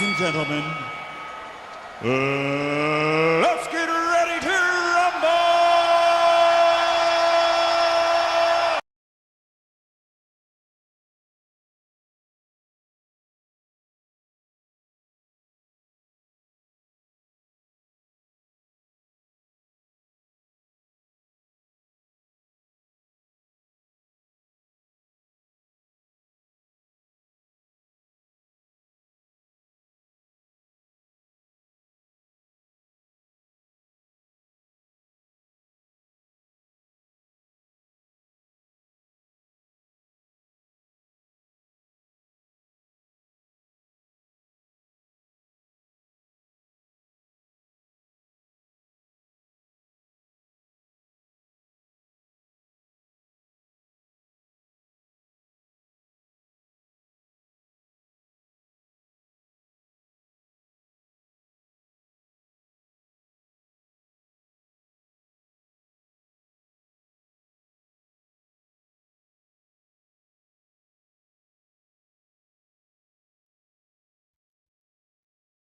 Ladies and gentlemen, let's get ready to rumble!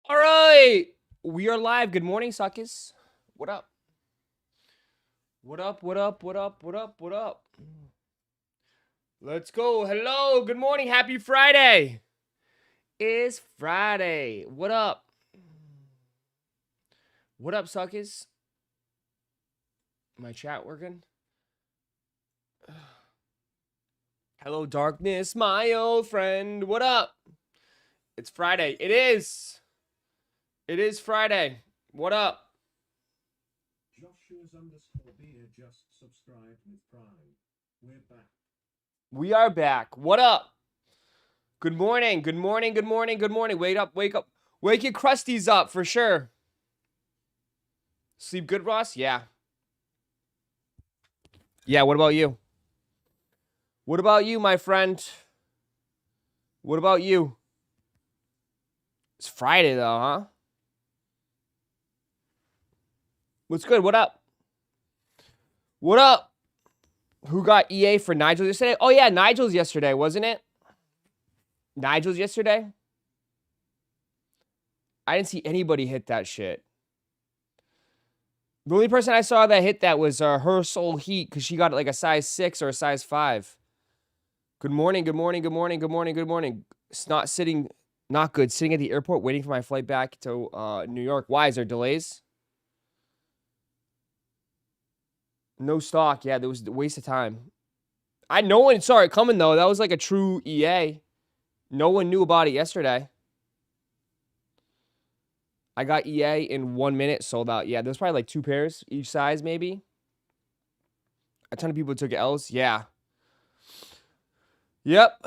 All right, we are live. Good morning, suckers. What up? What up? What up? What up? What up? What up? Let's go. Hello. Good morning. Happy Friday. It's Friday. What up? What up, suckers? My chat working? Hello, darkness, my old friend. What up? It's Friday. It is. It is Friday. What up? Joshua's underscore beer just subscribed with Prime. We're back. We are back. What up? Good morning. Good morning. Good morning. Good morning. Wake up. Wake up. Wake your crusties up for sure. Sleep good, Ross? Yeah. Yeah, what about you? What about you, my friend? What about you? It's Friday, though, huh? What's good? What up? What up? Who got EA for Nigel yesterday? Oh, yeah, Nigel's yesterday, wasn't it? Nigel's yesterday? I didn't see anybody hit that shit. The only person I saw that hit that was Her Soul Heat, because she got like a size 6 or a size 5. Good morning, good morning, good morning, good morning, good morning. It's not sitting, not good. Sitting at the airport waiting for my flight back to New York. Why? Is there delays? No stock. Yeah, there was a waste of time. No one saw it coming, though. That was like a true EA. No one knew about it yesterday. I got EA in 1 minute, sold out. Yeah, there's probably like 2 pairs each size, maybe. A ton of people took L's. Yeah. Yep.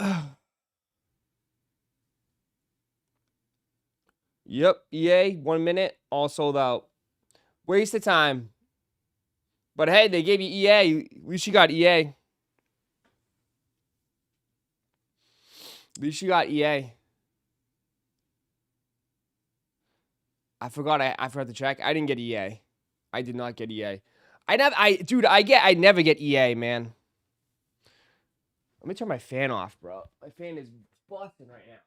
Yep. EA, 1 minute, all sold out. Waste of time. But hey, they gave you EA. At least you got EA. At least you got EA. I forgot to check. I didn't get EA. I did not get EA. I never get EA, man. Let me turn my fan off, bro. My fan is busting right now.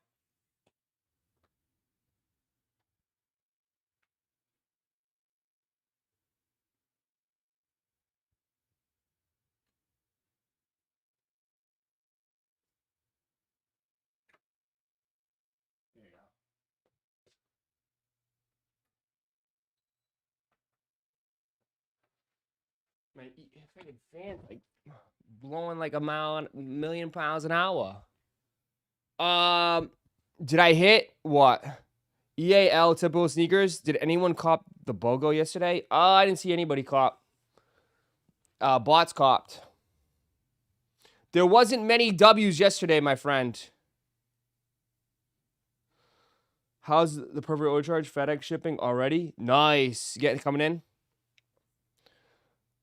There you go. My freaking fan's like blowing like a million pounds an hour. Did I hit what? EAL typical sneakers. Did anyone cop the BOGO yesterday? I didn't see anybody cop. Bots copped. There wasn't many W's yesterday, my friend. How's the perfect order charge? FedEx shipping already? Nice. Coming in?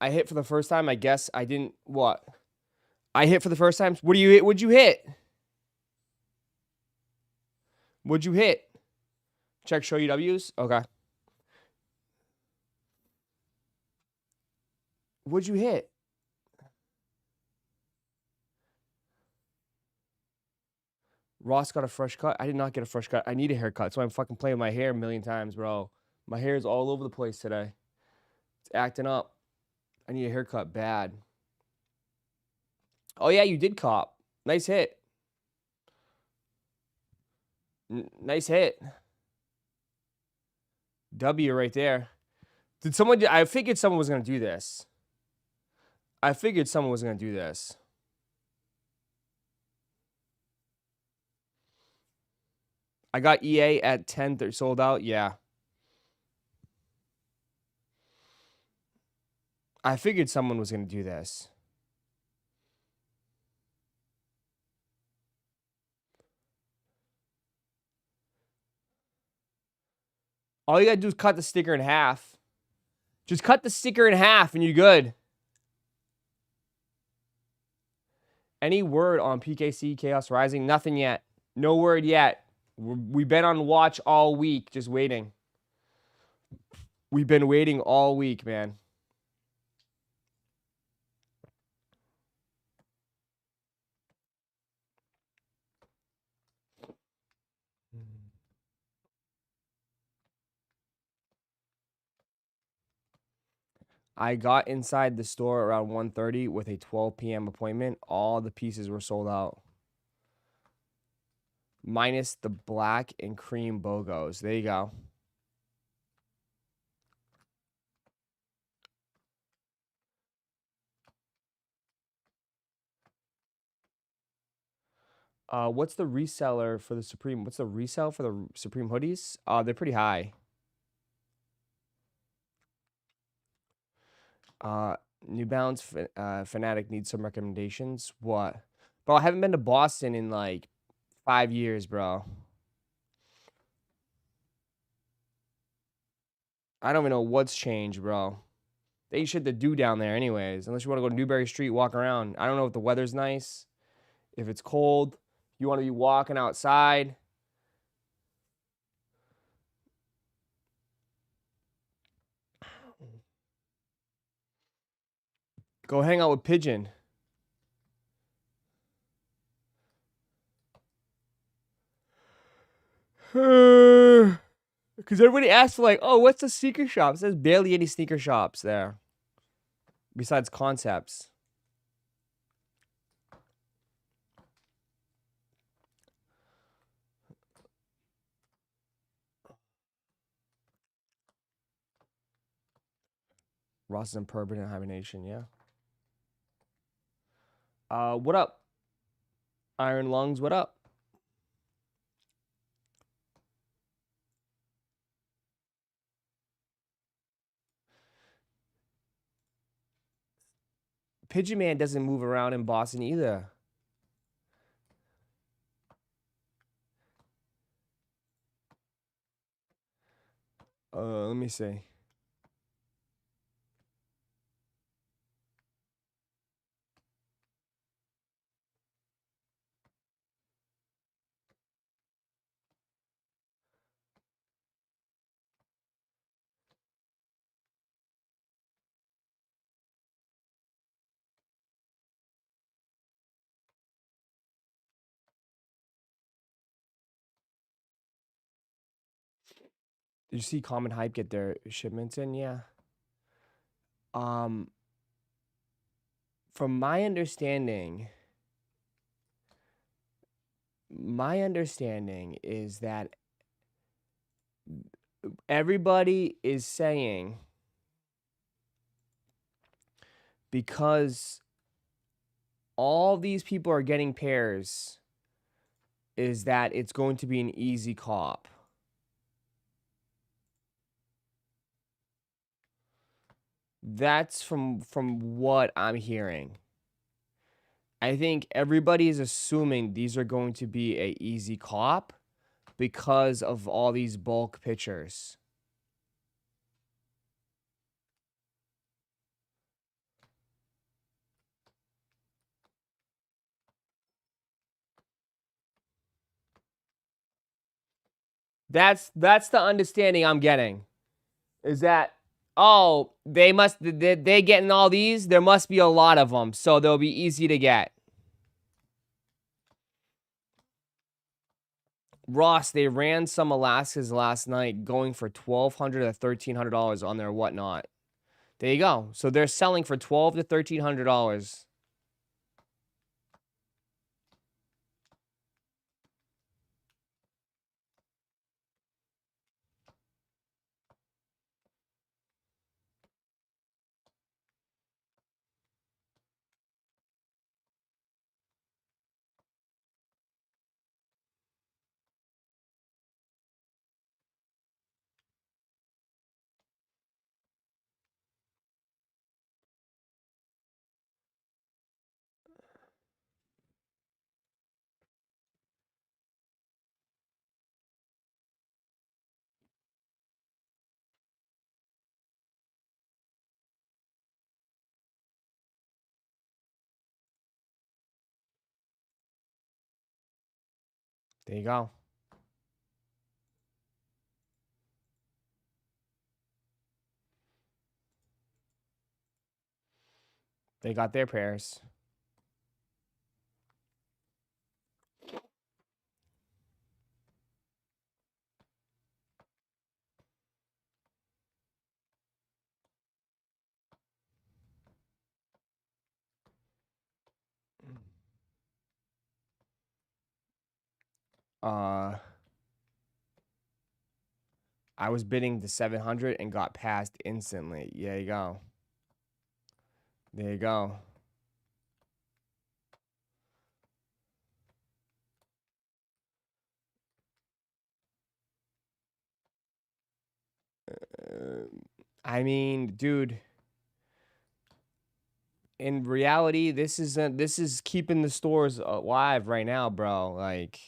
I hit for the first time. I guess I didn't. What? I hit for the first time. What do you hit? What'd you hit? What'd you hit? Check show you W's? Okay. What'd you hit? Ross got a fresh cut. I did not get a fresh cut. I need a haircut. So I'm fucking playing with my hair a million times, bro. My hair is all over the place today. It's acting up. I need a haircut bad. Oh, yeah, you did cop. Nice hit. Nice hit. W right there. Did someone... I figured someone was going to do this. I figured someone was going to do this. I got EA at 10. They're sold out. Yeah. I figured someone was going to do this. All you got to do is cut the sticker in half. Just cut the sticker in half and you're good. Any word on PKC Chaos Rising? Nothing yet. No word yet. We've been on watch all week, just waiting. We've been waiting all week, man. I got inside the store around 1:30 with a 12 p.m. appointment. All the pieces were sold out. Minus the black and cream BOGOs. There you go. What's the reseller for the Supreme? What's the resale for the Supreme hoodies? They're pretty high. New Balance Fanatic needs some recommendations. What? Bro, I haven't been to Boston in like 5 years, bro. I don't even know what's changed, bro. They ain't shit to do down there anyways. Unless you want to go to Newbury Street, walk around. I don't know if the weather's nice. If it's cold, you want to be walking outside. Go hang out with Pigeon. Because everybody asks for like, oh, what's the sneaker shop? There's barely any sneaker shops there. Besides Concepts. Ross is in permanent hibernation, yeah. What up? Iron Lungs, what up? Pigeon Man doesn't move around in Boston either. Let me see. Did you see Common Hype get their shipments in? Yeah. From my understanding is that everybody is saying because all these people are getting pairs is that it's going to be an easy cop. That's from what I'm hearing. I think everybody is assuming these are going to be a easy cop because of all these bulk pictures. That's the understanding I'm getting. Is that, oh, they getting all these? There must be a lot of them, so they'll be easy to get. Ross, they ran some Alaskas last night going for $1,200 to $1,300 on their whatnot. There you go. So they're selling for $1,200 to $1,300. There you go. They got their pairs. I was bidding to 700 and got passed instantly. There you go. There you go. I mean, dude, in reality, this is keeping the stores alive right now, bro. Like,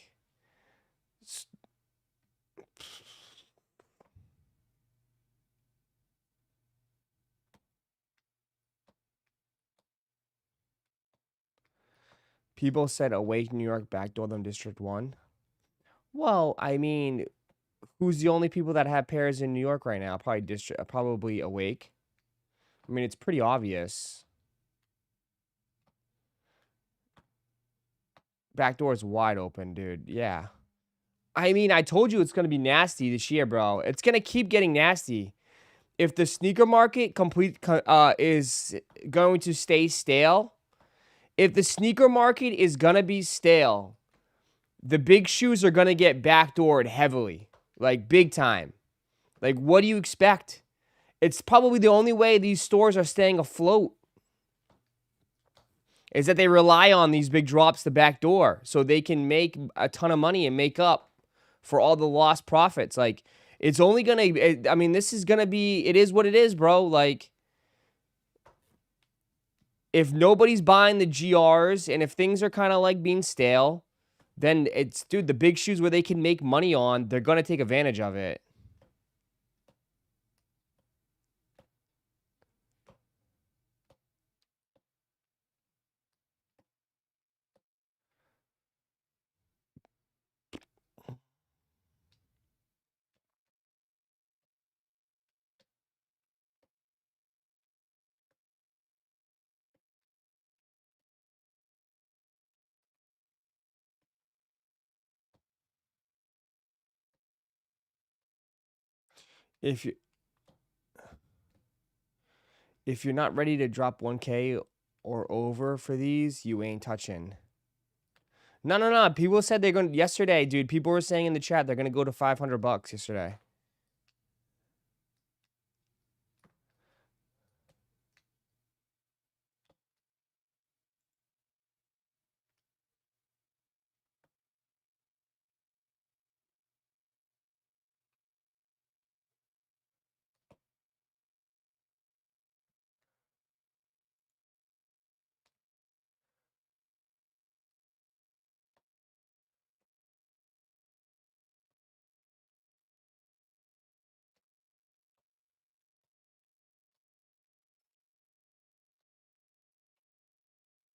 people said Awake New York backdoor them District 1. Well, I mean, who's the only people that have pairs in New York right now? Probably Awake. I mean, it's pretty obvious. Backdoor is wide open, dude. Yeah. I mean, I told you it's going to be nasty this year, bro. It's going to keep getting nasty. If the sneaker market is going to stay stale, if the sneaker market is going to be stale, the big shoes are going to get backdoored heavily, like big time. Like, what do you expect? It's probably the only way these stores are staying afloat is that they rely on these big drops to backdoor so they can make a ton of money and make up for all the lost profits. Like, it's only going to, I mean, this is going to be, it is what it is, bro. Like, if nobody's buying the GRs and if things are kind of like being stale, then it's, dude, the big shoes where they can make money on, they're going to take advantage of it. If you if you're not ready to drop 1K or over for these, you ain't touching. No. People said they're going yesterday, dude. People were saying in the chat they're going to go to $500 yesterday.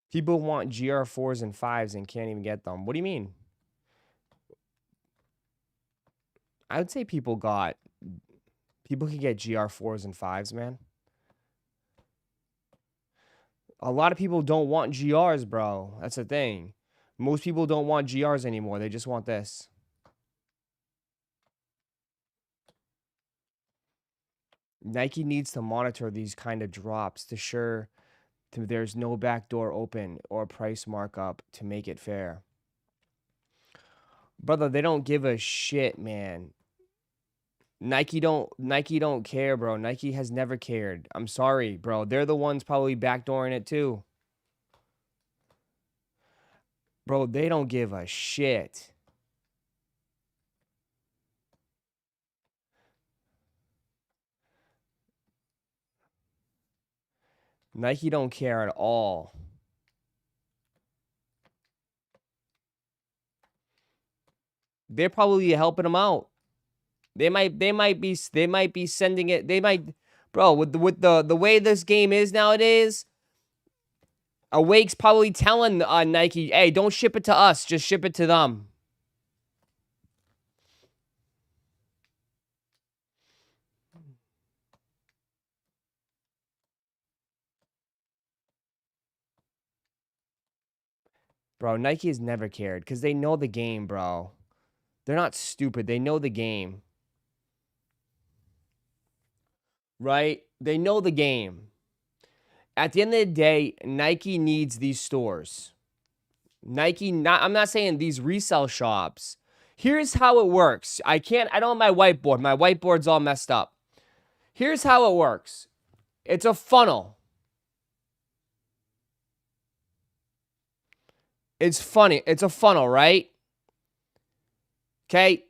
People want GR4s and 5s and can't even get them. What do you mean? I would say people can get GR4s and 5s, man. A lot of people don't want GRs, bro. That's the thing. Most people don't want GRs anymore. They just want this. Nike needs to monitor these kind of drops to sure there's no backdoor open or price markup to make it fair. Brother, they don't give a shit, man. Nike don't care, bro. Nike has never cared. I'm sorry, bro. They're the ones probably backdooring it too. Bro, they don't give a shit. Nike don't care at all. They're probably helping them out. They might be sending it. They might, bro, with the way this game is nowadays, Awake's probably telling Nike, "Hey, don't ship it to us, just ship it to them." Bro, Nike has never cared because they know the game, bro. They're not stupid. They know the game. Right? They know the game. At the end of the day, Nike needs these stores. I'm not saying these resale shops. Here's how it works. I don't have my whiteboard. My whiteboard's all messed up. Here's how it works. It's a funnel. It's funny. It's a funnel, right? Okay.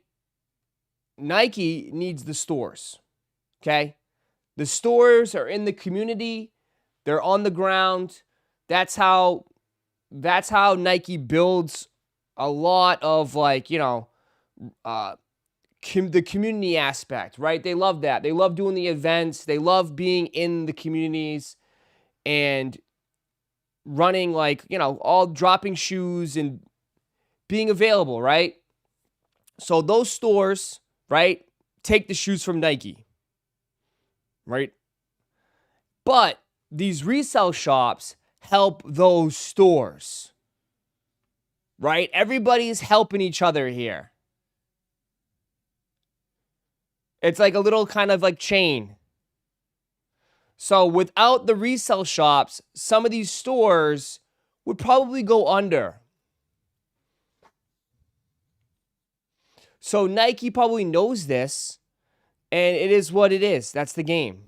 Nike needs the stores. Okay. The stores are in the community. They're on the ground. That's how Nike builds a lot of, like, you know, the community aspect, right? They love that. They love doing the events. They love being in the communities and running, like, you know, all dropping shoes and being available, right? So those stores, right, take the shoes from Nike, right? But these resale shops help those stores, right? Everybody's helping each other here. It's like a little kind of like chain. So without the resale shops, some of these stores would probably go under. So Nike probably knows this, and it is what it is. That's the game.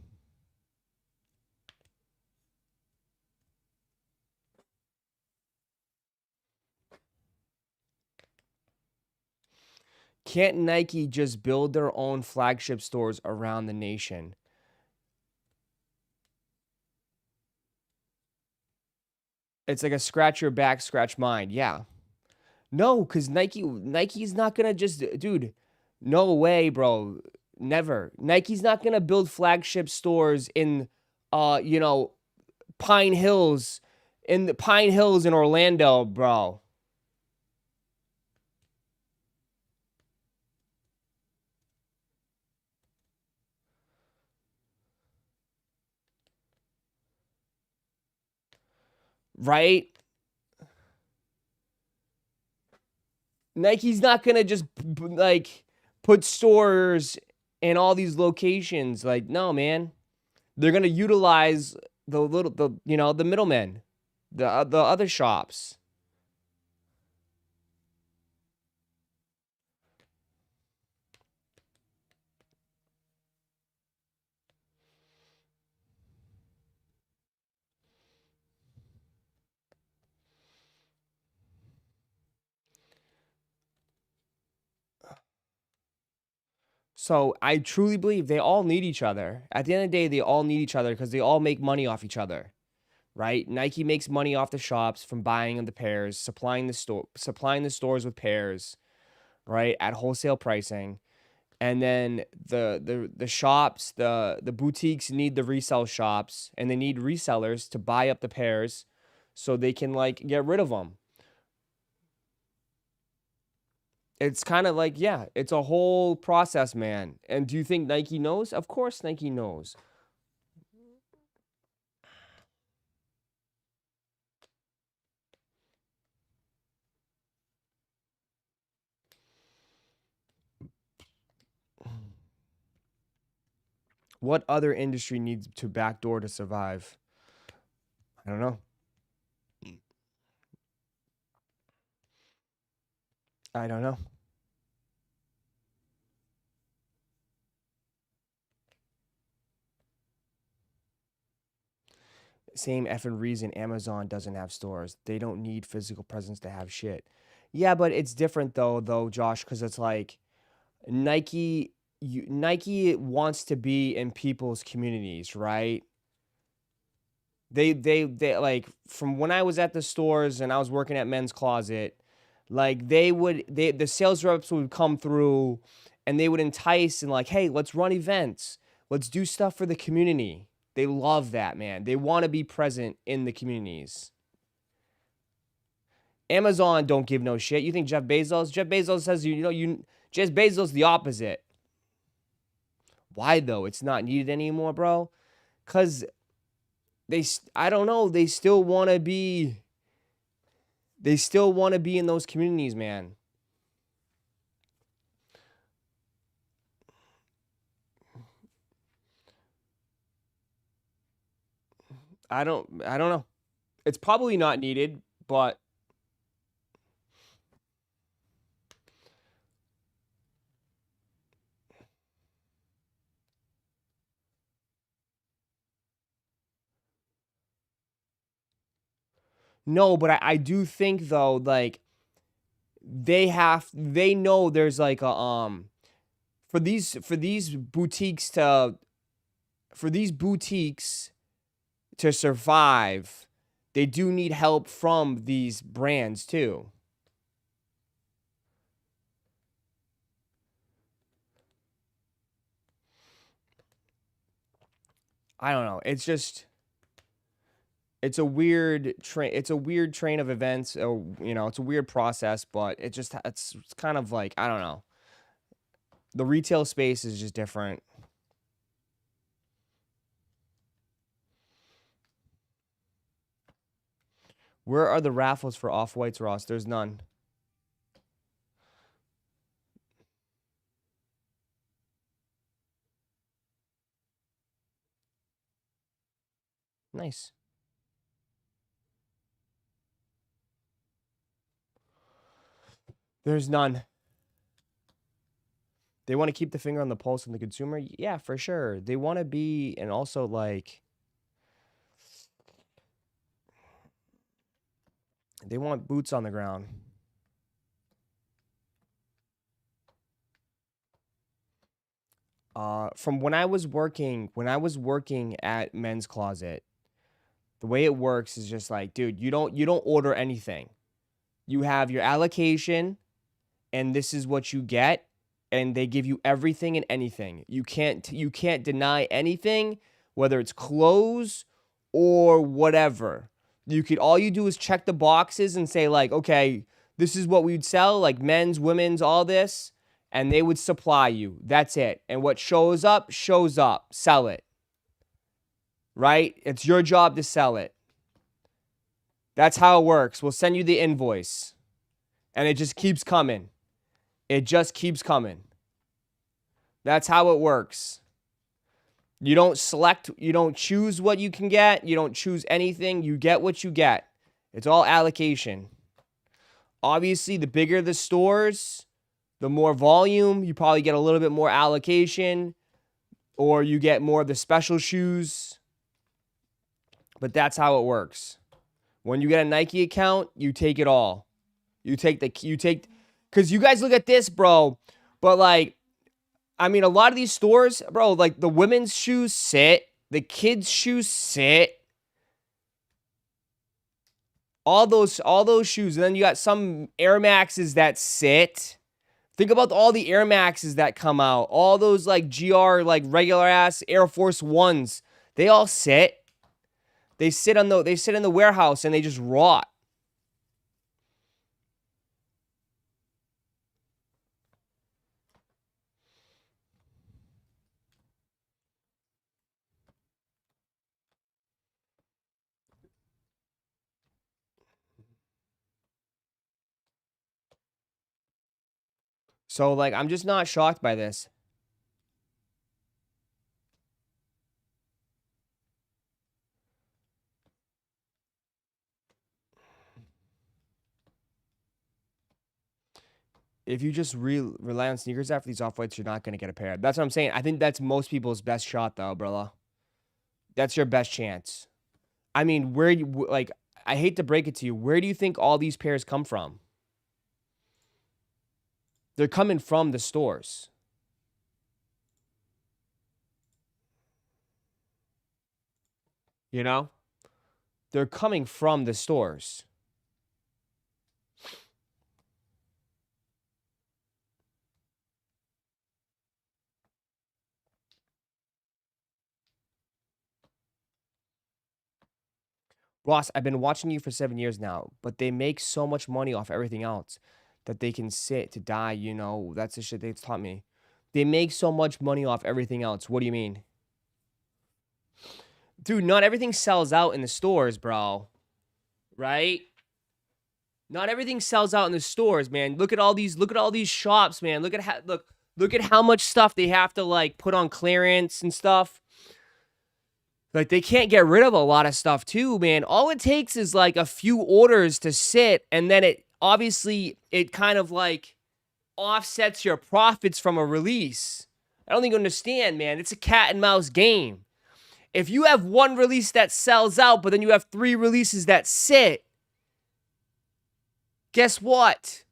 Can't Nike just build their own flagship stores around the nation? It's like a scratch your back, scratch mine. Yeah. No, because Nike's not gonna just, dude, no way, bro. Never. Nike's not gonna build flagship stores in you know, Pine Hills, in the Pine Hills in Orlando, bro. Right? Nike's not gonna just like put stores in all these locations. Like, no, man. They're gonna utilize the middlemen, the other shops. So I truly believe they all need each other. At the end of the day, they all need each other because they all make money off each other, right? Nike makes money off the shops from buying the pairs, supplying the stores with pairs, right, at wholesale pricing. And then the shops, the boutiques need the resell shops, and they need resellers to buy up the pairs so they can, like, get rid of them. It's kind of like, yeah, it's a whole process, man. And do you think Nike knows? Of course Nike knows. What other industry needs to backdoor to survive? I don't know. I don't know. Same effing reason Amazon doesn't have stores. They don't need physical presence to have shit. Yeah, but it's different though, Josh, because it's like Nike. Nike wants to be in people's communities, right? They like from when I was at the stores and I was working at Men's Closet, like the sales reps would come through and they would entice and like, hey, let's run events. Let's do stuff for the community. They love that, man. They want to be present in the communities. Amazon don't give no shit. You think Jeff Bezos? Jeff Bezos says Jeff Bezos the opposite. Why though? It's not needed anymore, bro. Cause I don't know, they still want to be in those communities, man. I don't know. It's probably not needed, but no, but I do think though, like they know there's like a for these boutiques to survive, they do need help from these brands too. I don't know. It's just it's a weird train. It's a weird train of events. Or it's a weird process, but it's kind of like I don't know. The retail space is just different. Where are the raffles for off-whites, Ross? There's none. Nice. There's none. They want to keep the finger on the pulse of the consumer. Yeah, for sure. They want to be, and also like, they want boots on the ground. From when I was working at Men's Closet, the way it works is just like, dude, you don't order anything. You have your allocation, and this is what you get, and they give you everything and anything. You can't deny anything, whether it's clothes or whatever. All you do is check the boxes and say like, okay, this is what we'd sell, like men's, women's, all this, and they would supply you. That's it. And what shows up, sell it. Right? It's your job to sell it. That's how it works. We'll send you the invoice. And it just keeps coming. It just keeps coming. That's how it works. You don't choose what you can get. You don't choose anything. You get what you get. It's all allocation. Obviously, the bigger the stores, the more volume, you probably get a little bit more allocation, or you get more of the special shoes. But that's how it works. When you get a Nike account, you take it all. Because you guys look at this, bro. But like, I mean, a lot of these stores, bro, like the women's shoes sit, the kids' shoes sit. All those shoes. And then you got some Air Maxes that sit. Think about all the Air Maxes that come out. All those like GR, like regular ass Air Force Ones. They all sit. They sit in the warehouse and they just rot. So like I'm just not shocked by this. if you just rely on sneakers after these off-whites, you're not going to get a pair. That's what I'm saying. I think that's most people's best shot, though, brother. That's your best chance. I mean, where you like? I hate to break it to you. Where do you think all these pairs come from? They're coming from the stores. You know? They're coming from the stores. Ross, I've been watching you for 7 years now, but they make so much money off everything else that they can sit to die, you know? That's the shit they've taught me. They make so much money off everything else. What do you mean? Dude, not everything sells out in the stores, bro. Right? Not everything sells out in the stores, man. Look at all these shops, man. Look at how much stuff they have to like put on clearance and stuff. Like they can't get rid of a lot of stuff too, man. All it takes is like a few orders to sit, and then it kind of like offsets your profits from a release. I don't think you understand, man. It's a cat and mouse game. If you have one release that sells out, but then you have 3 releases that sit, guess what?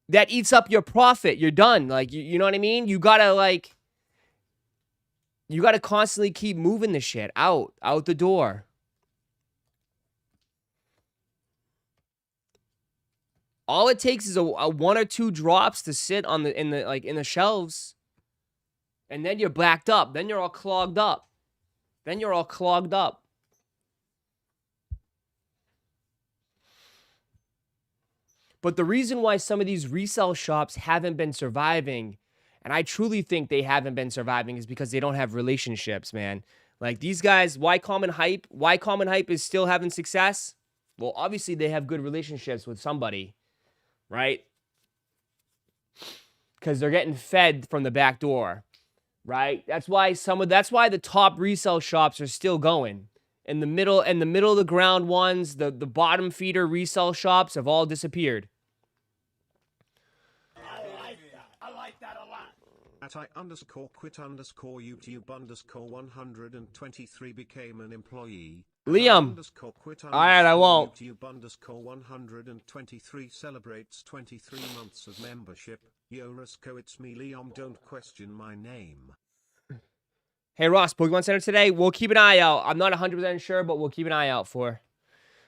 That eats up your profit. You're done. Like, you know what I mean? You gotta constantly keep moving the shit out the door. All it takes is a 1 or 2 drops to sit on in the shelves. And then you're backed up. Then you're all clogged up. But the reason why some of these resale shops haven't been surviving, and I truly think they haven't been surviving, is because they don't have relationships, man. Like these guys, why Common Hype is still having success? Well, obviously they have good relationships with somebody, right? Because they're getting fed from the back door. Right? That's why the top resale shops are still going. In the middle of the ground ones, the bottom feeder resale shops have all disappeared. I like that a lot. At I_quit_YouTube_123 became an employee. Liam. Alright, I won't. YouTube_123 celebrates 23 months of membership. Yo, Roszko, it's me, Liam. Don't question my name. Hey, Ross, Pokemon Center today. We'll keep an eye out. I'm not 100% sure, but we'll keep an eye out for.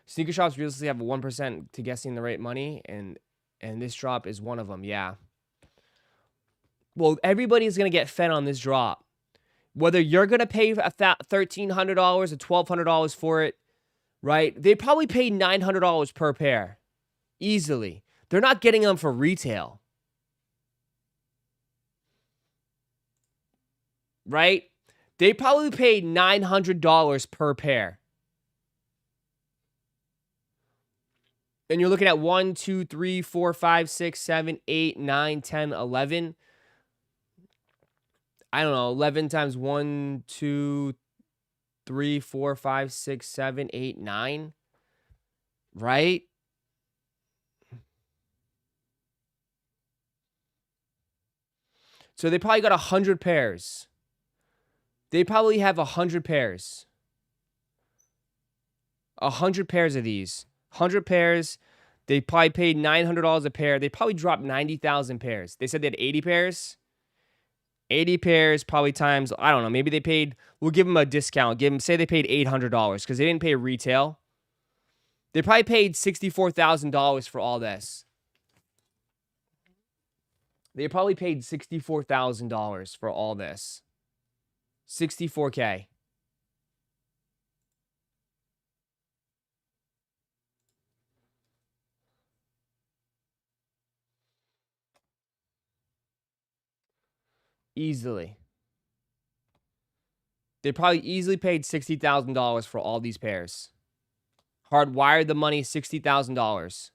Sneaker shops realistically have a 1% to guessing the right money, and this drop is one of them, yeah. Well, everybody's going to get fed on this drop. Whether you're going to pay $1,300 or $1,200 for it, right? They probably paid $900 per pair. Easily. They're not getting them for retail. Right? They probably paid $900 per pair. And you're looking at 1, 2, 3, 4, 5, 6, 7, 8, 9, 10, 11. I don't know, 11 times 1, 2, 3, 4, 5, 6, 7, 8, 9. Right? So they probably got 100 pairs. They probably have 100 pairs. 100 pairs of these. 100 pairs. They probably paid $900 a pair. They probably dropped 90,000 pairs. They said they had 80 pairs. 80 pairs probably times, I don't know, maybe they paid, we'll give them a discount. Say they paid $800 because they didn't pay retail. They probably paid $64,000 for all this. They probably paid $64,000 for all this. 64K. Easily. They probably easily paid $60,000 for all these pairs. Hardwired the money, $60,000.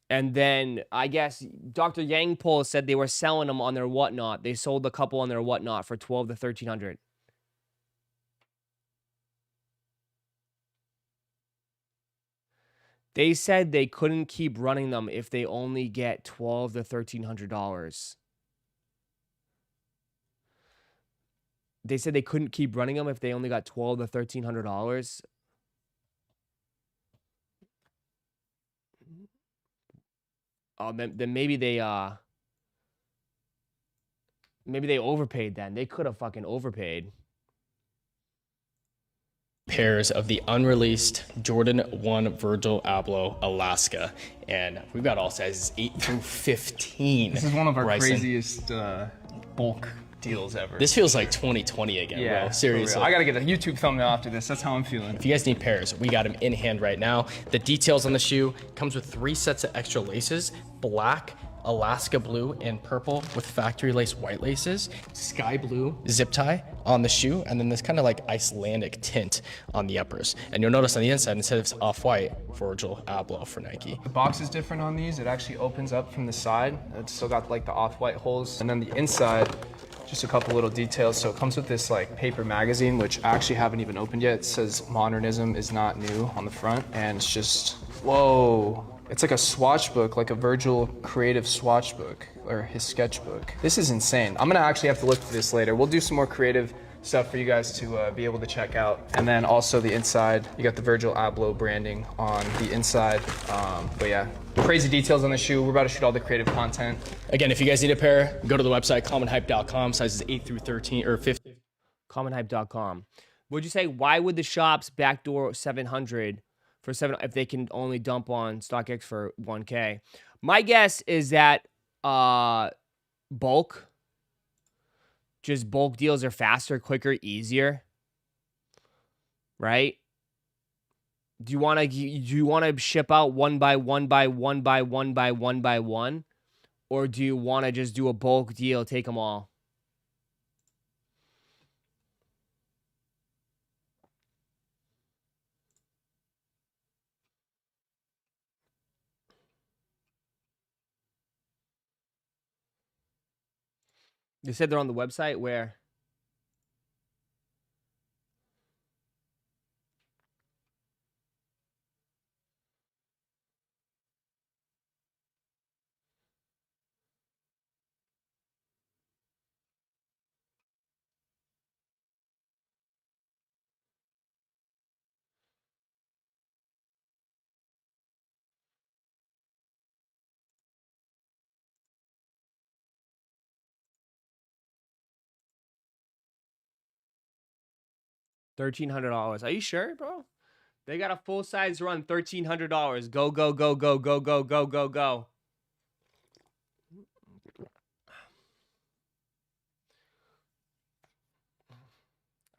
And then, I guess, Dr. Yangpol said they were selling them on their whatnot. They sold a couple on their whatnot for $1,200 to $1,300. They said they couldn't keep running them if they only get $1,200 to $1,300. They said they couldn't keep running them if they only got $1,200 to $1,300. Oh, then maybe they overpaid then. They could have fucking overpaid. Pairs of the unreleased Jordan 1 Virgil Abloh Alaska. And we've got all sizes 8 through 15. This is one of our Bryson. craziest bulk deals ever. This feels like 2020 again, bro. Seriously. I gotta get a YouTube thumbnail after this. That's how I'm feeling. If you guys need pairs, we got them in hand right now. The details on the shoe comes with 3 sets of extra laces, black, Alaska blue, and purple with factory lace white laces, sky blue zip tie on the shoe, and then this kind of like Icelandic tint on the uppers. And you'll notice on the inside, instead of off-white, Virgil Abloh for Nike. The box is different on these. It actually opens up from the side. It's still got like the off-white holes. And then the inside, just a couple little details. So it comes with this like paper magazine, which I actually haven't even opened yet. It says modernism is not new on the front. And it's just, whoa. It's like a swatch book, like a Virgil creative swatch book, or his sketchbook. This is insane. I'm gonna actually have to look for this later. We'll do some more creative stuff for you guys to be able to check out. And then also the inside, you got the Virgil Abloh branding on the inside. But yeah, crazy details on the shoe. We're about to shoot all the creative content. Again, if you guys need a pair, go to the website, commonhype.com, sizes 8 through 13, or 15. Commonhype.com. Would you say, why would the shops backdoor 700 for 7 if they can only dump on StockX for 1K? My guess is that bulk deals are faster, quicker, easier. Right? Do you want to ship out one by one by one by one by one by one, or do you want to just do a bulk deal, take them all? They said they're on the website. Where? $1,300. Are you sure, bro? They got a full size run, $1,300. Go, go, go, go, go, go, go, go, go.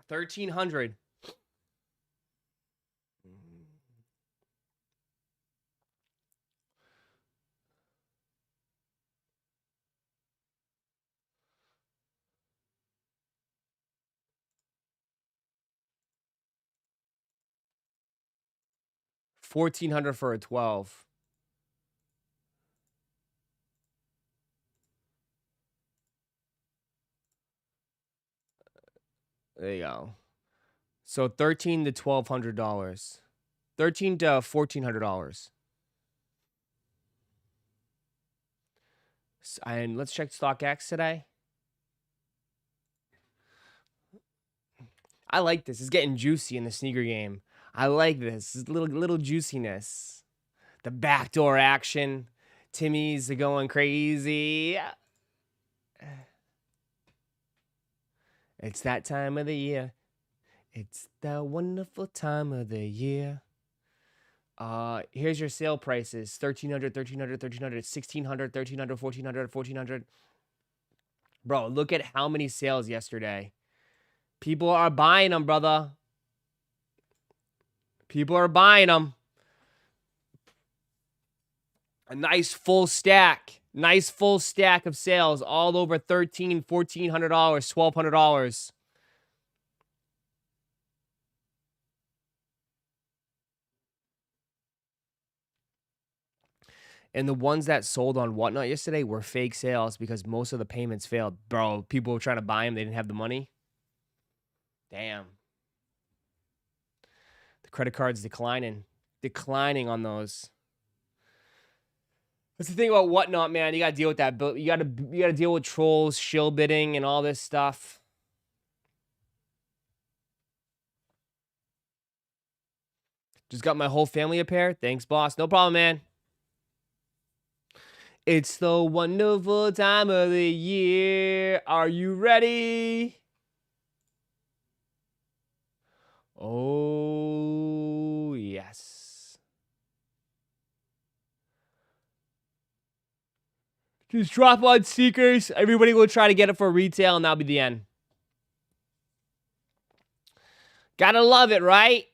$1,300. $1,400 for a 12. There you go. So $1,300 to $1,200. $1,300 to $1,400. And let's check StockX today. I like this. It's getting juicy in the sneaker game. I like this. It's little juiciness. The backdoor action. Timmy's going crazy. It's that time of the year. It's that wonderful time of the year. Here's your sale prices. $1,300, $1,300, $1,300, $1,600, $1,300, $1,400, $1,400. Bro, look at how many sales yesterday. People are buying them, brother. People are buying them. A nice full stack. Nice full stack of sales. All over $1,300, $1,400, $1,200. And the ones that sold on Whatnot yesterday were fake sales because most of the payments failed. Bro, people were trying to buy them. They didn't have the money. Damn. The credit card's declining. declining on those. That's the thing about Whatnot, man. You gotta deal with that. You gotta deal with trolls, shill bidding, and all this stuff. Just got my whole family a pair. Thanks, boss. No problem, man. It's the wonderful time of the year. Are you ready? Oh, yes. Just drop on sneakers. Everybody will try to get it for retail, and that'll be the end. Gotta love it, right?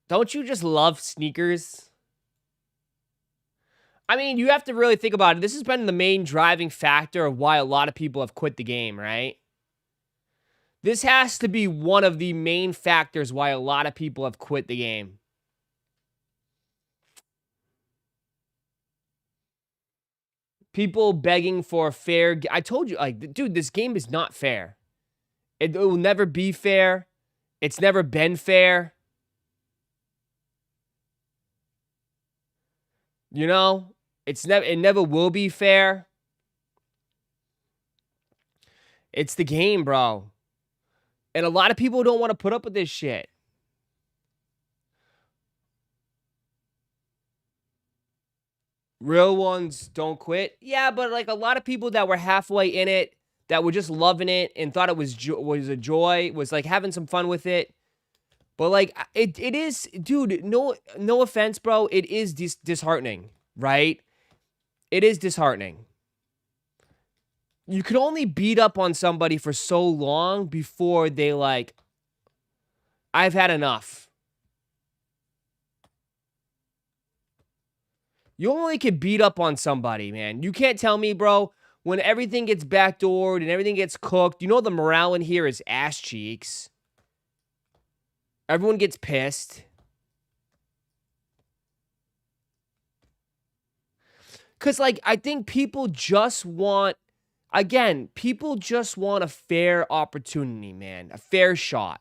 Don't you just love sneakers? I mean, you have to really think about it. This has been the main driving factor of why a lot of people have quit the game, right? This has to be one of the main factors why a lot of people have quit the game. People begging for fair. I told you, like, dude, this game is not fair. It will never be fair. It's never been fair. You know, it never will be fair. It's the game, bro. And a lot of people don't want to put up with this shit. Real ones don't quit. Yeah, but like a lot of people that were halfway in it, that were just loving it and thought it was a joy, was like having some fun with it. But like it is, dude, no offense, bro. It is disheartening, right? It is disheartening. You can only beat up on somebody for so long before they like, I've had enough. You only can beat up on somebody, man. You can't tell me, bro, when everything gets backdoored and everything gets cooked, you know the morale in here is ass cheeks. Everyone gets pissed. Because, like, I think people just want, again, people just want a fair opportunity, man. A fair shot.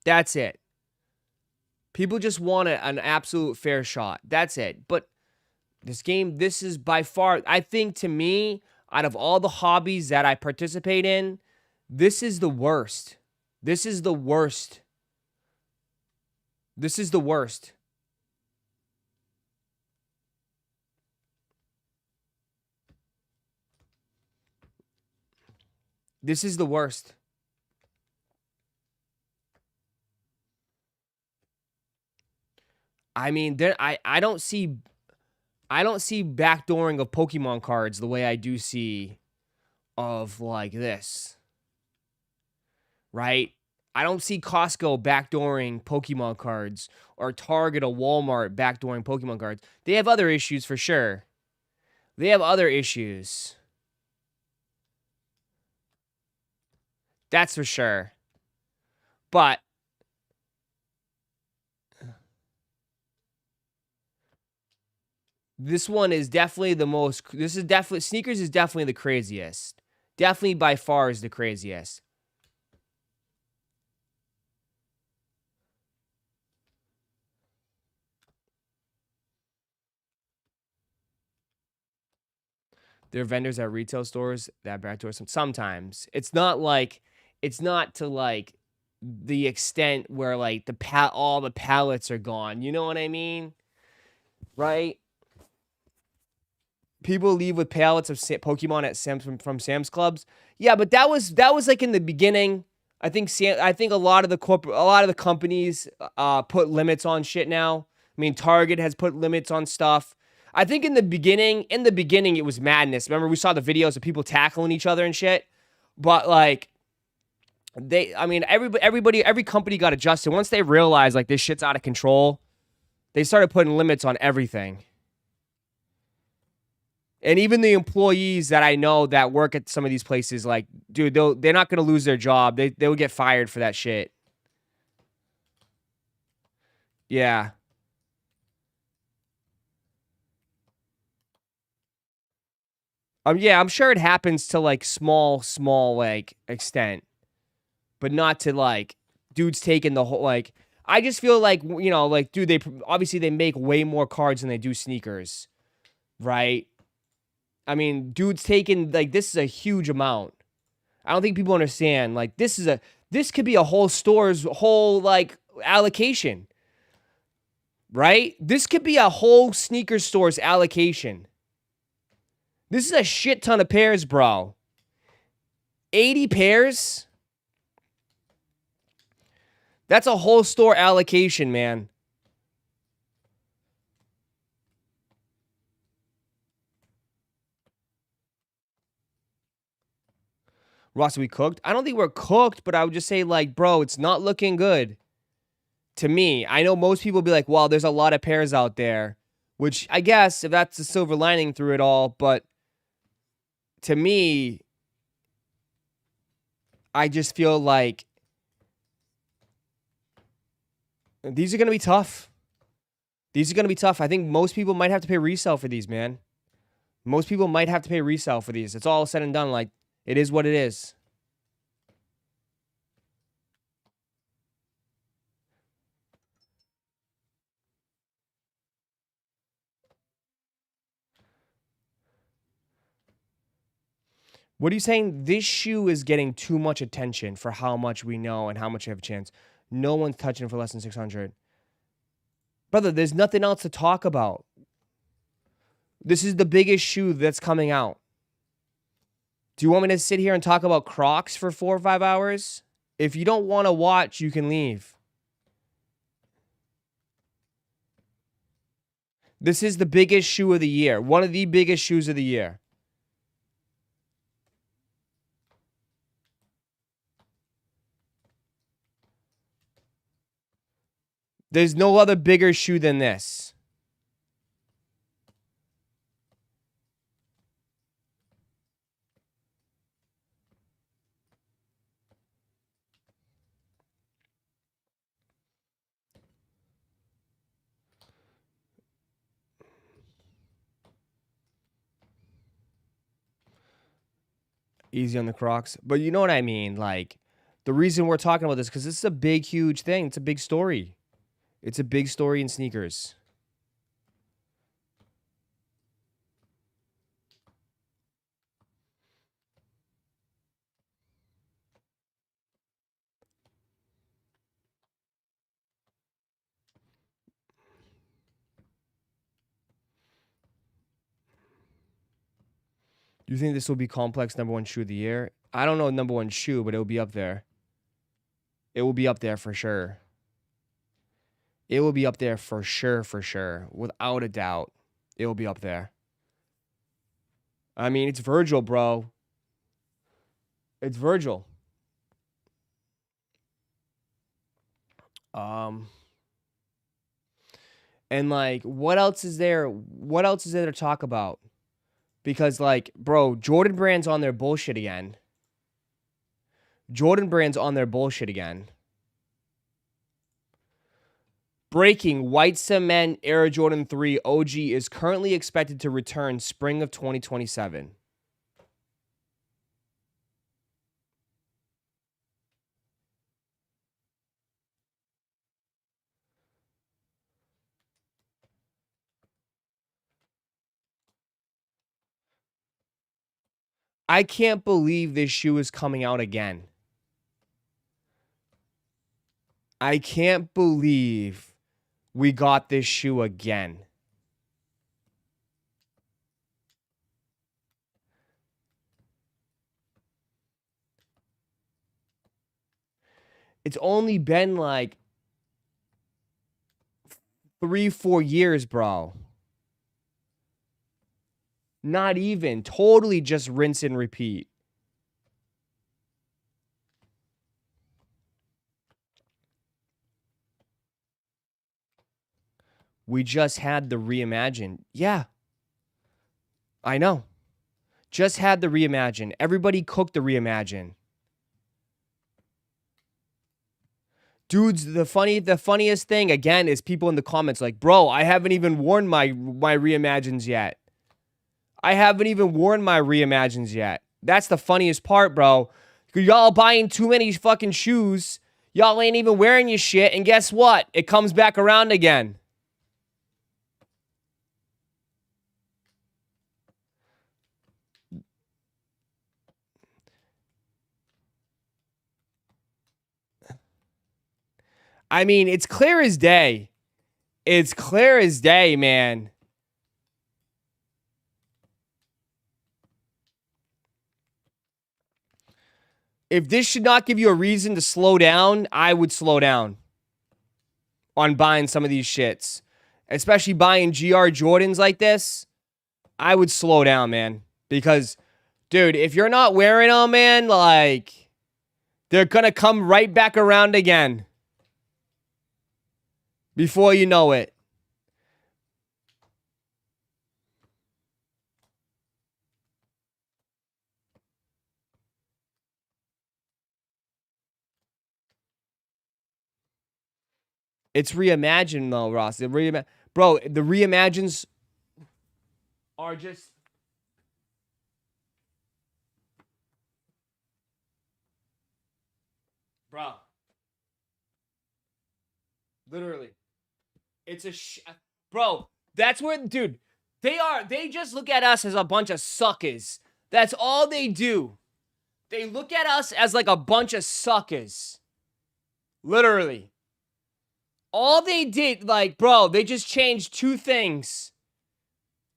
That's it. People just want an absolute fair shot. That's it. But this game, this is by far, I think to me, out of all the hobbies that I participate in, this is the worst. This is the worst. This is the worst. This is the worst. I mean, I don't see backdooring of Pokemon cards the way I do see of like this. Right? I don't see Costco backdooring Pokemon cards or Target or Walmart backdooring Pokemon cards. They have other issues for sure. They have other issues. That's for sure. But this one is definitely the most, sneakers is definitely the craziest. Definitely by far is the craziest. There are vendors at retail stores that backdoor sometimes. It's not to like the extent where like all the pallets are gone. You know what I mean? Right? People leave with pallets of Pokemon at from Sam's Clubs. Yeah, but that was like in the beginning. I think a lot of the companies put limits on shit now. I mean, Target has put limits on stuff. I think in the beginning it was madness. Remember, we saw the videos of people tackling each other and shit. But like, every company got adjusted. Once they realized like this shit's out of control, they started putting limits on everything. And even the employees that I know that work at some of these places, like, dude, they're not gonna lose their job. They will get fired for that shit. Yeah. Yeah, I'm sure it happens to like small like extent, but not to like dudes taking the whole like. I just feel like, you know, like, dude, obviously they make way more cards than they do sneakers, right? I mean, dude's taking, like, this is a huge amount. I don't think people understand. Like, this could be a whole store's whole, like, allocation, right? This could be a whole sneaker store's allocation. This is a shit ton of pairs, bro. 80 pairs? That's a whole store allocation, man. Ross, we cooked? I don't think we're cooked, but I would just say, like, bro, it's not looking good. To me, I know most people be like, well, there's a lot of pairs out there, which I guess if that's the silver lining through it all, but to me, I just feel like these are going to be tough. These are going to be tough. I think most people might have to pay resale for these, man. Most people might have to pay resale for these. It's all said and done. Like, it is what it is. What are you saying? This shoe is getting too much attention for how much we know and how much you have a chance. No one's touching it for less than 600. Brother, there's nothing else to talk about. This is the biggest shoe that's coming out. Do you want me to sit here and talk about Crocs for 4 or 5 hours? If you don't want to watch, you can leave. This is the biggest shoe of the year. One of the biggest shoes of the year. There's no other bigger shoe than this. Easy on the Crocs. But you know what I mean? Like, the reason we're talking about this, because this is a big, huge thing. It's a big story. It's a big story in sneakers. Do you think this will be Complex #1 shoe of the year? I don't know #1 shoe, but it will be up there. It will be up there for sure. It will be up there for sure. Without a doubt. It will be up there. I mean, it's Virgil, bro. It's Virgil. And like, what else is there? What else is there to talk about? Because like, bro, Jordan Brand's on their bullshit again. Jordan Brand's on their bullshit again. Breaking, white cement Air Jordan 3 OG is currently expected to return spring of 2027. I can't believe this shoe is coming out again. I can't believe we got this shoe again. It's only been like 3-4 years, bro. Not even. Totally just rinse and repeat. We just had the reimagined. Yeah. I know. Just had the reimagined. Everybody cooked the reimagined. Dudes, the funniest thing, again, is people in the comments like, bro, I haven't even worn my reimagines yet. I haven't even worn my reimagines yet. That's the funniest part, bro. Y'all buying too many fucking shoes. Y'all ain't even wearing your shit, and guess what? It comes back around again. I mean, it's clear as day. It's clear as day, man. If this should not give you a reason to slow down, I would slow down on buying some of these shits. Especially buying GR Jordans like this. I would slow down, man. Because, dude, if you're not wearing them, man, like, they're gonna come right back around again. Before you know it. It's reimagined though, Ross. Bro, the reimagines are just... Bro. Literally. It's a bro, that's where, dude, they just look at us as a bunch of suckers. That's all they do. They look at us as like a bunch of suckers. Literally. All they did, like, bro, they just changed two things.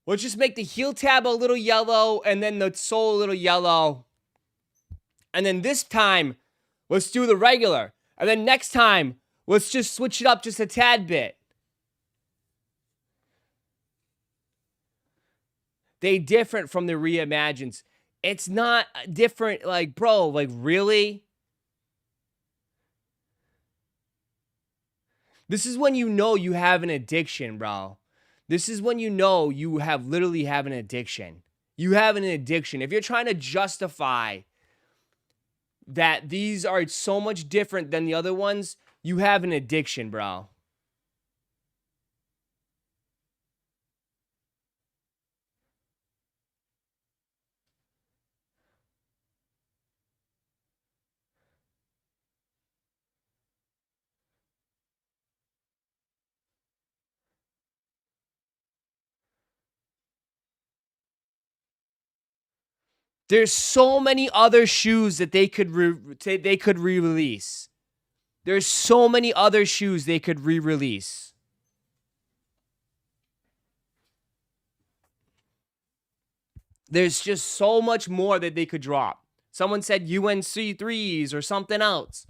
Let's just make the heel tab a little yellow and then the sole a little yellow. And then this time, let's do the regular. And then next time, let's just switch it up just a tad bit. They different from the reimagines. It's not different, like, bro, like, really? This is when you know you have an addiction, bro. This is when you know you literally have an addiction. You have an addiction. If you're trying to justify that these are so much different than the other ones, you have an addiction, bro. There's so many other shoes that they could re-release. There's so many other shoes they could re-release. There's just so much more that they could drop. Someone said UNC 3s or something else.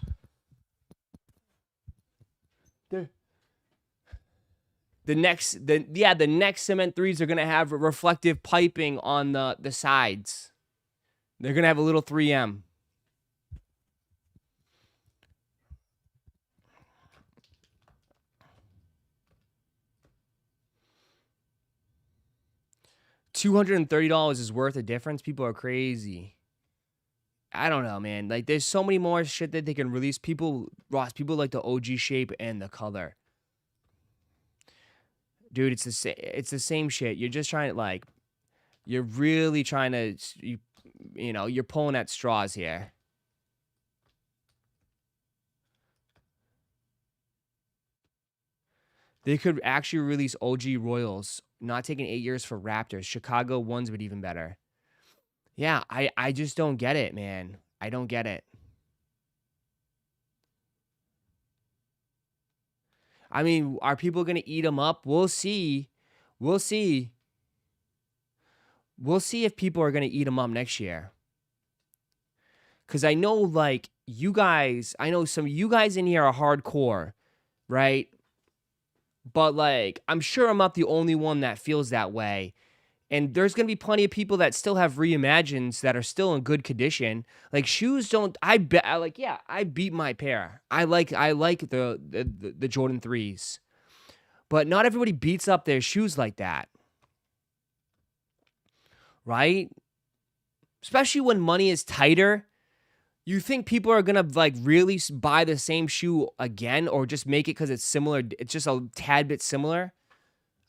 The next cement 3s are gonna have reflective piping on the sides. They're going to have a little 3M. $230 is worth a difference? People are crazy. I don't know, man. Like, there's so many more shit that they can release. Ross, people like the OG shape and the color. Dude, it's the same shit. You're just trying to, like, you're really trying to... You know, you're pulling at straws here. They could actually release OG Royals. Not taking 8 years for Raptors. Chicago ones would even better. Yeah, I just don't get it, man. I don't get it. I mean, are people going to eat them up? We'll see. We'll see. We'll see if people are going to eat them up next year. Because I know, like, I know some of you guys in here are hardcore, right? But, like, I'm sure I'm not the only one that feels that way. And there's going to be plenty of people that still have reimagines that are still in good condition. Like, shoes don't, I beat my pair. I like the Jordan 3s. But not everybody beats up their shoes like that. Right? Especially when money is tighter. You think people are going to, like, really buy the same shoe again or just make it because it's similar? It's just a tad bit similar.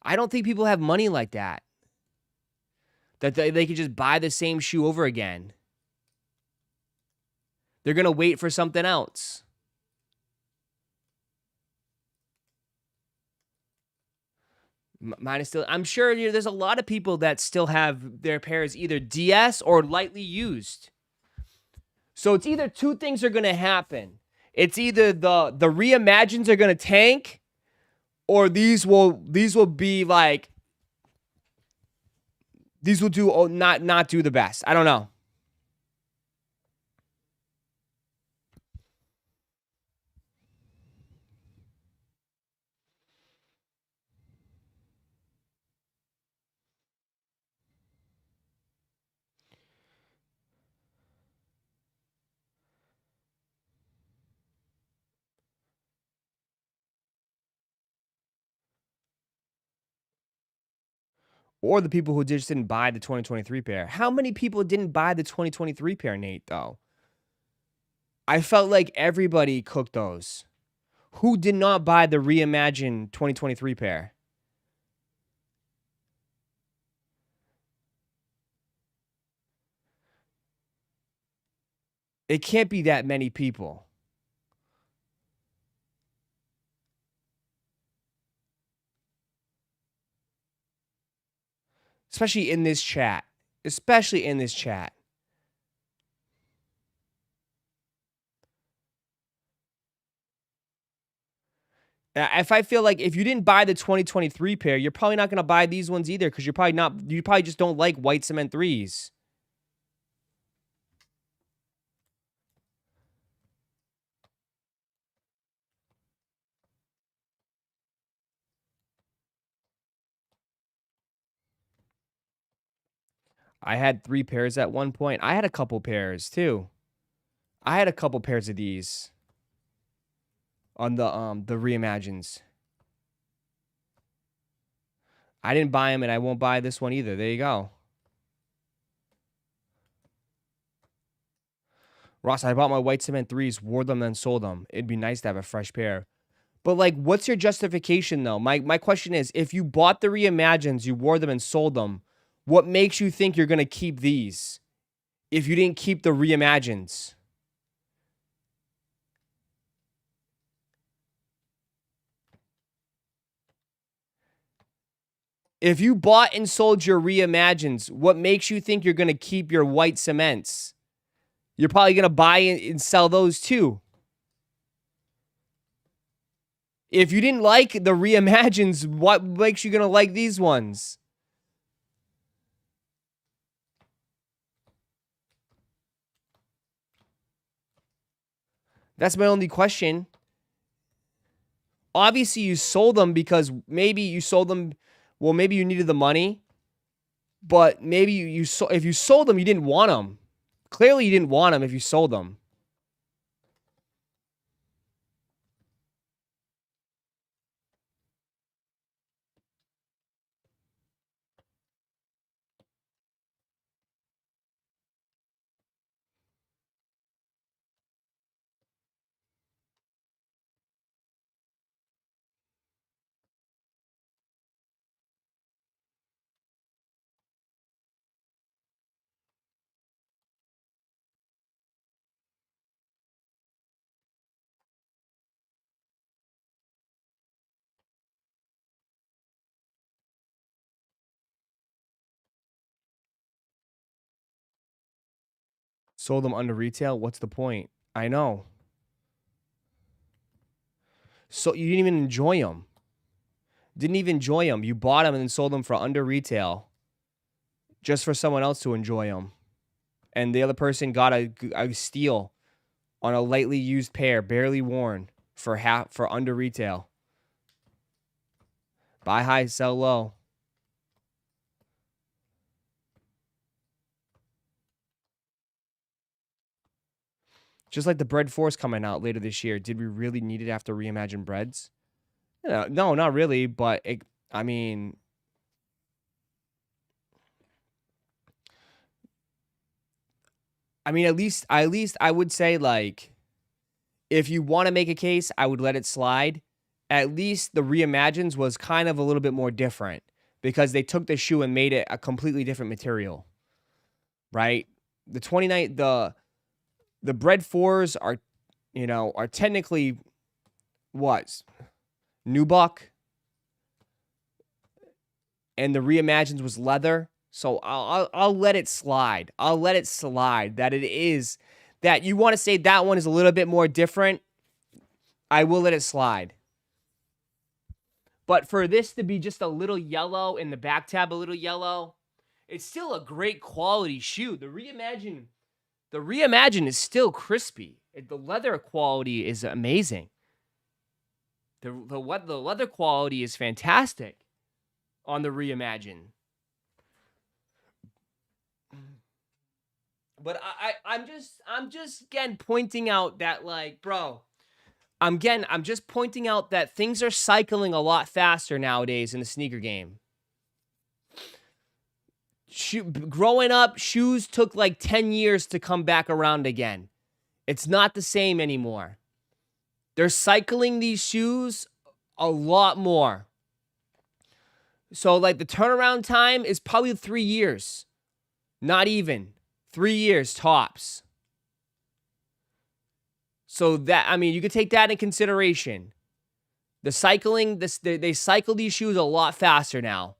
I don't think people have money like that. That they could just buy the same shoe over again. They're going to wait for something else. Mine is still. I'm sure there's a lot of people that still have their pairs either DS or lightly used. So it's either two things are gonna happen. It's either the reimagines are gonna tank, or these will be like these will do not do the best. I don't know. Or the people who just didn't buy the 2023 pair. How many people didn't buy the 2023 pair, Nate, though? I felt like everybody cooked those. Who did not buy the reimagined 2023 pair? It can't be that many people. Especially in this chat. Especially in this chat. If I feel like if you didn't buy the 2023 pair, you're probably not going to buy these ones either because you probably just don't like white cement threes. I had 3 pairs at one point. I had a couple pairs too. I had a couple pairs of these on the reimagines. I didn't buy them and I won't buy this one either. There you go. Ross, I bought my white cement threes, wore them, then sold them. It'd be nice to have a fresh pair. But like, what's your justification though? My question is, if you bought the reimagines, you wore them and sold them, what makes you think you're going to keep these if you didn't keep the reimagines? If you bought and sold your reimagines, what makes you think you're going to keep your white cements? You're probably going to buy and sell those too. If you didn't like the reimagines, what makes you going to like these ones? That's my only question. Obviously, you sold them because maybe you sold them. Well, maybe you needed the money, but maybe if you sold them, you didn't want them. Clearly, you didn't want them if you sold them. Sold them under retail? What's the point? I know. So you didn't even enjoy them. Didn't even enjoy them. You bought them and then sold them for under retail just for someone else to enjoy them. And the other person got a steal on a lightly used pair, barely worn, for under retail. Buy high, sell low. Just like the bread force coming out later this year. Did we really need it after reimagined breads? No, not really. But I mean, at least I would say, like, if you want to make a case, I would let it slide. At least the reimagines was kind of a little bit more different because they took the shoe and made it a completely different material, right? The 29, the bread fours are technically what? Nubuck. and the reimagined was leather. So I'll let it slide. I'll let it slide that it is that you want to say that one is a little bit more different. I will let it slide. But for this to be just a little yellow and the back tab a little yellow, it's still a great quality shoe. The reimagined is still crispy. The leather quality is amazing. The leather quality is fantastic on the reimagined. But I'm just again pointing out that, like, bro, I'm just pointing out that things are cycling a lot faster nowadays in the sneaker game. Growing up, shoes took like 10 years to come back around again. It's not the same anymore. They're cycling these shoes a lot more. So, like, the turnaround time is probably 3 years. Not even. 3 years tops. So that, I mean, you could take that in consideration. The cycling, they cycle these shoes a lot faster now.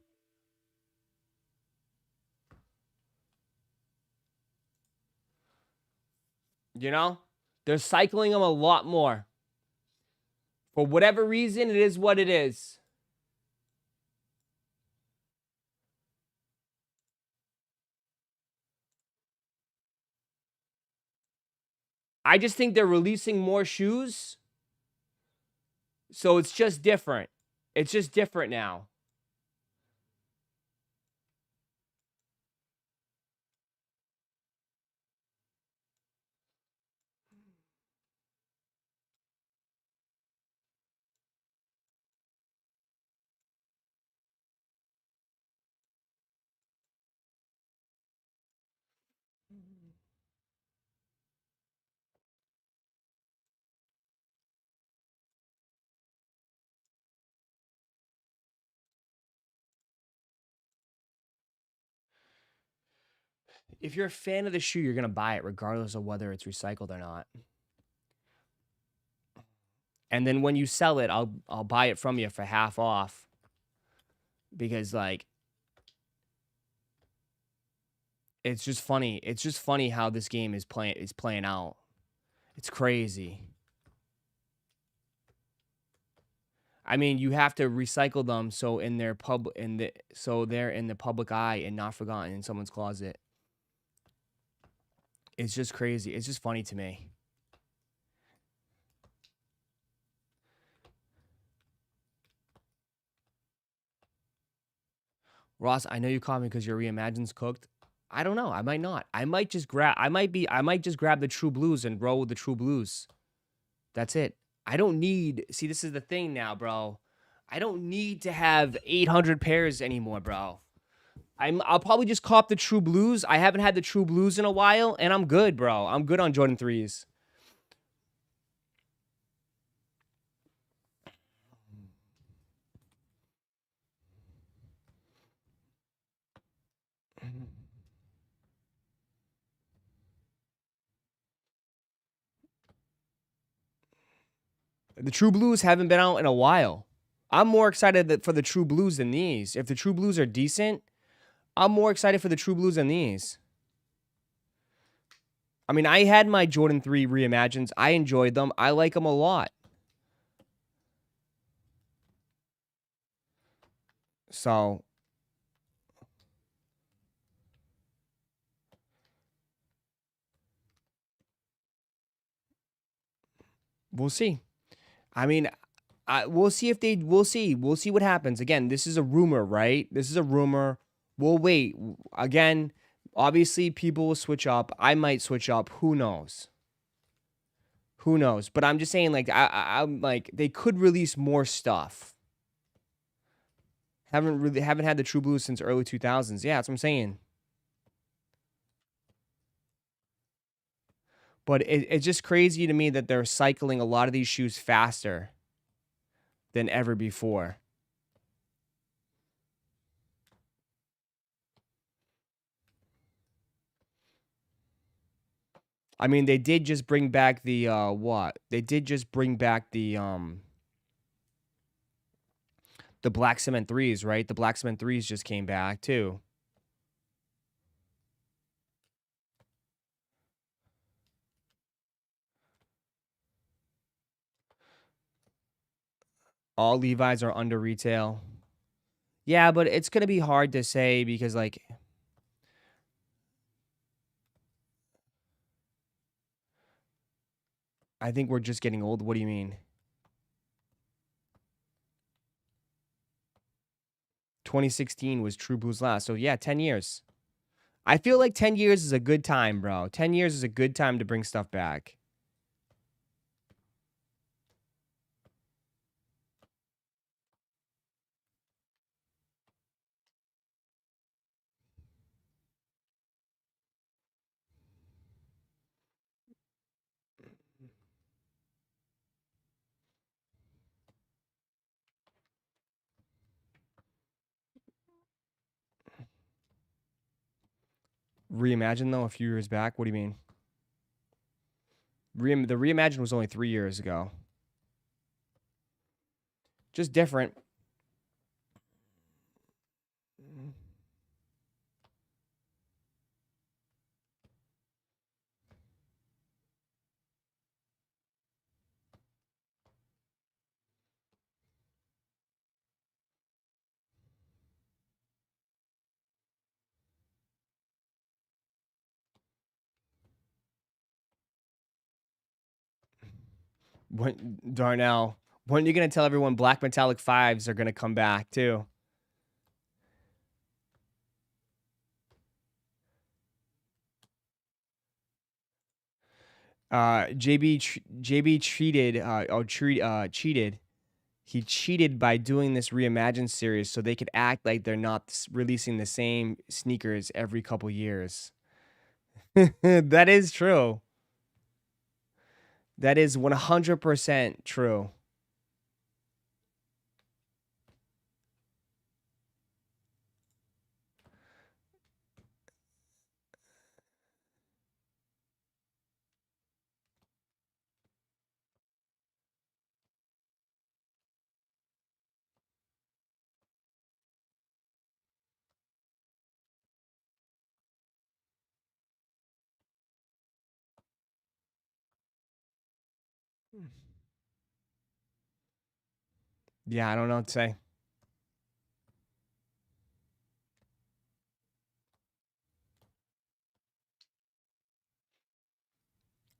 You know? They're cycling them a lot more. For whatever reason, it is what it is. I just think they're releasing more shoes. So it's just different. It's just different now. If you're a fan of the shoe, you're going to buy it regardless of whether it's recycled or not. And then when you sell it, I'll buy it from you for half off. Because, like, it's just funny. It's just funny how this game is playing out. It's crazy. I mean, you have to recycle them so they're in the public eye and not forgotten in someone's closet. It's just crazy. It's just funny to me. Ross, I know you caught me because your reimagined's cooked. I don't know. I might not. I might just grab the True Blues and roll with the True Blues. That's it. I don't need. See, this is the thing now, bro. I don't need to have 800 pairs anymore, bro. I'll probably just cop the True Blues. I haven't had the True Blues in a while, and I'm good, bro. I'm good on Jordan 3s. The True Blues haven't been out in a while. I'm more excited for the True Blues than these. If the True Blues are decent, I'm more excited for the True Blues than these. I mean, I had my Jordan 3 reimagineds. I enjoyed them. I like them a lot. So, we'll see. I mean, we'll see if they. We'll see. We'll see what happens. Again, this is a rumor, right? This is a rumor. We'll wait. Again, obviously, people will switch up. I might switch up. Who knows? Who knows? But I'm just saying, like, I'm like, they could release more stuff. Haven't had the True Blues since early 2000s. Yeah, that's what I'm saying. But it's just crazy to me that they're cycling a lot of these shoes faster than ever before. I mean, they did just bring back the what? They did just bring back the The black cement 3s, right? The black cement 3s just came back too. All Levi's are under retail. Yeah, but it's going to be hard to say because, like, I think we're just getting old. What do you mean? 2016 was True Blue's last. So, yeah, 10 years. I feel like 10 years is a good time, bro. 10 years is a good time to bring stuff back. Reimagine, though, a few years back? What do you mean? The Reimagine was only 3 years ago. Just different. When, Darnell, when are you going to tell everyone black metallic 5s are going to come back, too? JB cheated. He cheated by doing this Reimagined series so they could act like they're not releasing the same sneakers every couple years. That is true. That is 100% true. Yeah, I don't know what to say.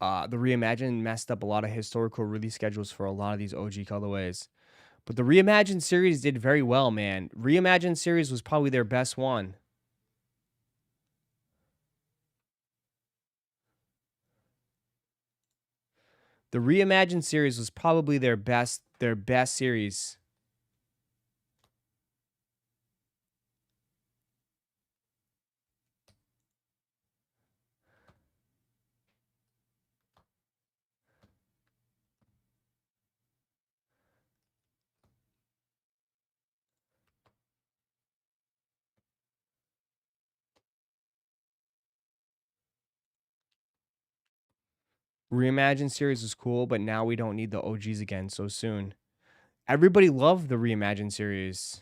The Reimagined messed up a lot of historical release schedules for a lot of these OG colorways. But the Reimagined series did very well, man. Reimagined series was probably their best one. The Reimagined series was probably their best series. Reimagined series was cool, but now we don't need the OGs again so soon. Everybody loved the Reimagined series.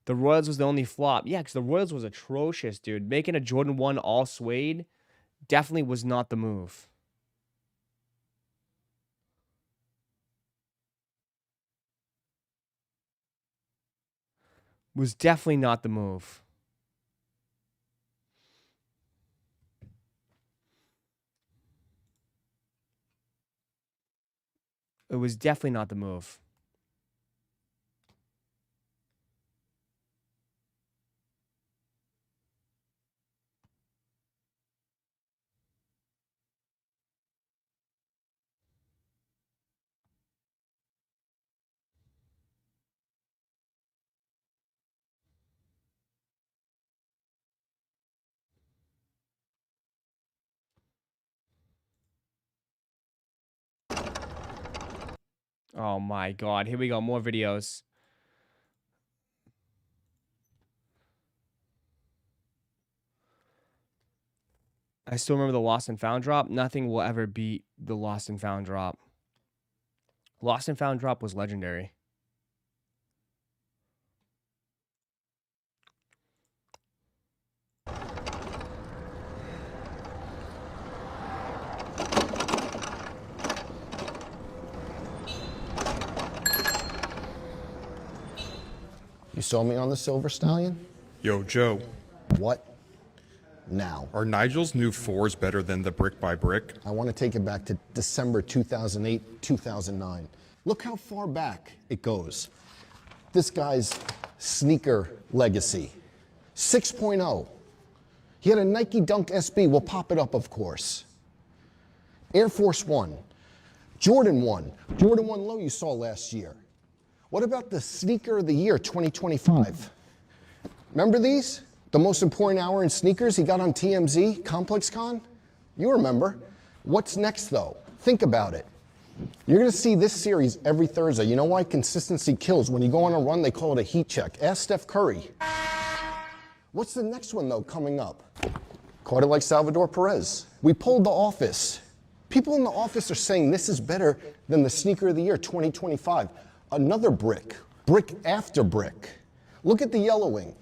The Royals was the only flop. Yeah, because the Royals was atrocious, dude. Making a Jordan 1 all suede definitely was not the move. Was definitely not the move. It was definitely not the move. Oh my god, here we go, more videos. I still remember the Lost and Found drop. Nothing will ever beat the Lost and Found drop. Lost and Found drop was legendary. You saw me on the Silver Stallion? Yo, Joe, What? Now. are Nigel's new 4s better than the brick by brick? I want to take it back to December 2008, 2009. Look how far back it goes. This guy's sneaker legacy. 6.0. He had a Nike Dunk SB. We'll pop it up, of course. Air Force One. Jordan 1. Jordan 1 Low you saw last year. What about the Sneaker of the Year 2025? Remember these? The most important hour in sneakers he got on TMZ, Complex Con? You remember. What's next though? Think about it. You're gonna see this series every Thursday. You know why? Consistency kills. When you go on a run, they call it a heat check. Ask Steph Curry. What's the next one though coming up? Caught it like Salvador Perez. We pulled The Office. People in The Office are saying this is better than the Sneaker of the Year 2025. Another brick. Brick after brick. Look at the yellowing.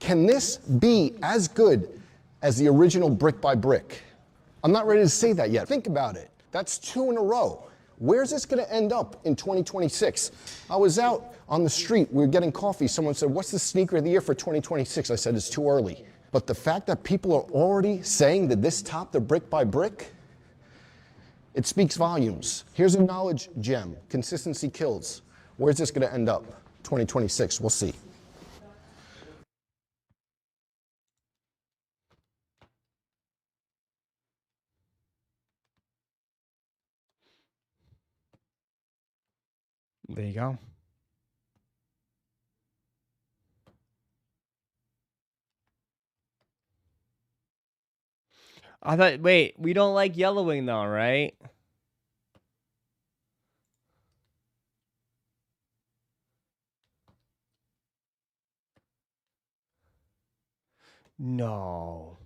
Can this be as good as the original brick by brick? I'm not ready to say that yet. Think about it. That's 2 in a row. Where's this gonna end up in 2026? I was out on the street, we were getting coffee. Someone said, what's the sneaker of the year for 2026? I said, it's too early. But the fact that people are already saying that this topped the brick by brick, it speaks volumes. Here's a knowledge gem. Consistency kills. Where's this gonna end up? 2026, we'll see. There you go. I thought, wait, we don't like yellowing though, right? No.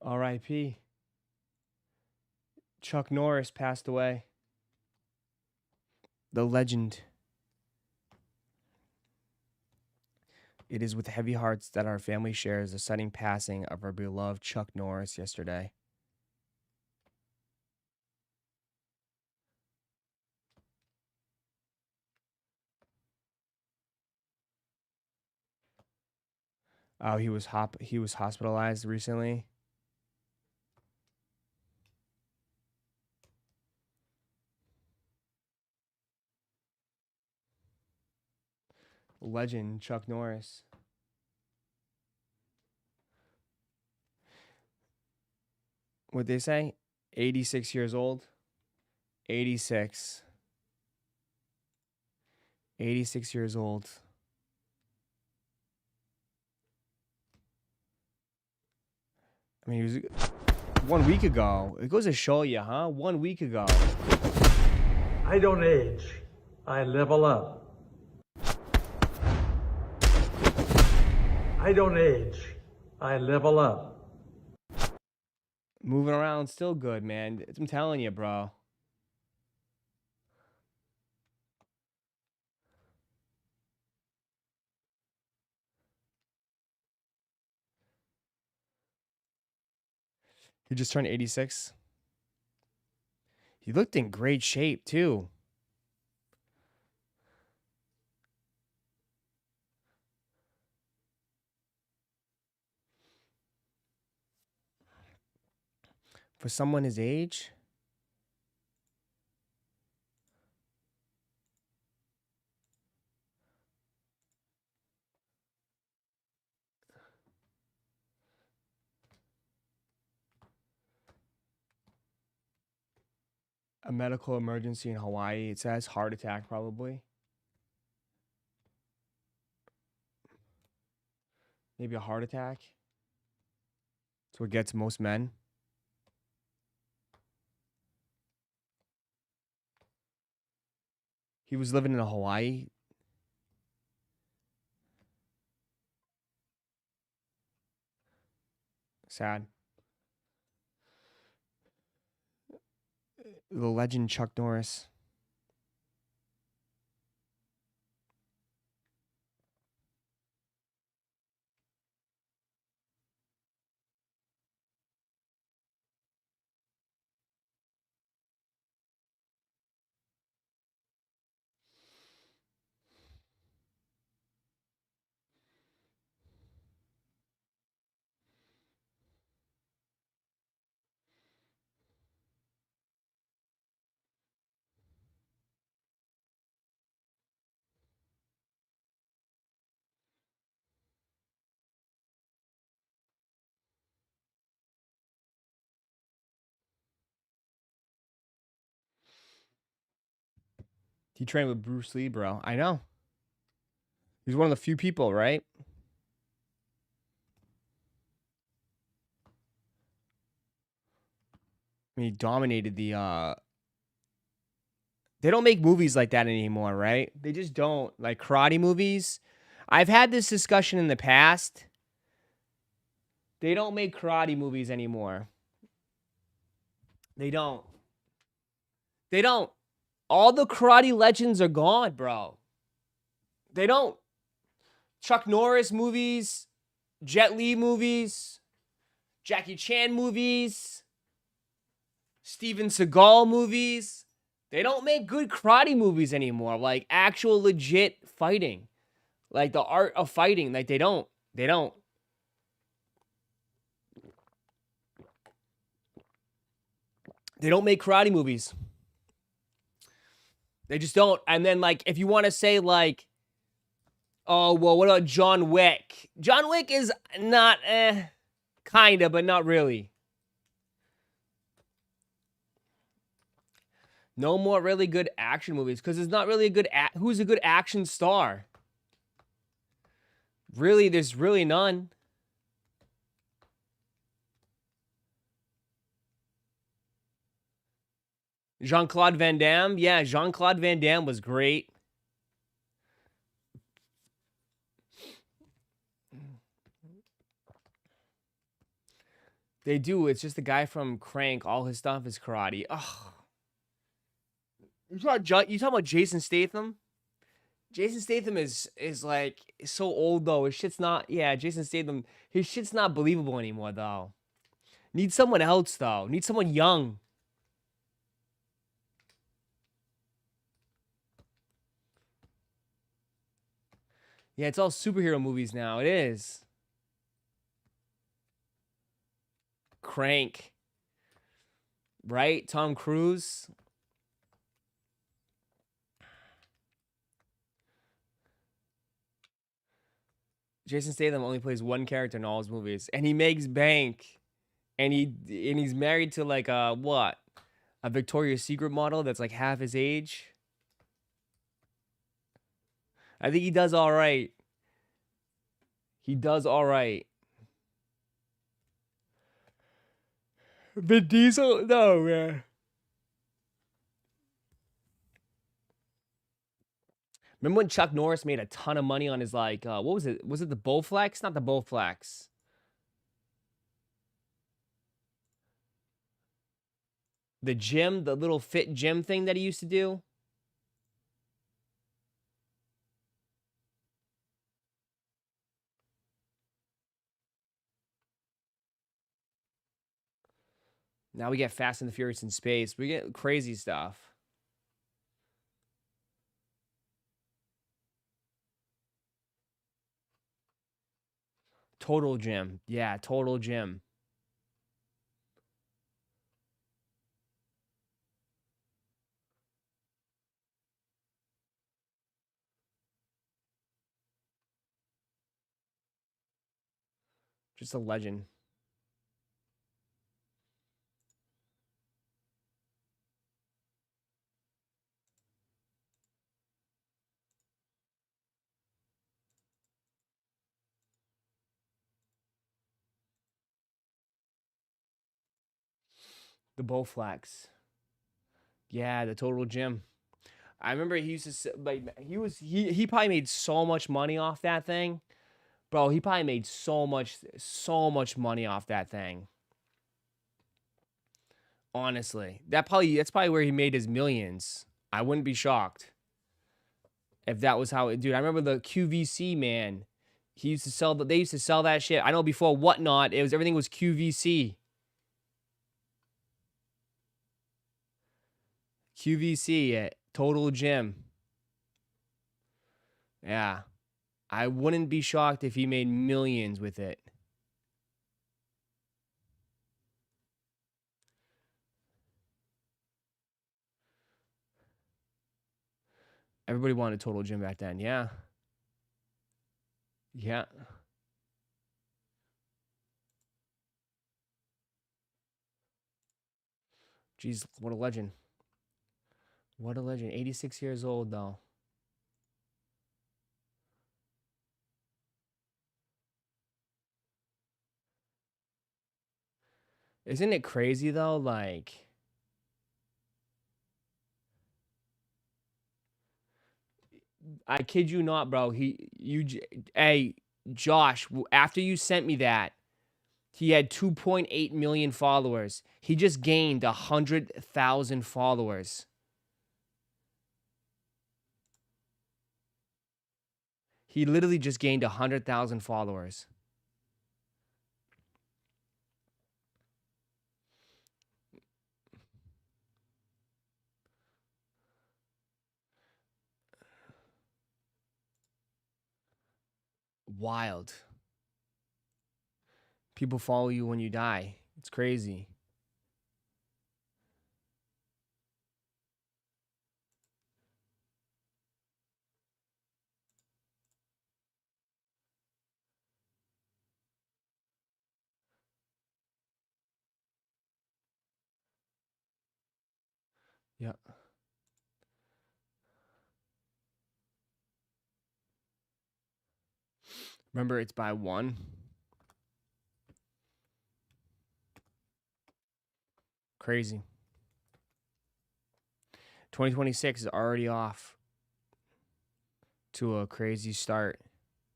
R.I.P. Chuck Norris passed away. The legend. It is with heavy hearts that our family shares the sudden passing of our beloved Chuck Norris yesterday. Oh, he was hospitalized recently. Legend Chuck Norris. What'd they say? 86 years old. 86. 86 years old. I mean, he was 1 week ago. It goes to show you, huh? 1 week ago. I don't age. I level up. I don't age. I level up. Moving around still good, man. I'm telling you, bro. He just turned 86. He looked in great shape, too. For someone his age? A medical emergency in Hawaii. It says heart attack, probably. Maybe a heart attack. That's what gets most men. He was living in Hawaii. Sad. The legend Chuck Norris. He trained with Bruce Lee, bro. I know. He's one of the few people, right? I mean, he dominated the they don't make movies like that anymore, right? They just don't. Like karate movies. I've had this discussion in the past. They don't make karate movies anymore. They don't. They don't. All the karate legends are gone, bro. They don't. Chuck Norris movies, Jet Li movies, Jackie Chan movies, Steven Seagal movies. They don't make good karate movies anymore. Like actual legit fighting. Like the art of fighting. Like they don't. They don't. They don't make karate movies. They just don't. And then like if you want to say like, oh, well, what about John Wick? John Wick is not kinda, but not really. No more really good action movies because there's not really a good who's a good action star? Really, there's really none. Jean-Claude Van Damme? Yeah, Jean-Claude Van Damme was great. They do. It's just the guy from Crank. All his stuff is karate. Ugh. You talking about Jason Statham? Jason Statham is like so old though. His shit's not. Yeah, Jason Statham. His shit's not believable anymore though. Need someone else though. Need someone young. Yeah, it's all superhero movies now. It is. Crank. Right? Tom Cruise. Jason Statham only plays one character in all his movies, and he makes bank. And he's married to like what? A Victoria's Secret model that's like half his age. I think he does all right. He does all right. Vin Diesel? No, man. Remember when Chuck Norris made a ton of money on his like what was it? Was it the Bowflex? Not the Bowflex. The gym, the little fit gym thing that he used to do. Now we get Fast and the Furious in space. We get crazy stuff. Total Gym. Yeah, Total Gym. Just a legend. The Bowflex. Yeah, the Total Gym. I remember he used to like he probably made so much money off that thing. Bro, he probably made so much money off that thing. Honestly. That's probably where he made his millions. I wouldn't be shocked if that was how it, dude. I remember the QVC, man. They used to sell that shit. I know before Whatnot, everything was QVC. QVC at Total Gym. Yeah. I wouldn't be shocked if he made millions with it. Everybody wanted Total Gym back then. Yeah. Yeah. Jeez, what a legend. What a legend. 86 years old, though. Isn't it crazy, though? Like, I kid you not, bro. Hey, Josh, after you sent me that, he had 2.8 million followers. He just gained 100,000 followers. He literally just gained 100,000 followers. Wild. People follow you when you die. It's crazy. Yeah. Remember, it's by one. Crazy. 2026 is already off to a crazy start.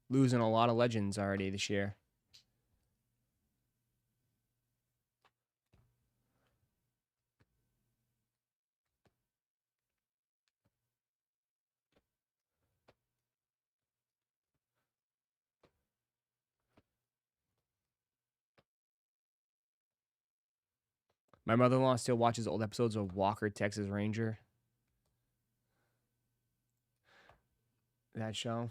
Losing a lot of legends already this year. My mother-in-law still watches old episodes of Walker, Texas Ranger. That show.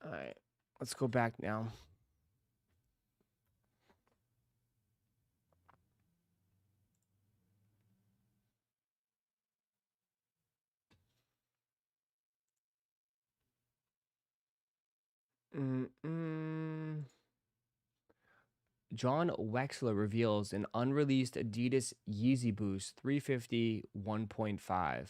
All right, let's go back now. John Wexler reveals an unreleased Adidas Yeezy Boost 350 1.5.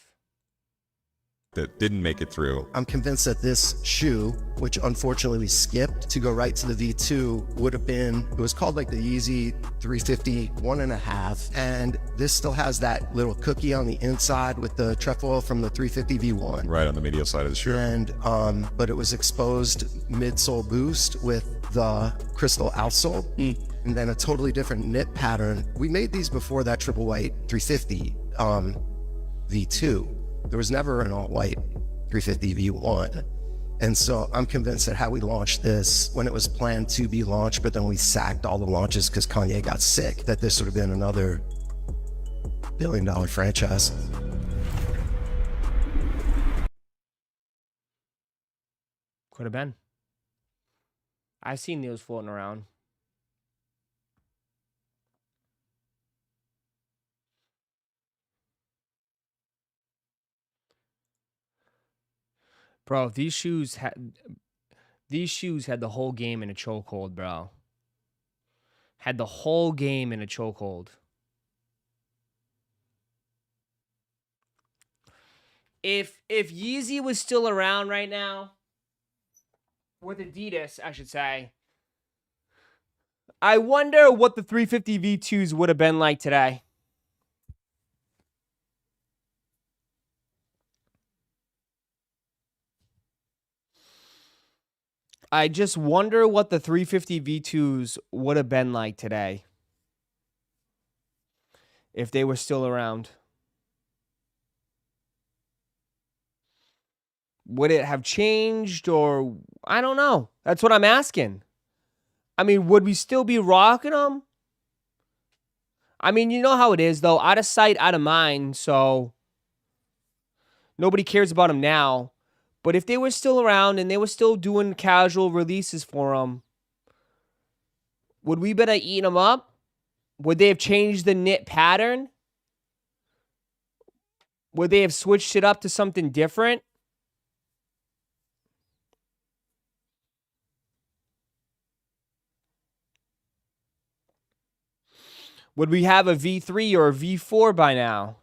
That didn't make it through. I'm convinced that this shoe, which unfortunately we skipped to go right to the V2, would have been, it was called like the Yeezy 350 1.5. And this still has that little cookie on the inside with the trefoil from the 350 V1. Right on the medial side of the shoe. And, but it was exposed midsole boost with the crystal outsole. And then a totally different knit pattern. We made these before that triple white 350 V2. There was never an all-white 350 V1. And so I'm convinced that how we launched this, when it was planned to be launched, but then we sacked all the launches because Kanye got sick, that this would have been another billion-dollar franchise. Could have been. I've seen those floating around. Bro, these shoes had the whole game in a chokehold, bro. Had the whole game in a chokehold. If Yeezy was still around right now, with Adidas, I should say, I wonder what the 350 V2s would have been like today. I just wonder what the 350 V2s would have been like today if they were still around. Would it have changed, or I don't know. That's what I'm asking. I mean, would we still be rocking them? I mean, you know how it is, though. Out of sight, out of mind. So nobody cares about them now. But if they were still around and they were still doing casual releases for them, would we better eat them up? Would they have changed the knit pattern? Would they have switched it up to something different? Would we have a V3 or a V4 by now?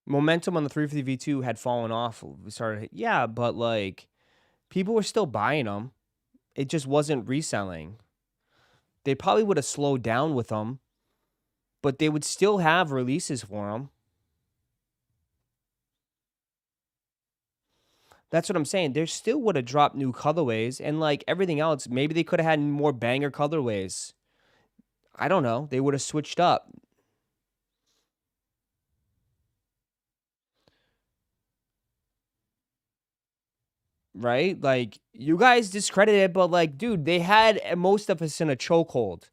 Momentum on the 350 V2 had fallen off. We started, yeah, but like people were still buying them. It just wasn't reselling. They probably would have slowed down with them, but they would still have releases for them. That's what I'm saying. They still would have dropped new colorways, and like everything else, maybe they could have had more banger colorways. I don't know. They would have switched up. Right? Like, you guys discredit it, but like, dude, they had most of us in a chokehold.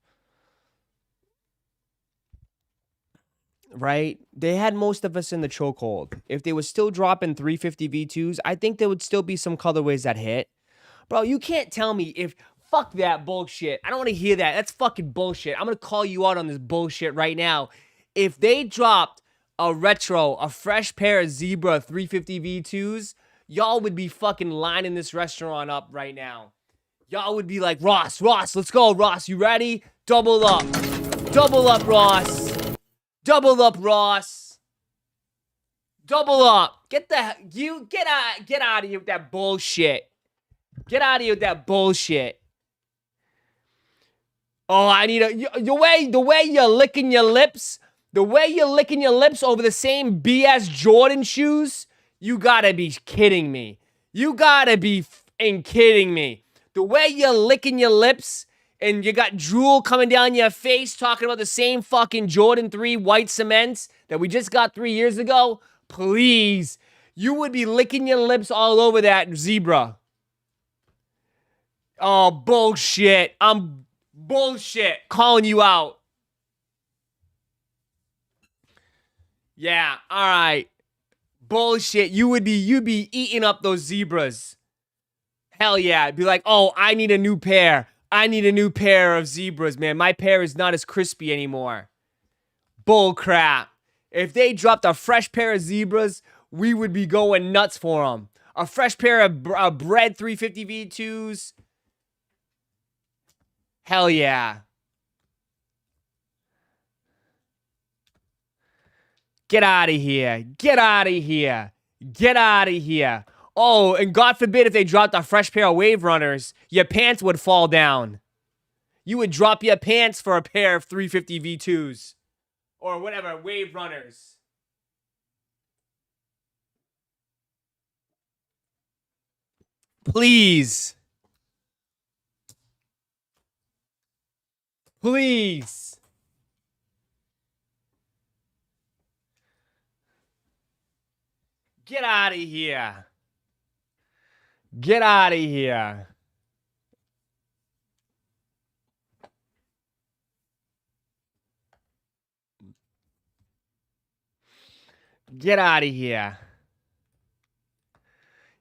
Right? They had most of us in the chokehold. If they were still dropping 350 V2s, I think there would still be some colorways that hit. Bro, you can't tell me if... Fuck that bullshit. I don't want to hear that. That's fucking bullshit. I'm going to call you out on this bullshit right now. If they dropped a retro, a fresh pair of Zebra 350 V2s, y'all would be fucking lining this restaurant up right now. Y'all would be like, Ross, let's go, Ross. You ready? Double up. Double up, Ross. Double up, Ross. Double up. Get out of here with that bullshit. Get out of here with that bullshit. Oh, I need the way you're licking your lips, over the same BS Jordan shoes, you gotta be kidding me. You gotta be kidding me. The way you're licking your lips and you got drool coming down your face talking about the same fucking Jordan 3 white cements that we just got 3 years ago, please. You would be licking your lips all over that Zebra. Oh, bullshit. I'm bullshit calling you out. Yeah, all right. Bullshit. You'd be eating up those Zebras. Hell yeah. It'd be like, oh, I need a new pair. I need a new pair of Zebras, man. My pair is not as crispy anymore. Bull crap. If they dropped a fresh pair of Zebras, we would be going nuts for them. A fresh pair of Bread 350 V2s. Hell yeah. Get out of here. Get out of here. Get out of here. Oh, and God forbid if they dropped a fresh pair of Wave Runners, your pants would fall down. You would drop your pants for a pair of 350 V2s. Or whatever, Wave Runners. Please. Please. Get out of here. Get out of here. Get out of here.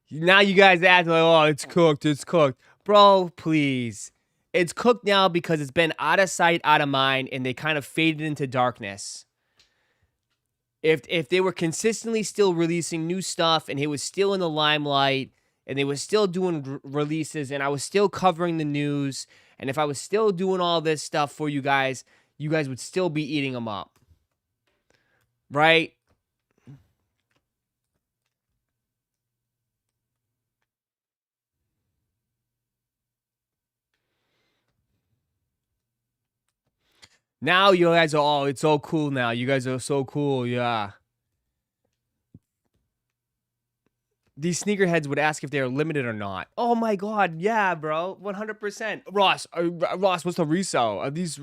Now you guys act like, oh, it's cooked, it's cooked. Bro, please. It's cooked now because it's been out of sight, out of mind, and they kind of faded into darkness. If they were consistently still releasing new stuff and it was still in the limelight and they were still doing releases and I was still covering the news, and if I was still doing all this stuff for you guys would still be eating them up. Right? Now you guys are, oh, it's so cool now. You guys are so cool, yeah. These sneakerheads would ask if they're limited or not. Oh my god, yeah, bro, 100%. Ross, what's the resale? Are these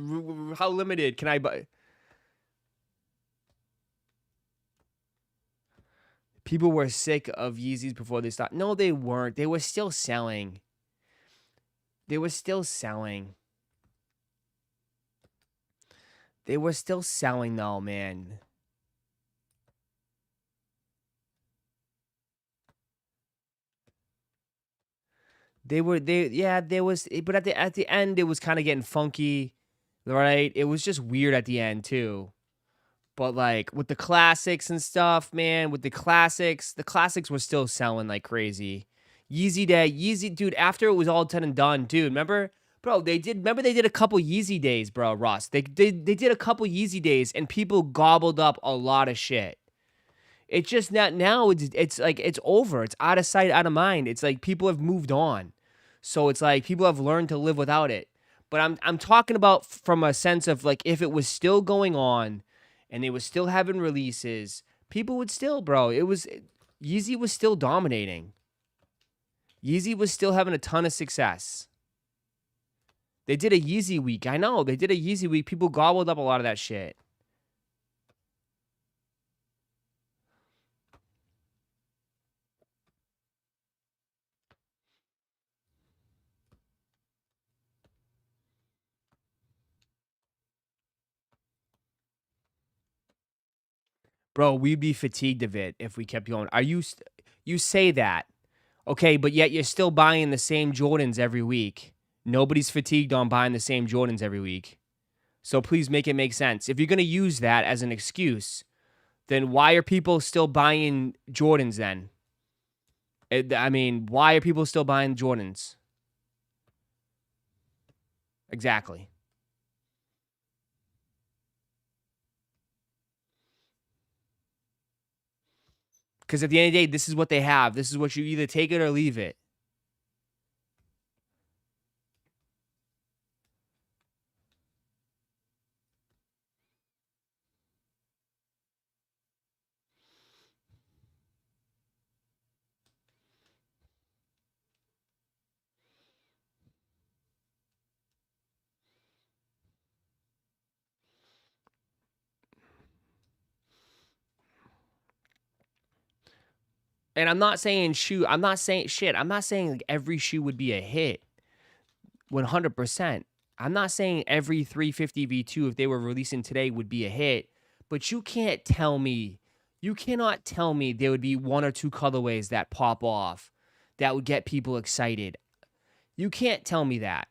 how limited can I buy? People were sick of Yeezys before they stopped. No, they weren't. They were still selling. They were still selling. They were still selling though, man. There was, but at the end it was kind of getting funky, right? It was just weird at the end too. But like with the classics and stuff, man, with the classics were still selling like crazy. Yeezy, dude, after it was all said and done, dude, remember they did a couple Yeezy days, bro, Ross. They did a couple Yeezy days and people gobbled up a lot of shit. It's just not now. It's like it's over. It's out of sight, out of mind. It's like people have moved on, so it's like people have learned to live without it. But I'm talking about from a sense of like if it was still going on, and they was still having releases, people would still, bro. Yeezy was still dominating. Yeezy was still having a ton of success. They did a Yeezy week. I know they did a Yeezy week. People gobbled up a lot of that shit. Bro, we'd be fatigued of it if we kept going. You say that, okay, but yet you're still buying the same Jordans every week. Nobody's fatigued on buying the same Jordans every week. So please make it make sense. If you're going to use that as an excuse, then why are people still buying Jordans then? I mean, why are people still buying Jordans? Exactly. Because at the end of the day, this is what they have. This is what you either take it or leave it. And I'm not saying I'm not saying like every shoe would be a hit. 100%. I'm not saying every 350 V2 if they were releasing today would be a hit, but you cannot tell me there would be one or two colorways that pop off that would get people excited. You can't tell me that.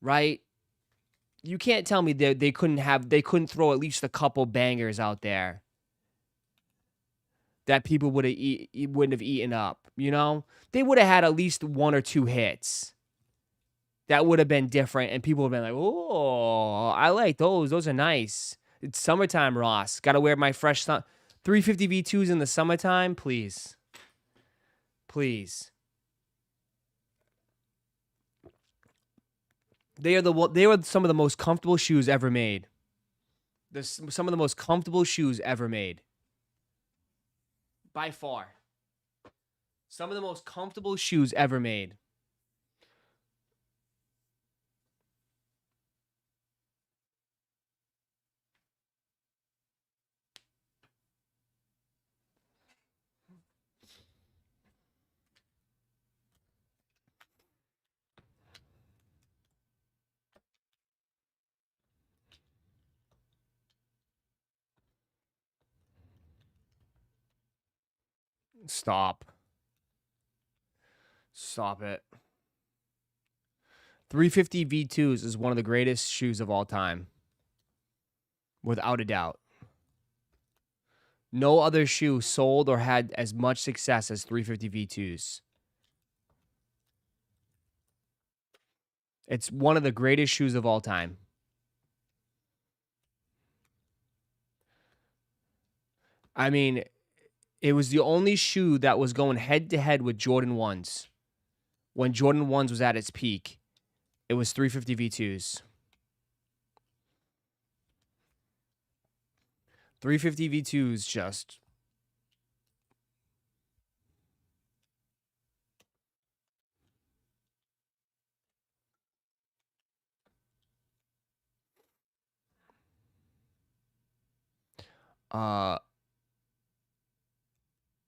Right? You can't tell me they couldn't throw at least a couple bangers out there that people wouldn't have eaten up, you know? They would have had at least one or two hits. That would have been different, and people would have been like, oh, I like those. Those are nice. It's summertime, Ross. Got to wear my fresh 350 V2s in the summertime, please. Please. They are some of the most comfortable shoes ever made. Some of the most comfortable shoes ever made. By far. Some of the most comfortable shoes ever made. Stop. Stop it. 350 V2s is one of the greatest shoes of all time. Without a doubt. No other shoe sold or had as much success as 350 V2s. It's one of the greatest shoes of all time. I mean, it was the only shoe that was going head-to-head with Jordan 1s. When Jordan 1s was at its peak, it was 350 V2s. 350 V2s just...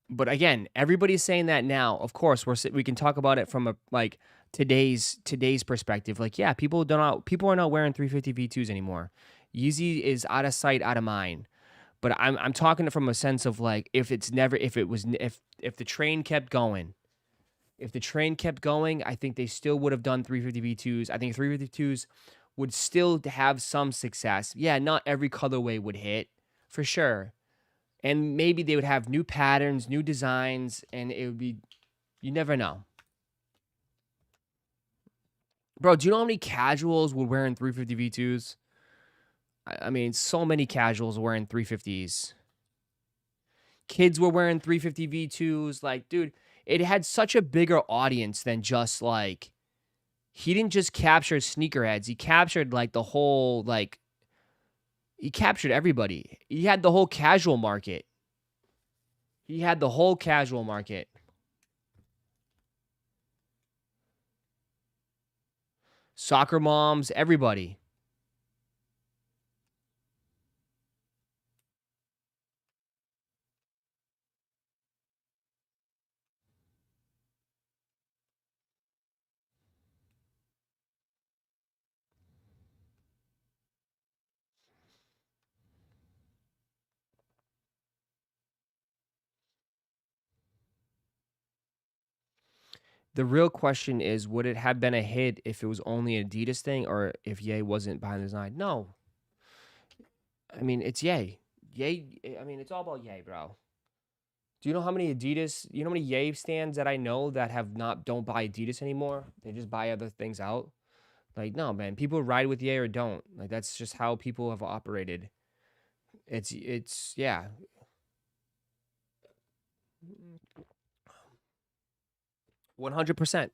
But again, everybody's saying that now. Of course, we can talk about it from a like today's perspective. Like, yeah, people are not wearing 350 V2s anymore. Yeezy is out of sight, out of mind. But I'm talking from a sense of like if the train kept going. If the train kept going, I think they still would have done 350 V2s. I think 350 V2s would still have some success. Yeah, not every colorway would hit, for sure. And maybe they would have new patterns, new designs, and it would be, you never know. Bro, do you know how many casuals were wearing 350 V2s? I mean, so many casuals were wearing 350s. Kids were wearing 350 V2s. Like, dude, it had such a bigger audience than just, like, he didn't just capture sneakerheads. He captured, like, the whole, like, he captured everybody. He had the whole casual market. He had the whole casual market. Soccer moms, everybody. The real question is, would it have been a hit if it was only an Adidas thing or if Ye wasn't behind the design? No. I mean, it's Ye. Ye, I mean, it's all about Ye, bro. Do you know how many Ye stands that I know that don't buy Adidas anymore? They just buy other things out. Like, no, man, people ride with Ye or don't. Like, that's just how people have operated. It's yeah. 100%.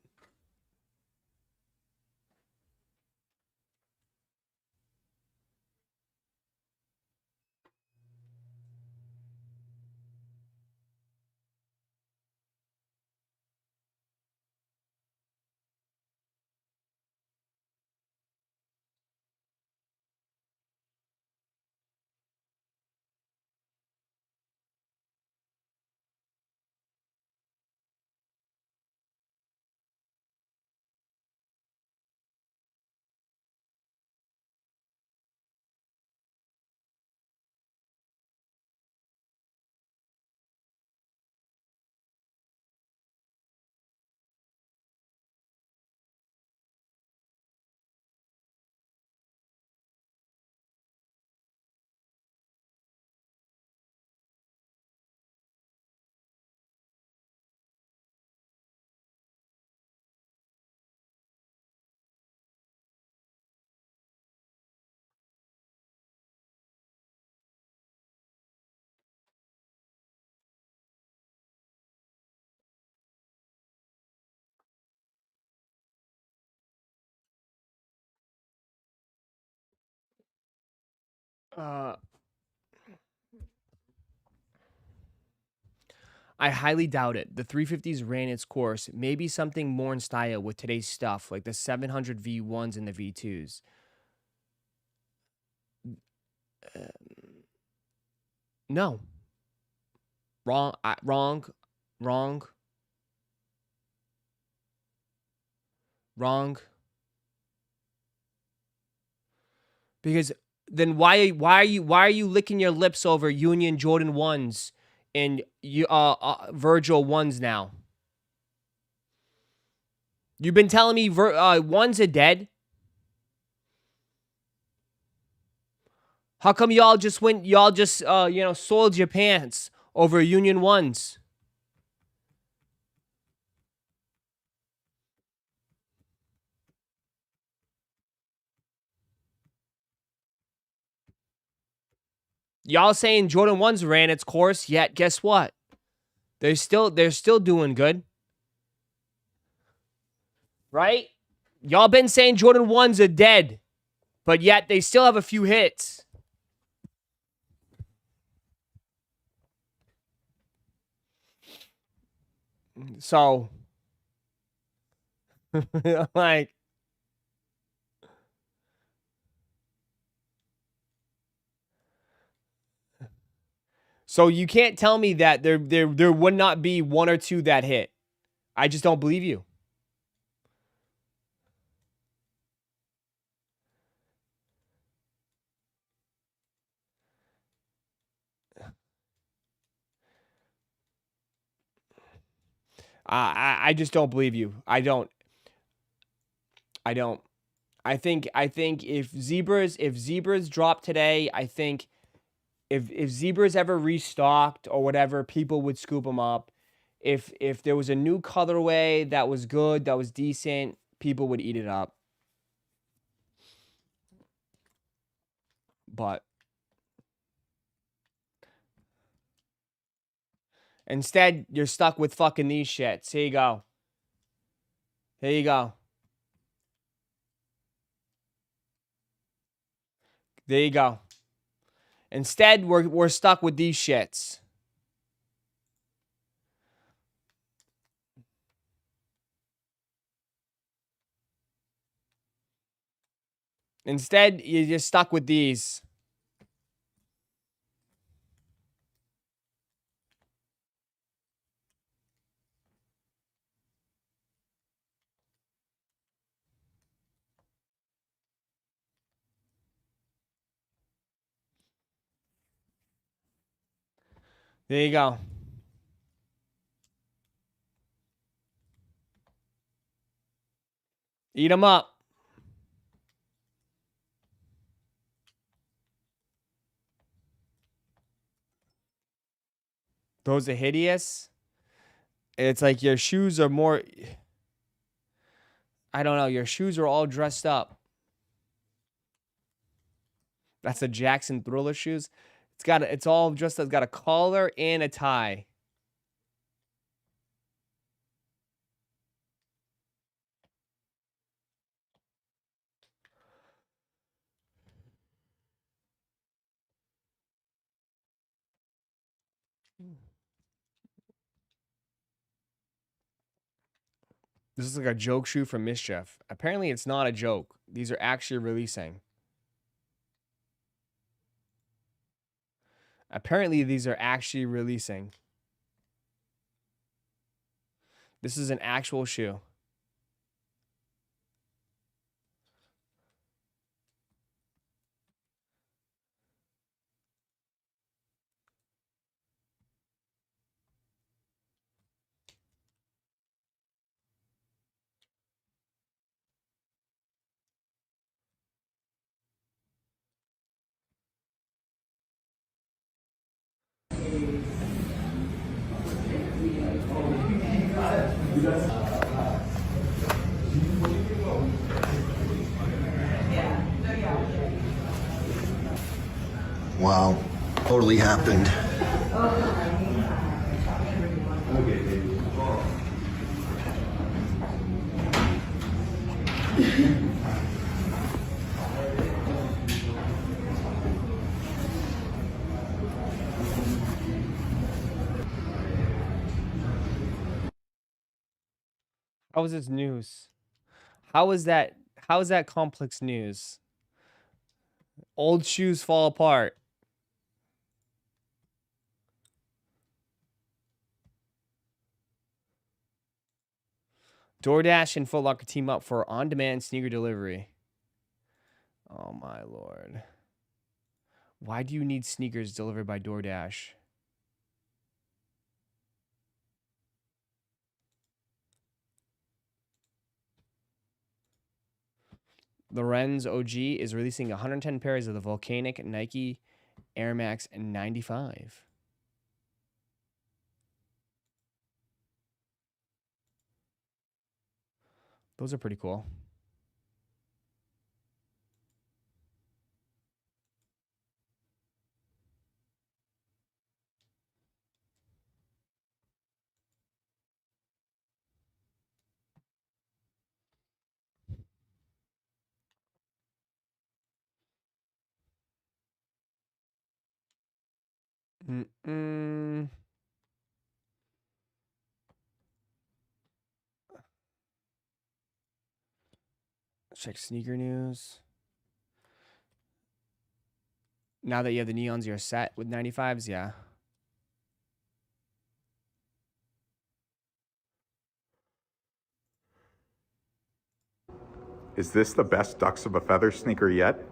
I highly doubt it. The 350s ran its course. Maybe something more in style with today's stuff, like the 700 V1s and the V2s. No. Wrong. Wrong. Because then why are you licking your lips over Union Jordan 1s and Virgil 1s now? You've been telling me ones are dead. How come y'all just soiled your pants over Union ones? Y'all saying Jordan 1s ran its course, yet guess what? They're still doing good. Right? Y'all been saying Jordan 1s are dead, but yet they still have a few hits. So, like, so you can't tell me that there would not be one or two that hit. I just don't believe you. I just don't believe you. I don't. I think if zebras drop today, I think if zebras ever restocked or whatever, people would scoop them up. If there was a new colorway that was good, that was decent, people would eat it up. But instead, you're stuck with fucking these shits. Here you go. Here you go. There you go. Instead, we're stuck with these shits. Instead, you're just stuck with these. There you go. Eat them up. Those are hideous. It's like your shoes are more... I don't know. Your shoes are all dressed up. That's a Jackson Thriller shoes. It's all dressed up. It's got a collar and a tie. This is like a joke shoe from Mischief. Apparently, it's not a joke. These are actually releasing. Apparently, these are actually releasing. This is an actual shoe. Wow, totally happened. How is this news? How is that complex news? Old shoes fall apart. DoorDash and Foot Locker team up for on-demand sneaker delivery. Oh my lord. Why do you need sneakers delivered by DoorDash? Lorenz OG is releasing 110 pairs of the Volcanic Nike Air Max 95. Those are pretty cool. Mm-mm. Check sneaker news. Now that you have the neons, you're set with 95s, yeah. Is this the best Ducks of a Feather sneaker yet?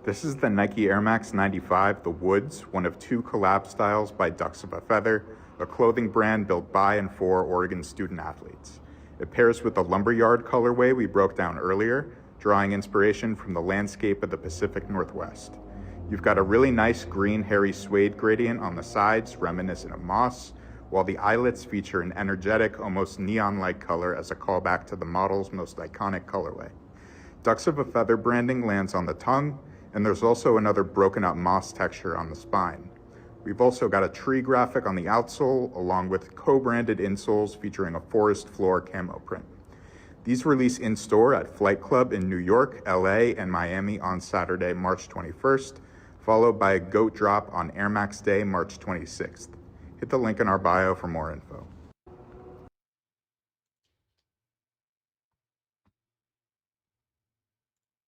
This is the Nike Air Max 95, the Woods, one of 2 collab styles by Ducks of a Feather, a clothing brand built by and for Oregon student athletes. It pairs with the Lumberyard colorway we broke down earlier, drawing inspiration from the landscape of the Pacific Northwest. You've got a really nice green hairy suede gradient on the sides, reminiscent of moss, while the eyelets feature an energetic, almost neon-like color as a callback to the model's most iconic colorway. Ducks of a Feather branding lands on the tongue, and there's also another broken up moss texture on the spine. We've also got a tree graphic on the outsole, along with co-branded insoles featuring a forest floor camo print. These release in-store at Flight Club in New York, LA, and Miami on Saturday, March 21st, followed by a GOAT drop on Air Max Day, March 26th. Hit the link in our bio for more info.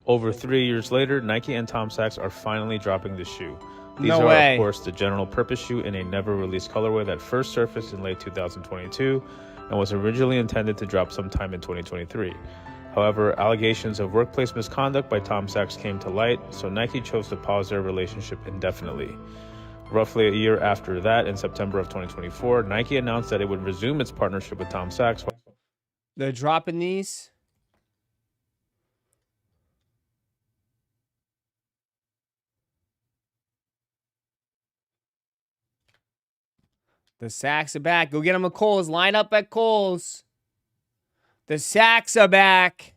Over 3 years later, Nike and Tom Sachs are finally dropping the shoe. These No are, way. of course, the general purpose shoe in a never-released colorway that first surfaced in late 2022 and was originally intended to drop sometime in 2023. However, allegations of workplace misconduct by Tom Sachs came to light, so Nike chose to pause their relationship indefinitely. Roughly a year after that, in September of 2024, Nike announced that it would resume its partnership with Tom Sachs. They're dropping these. The Sacks are back. Go get them at Kohl's. Line up at Kohl's. The Sacks are back.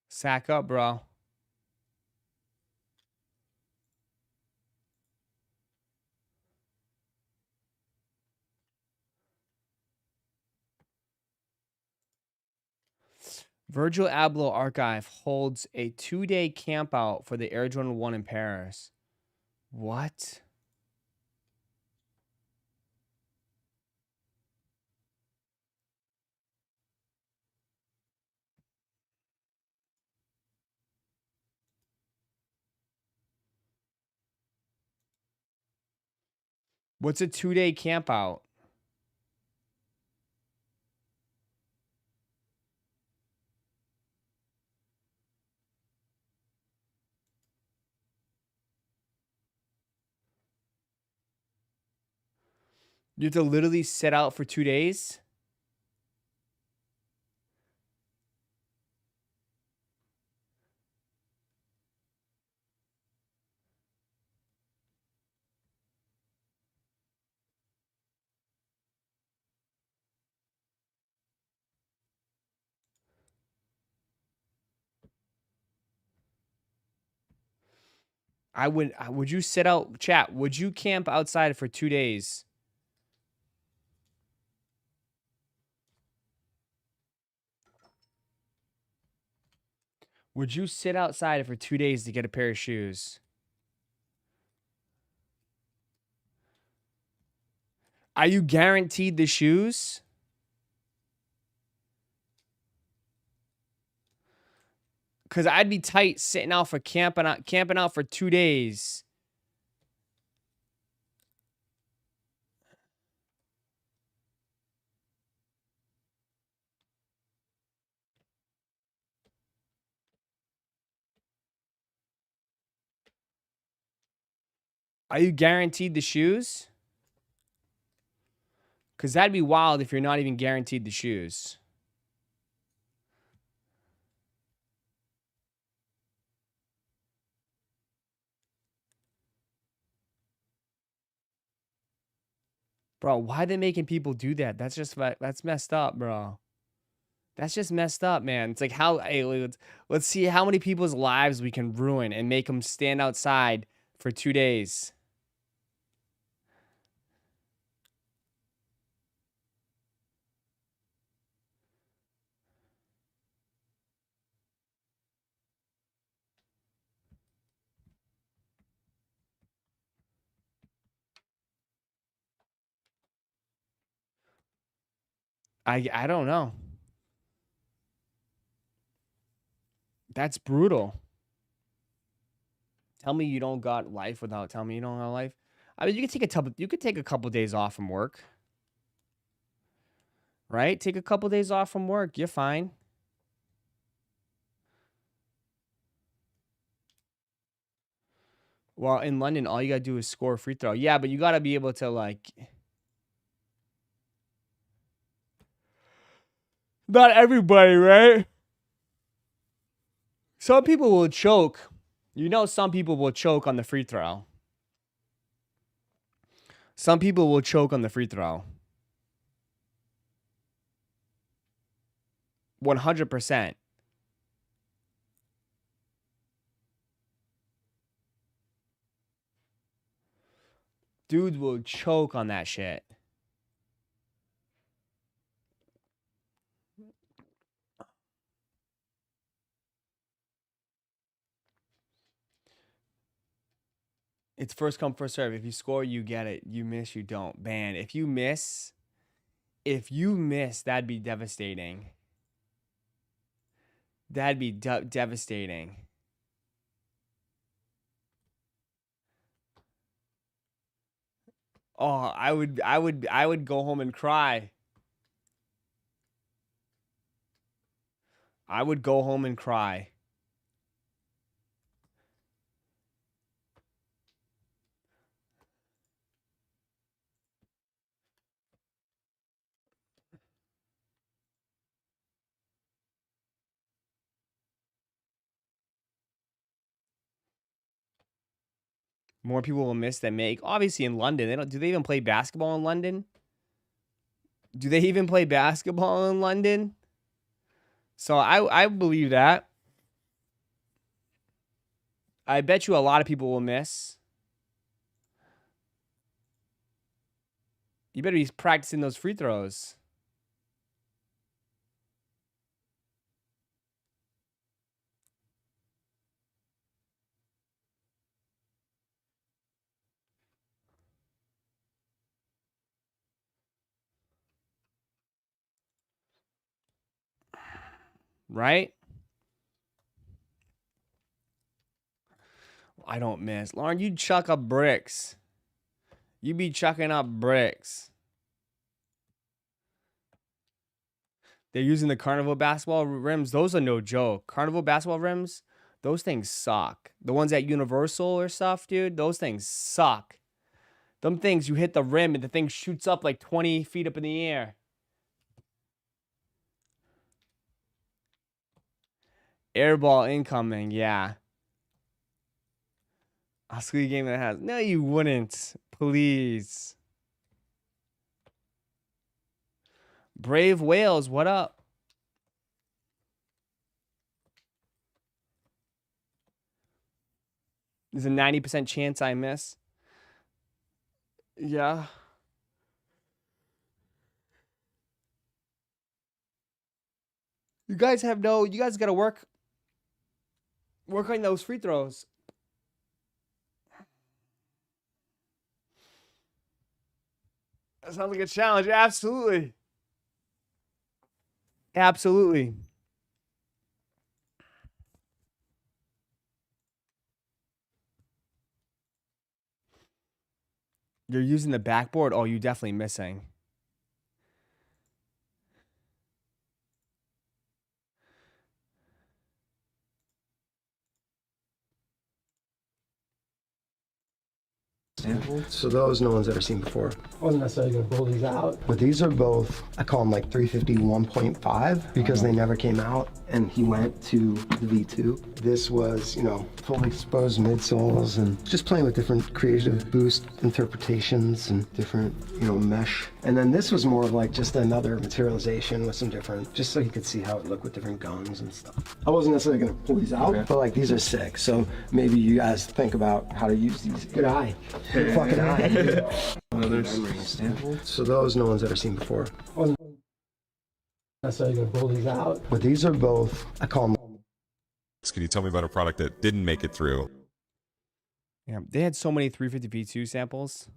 Sack up, bro. Virgil Abloh Archive holds a 2-day camp out for the Air Jordan 1 in Paris. What? What's a 2-day camp out? You have to literally sit out for 2 days? Would you sit out, chat, would you camp outside for 2 days? Would you sit outside for 2 days to get a pair of shoes? Are you guaranteed the shoes? Cause I'd be tight sitting out for camping out for 2 days. Are you guaranteed the shoes? Because that'd be wild if you're not even guaranteed the shoes. Bro, why are they making people do that? That's messed up, bro. That's just messed up, man. It's like how, hey, let's see how many people's lives we can ruin and make them stand outside for 2 days. I don't know. That's brutal. Tell me you don't got life without telling me you don't got life. I mean, you could take a couple days off from work. Right? Take a couple days off from work. You're fine. Well, in London, all you gotta do is score a free throw. Yeah, but you gotta be able to, like... Not everybody, right? Some people will choke. You know some people will choke on the free throw. Some people will choke on the free throw. 100%. Dudes will choke on that shit. It's first come, first serve. If you score, you get it. You miss, you don't. Man, if you miss, that'd be devastating. That'd be devastating. Oh, I would go home and cry. I would go home and cry. More people will miss than make. Obviously, in London, do they even play basketball in London? Do they even play basketball in London? So I believe that. I bet you a lot of people will miss. You better be practicing those free throws. Right? I don't miss. Lauren, you chuck up bricks. You be chucking up bricks. They're using the carnival basketball rims. Those are no joke. Carnival basketball rims, those things suck. The ones at Universal or stuff, dude, those things suck. Them things, you hit the rim and the thing shoots up like 20 feet up in the air. Airball incoming, yeah. I'll squeeze a game that has. No, you wouldn't. Please. Brave Whales, what up? There's a 90% chance I miss. Yeah. You guys gotta work on those free throws. That sounds like a challenge. Absolutely. Absolutely. You're using the backboard? Oh, you're definitely missing. So those no one's ever seen before. I wasn't necessarily going to pull these out. But these are both, I call them like 350 1.5 because they never came out, and he went to the V2. This was, you know, fully exposed midsoles and just playing with different creative boost interpretations and different, you know, mesh. And then this was more of like just another materialization with some different, just so you could see how it looked with different guns and stuff. I wasn't necessarily going to pull these out, but like these are sick. So maybe you guys think about how to use these. Good eye. Good fucking eye. So those no one's ever seen before. I wasn't necessarily going to pull these out. But these are both, I call them. Can you tell me about a product that didn't make it through? Yeah, they had so many 350 V2 samples.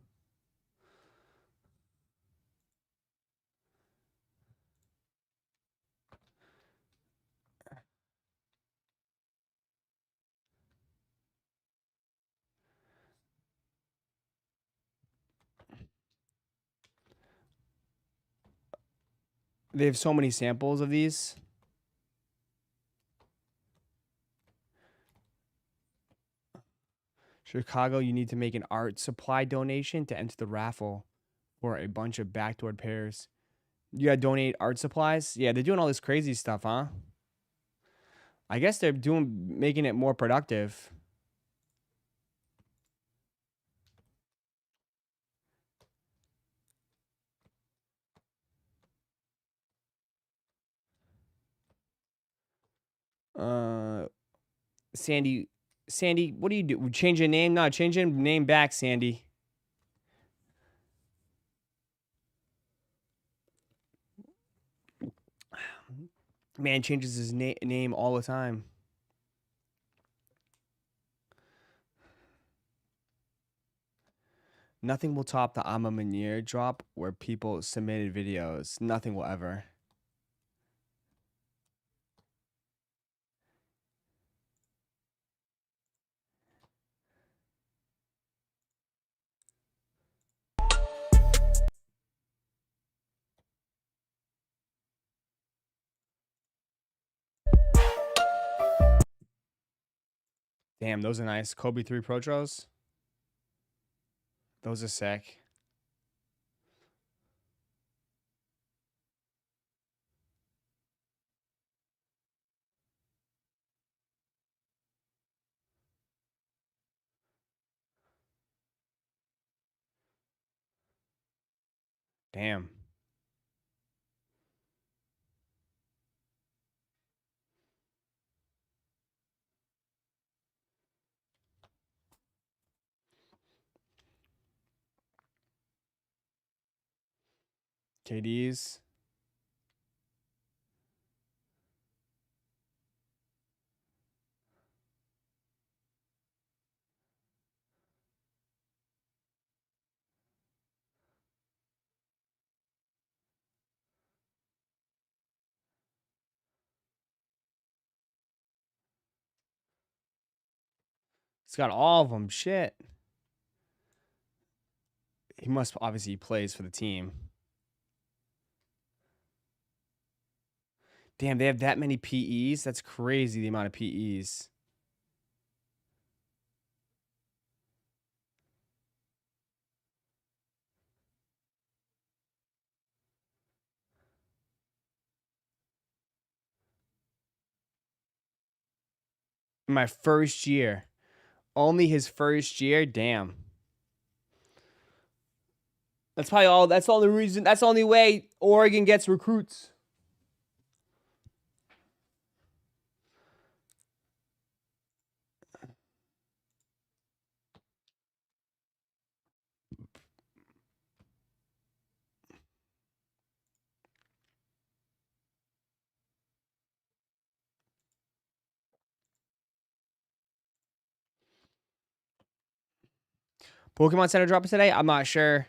They have so many samples of these. Chicago, you need to make an art supply donation to enter the raffle for a bunch of backdoored pairs. You gotta donate art supplies? Yeah, they're doing all this crazy stuff, huh? I guess they're making it more productive. Sandy, what do you do? Change your name? No, change your name back, Sandy. Man changes his name all the time. Nothing will top the I'm a Manier drop where people submitted videos. Nothing will ever. Damn, those are nice. Kobe 3 Protros. Those are sick. Damn. KDs. He's got all of them. Shit. He must obviously he plays for the team. Damn, they have that many PEs? That's crazy, the amount of PEs. My first year. Only his first year? Damn. That's probably all. That's the only reason. That's the only way Oregon gets recruits. Pokemon Center dropping today? I'm not sure.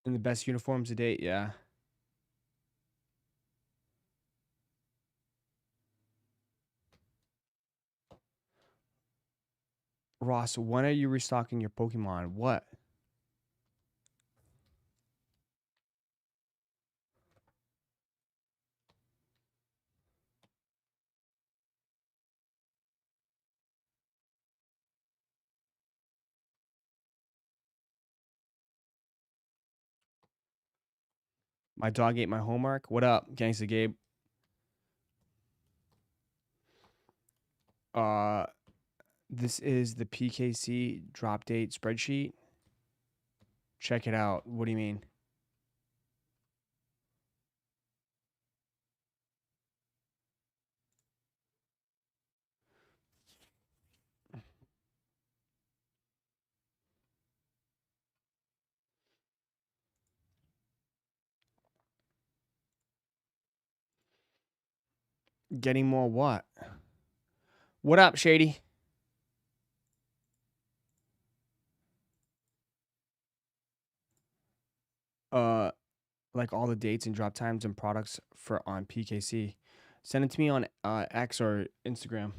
And the best uniforms to date, yeah. Ross, when are you restocking your Pokemon? What? My dog ate my homework. What up, Gangsta Gabe? This is the PKC drop date spreadsheet. Check it out. What do you mean? Getting more what? What up, Shady? Like all the dates and drop times and products for on PKC. Send it to me on X or Instagram.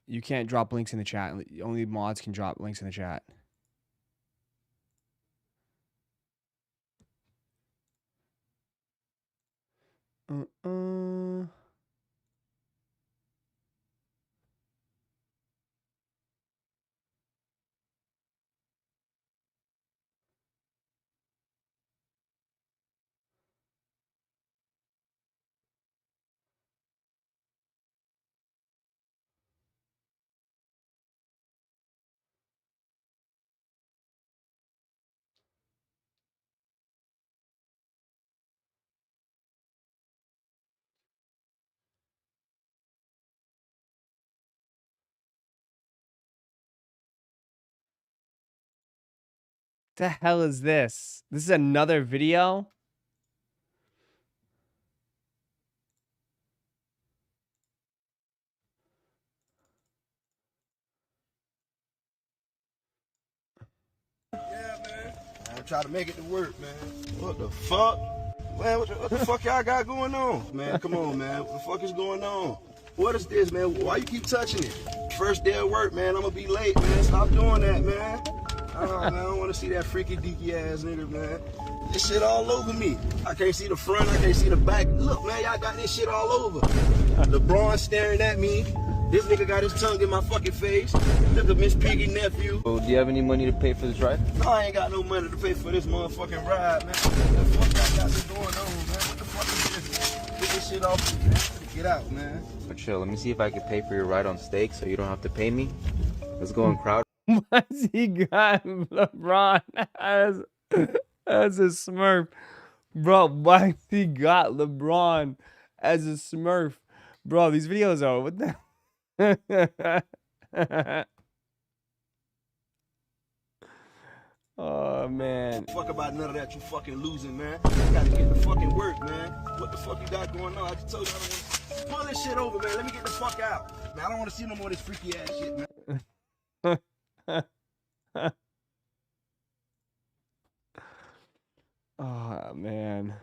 You can't drop links in the chat. Only mods can drop links in the chat. The hell is this? This is another video? I'm trying to make it to work, man. What the fuck? Man, what the fuck y'all got going on? Man, come on, man. What the fuck is going on? What is this, man? Why you keep touching it? First day of work, man. I'm gonna be late, man. Stop doing that, man. Oh, man, I don't want to see that freaky deaky ass nigga, man. This shit all over me. I can't see the front, I can't see the back. Look, man, y'all got this shit all over. LeBron staring at me. This nigga got his tongue in my fucking face. Look at Miss Piggy nephew. Oh, do you have any money to pay for this ride? No, I ain't got no money to pay for this motherfucking ride, man. What the fuck y'all got going on, man? What the fuck is this, man? Get this shit off me, man. Get out, man. Oh, chill, let me see if I can pay for your ride on steak so you don't have to pay me. Let's go and crowd. Why's he got LeBron as a Smurf? Bro, why's he got LeBron as a Smurf? Bro, these videos are what the oh man. Fuck about none of that, you fucking losing, man. You gotta get the fucking work, man. What the fuck you got going on? I just told you I don't want to pull this shit over, man. Let me get the fuck out. Man, I don't want to see no more of this freaky ass shit, man. Oh man.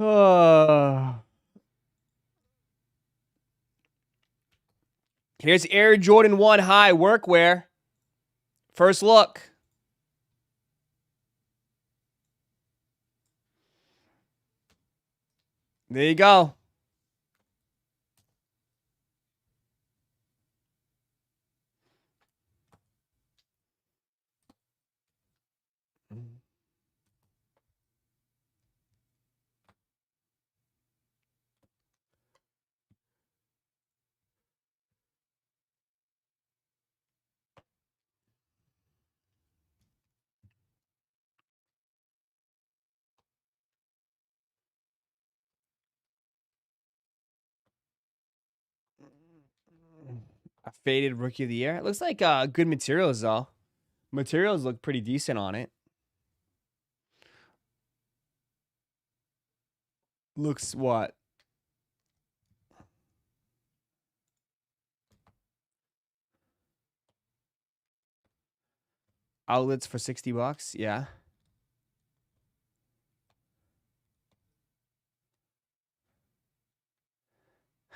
Oh. Here's Air Jordan 1 High Workwear. First look. There you go. A faded rookie of the year. It looks like good materials though. Materials look pretty decent on it. Looks what? Outlets for $60. Yeah.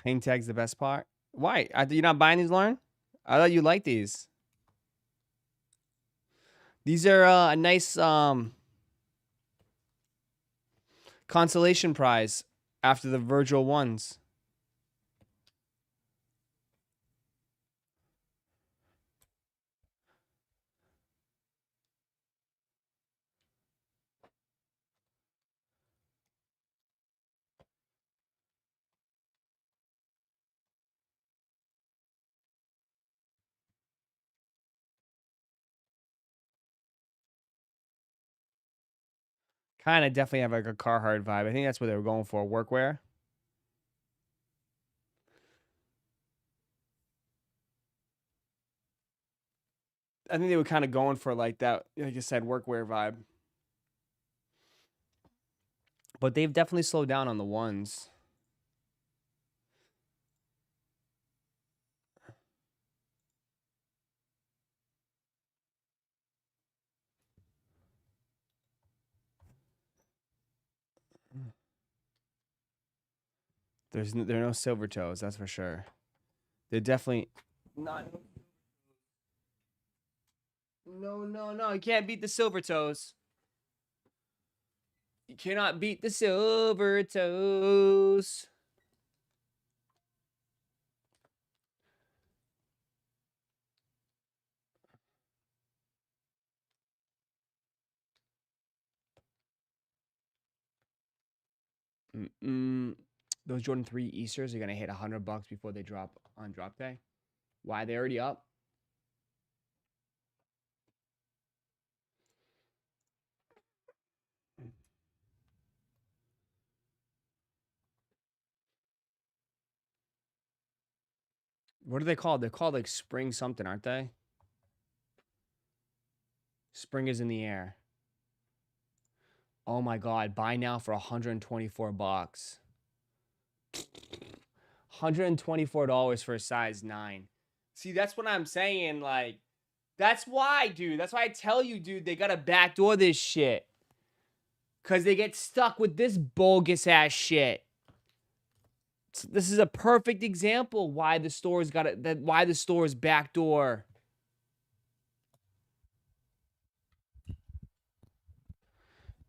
Hang tag's the best part. Why? You're not buying these, Lauren? I thought you liked these. These are a nice consolation prize after the Virgil ones. Kind of definitely have like a Carhartt vibe. I think that's what they were going for. Workwear. I think they were kind of going for like that, like I said, workwear vibe. But they've definitely slowed down on the ones. There are no silver toes, that's for sure. They're definitely not. No. You can't beat the silver toes. You cannot beat the silver toes. Those Jordan 3 Easters are gonna hit $100 before they drop on drop day. Why? They already up? What are they called? They're called like spring something, aren't they? Spring is in the air. Oh my god, buy now for $124. $124 for a size 9. See, that's what I'm saying. Like, that's why, dude. That's why I tell you, dude, they gotta backdoor this shit. Cause they get stuck with this bogus ass shit. This is a perfect example why the store's got it. Why the store's backdoor.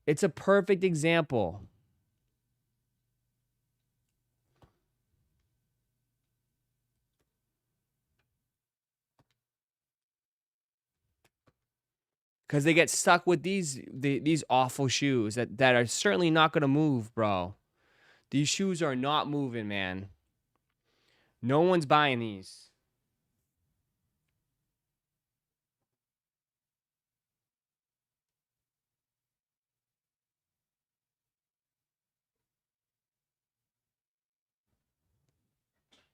It's a perfect example. Because they get stuck with these awful shoes that are certainly not going to move, bro. These shoes are not moving, man. No one's buying these.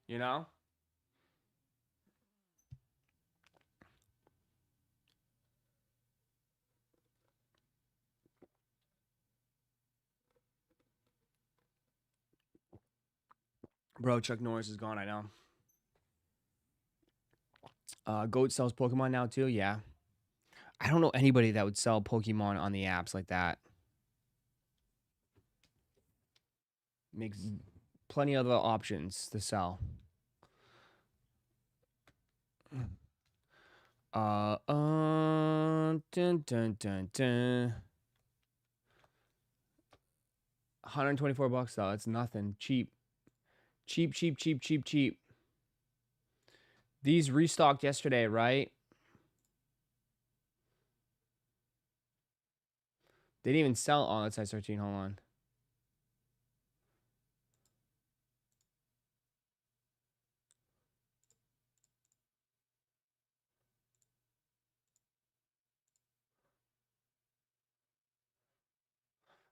You know? Bro, Chuck Norris is gone, I know. Goat sells Pokemon now too, yeah. I don't know anybody that would sell Pokemon on the apps like that. Makes plenty of other options to sell. Dun, dun, dun, dun. $124 though. It's nothing. Cheap. Cheap. These restocked yesterday, right? They didn't even sell on that size 13. Hold on.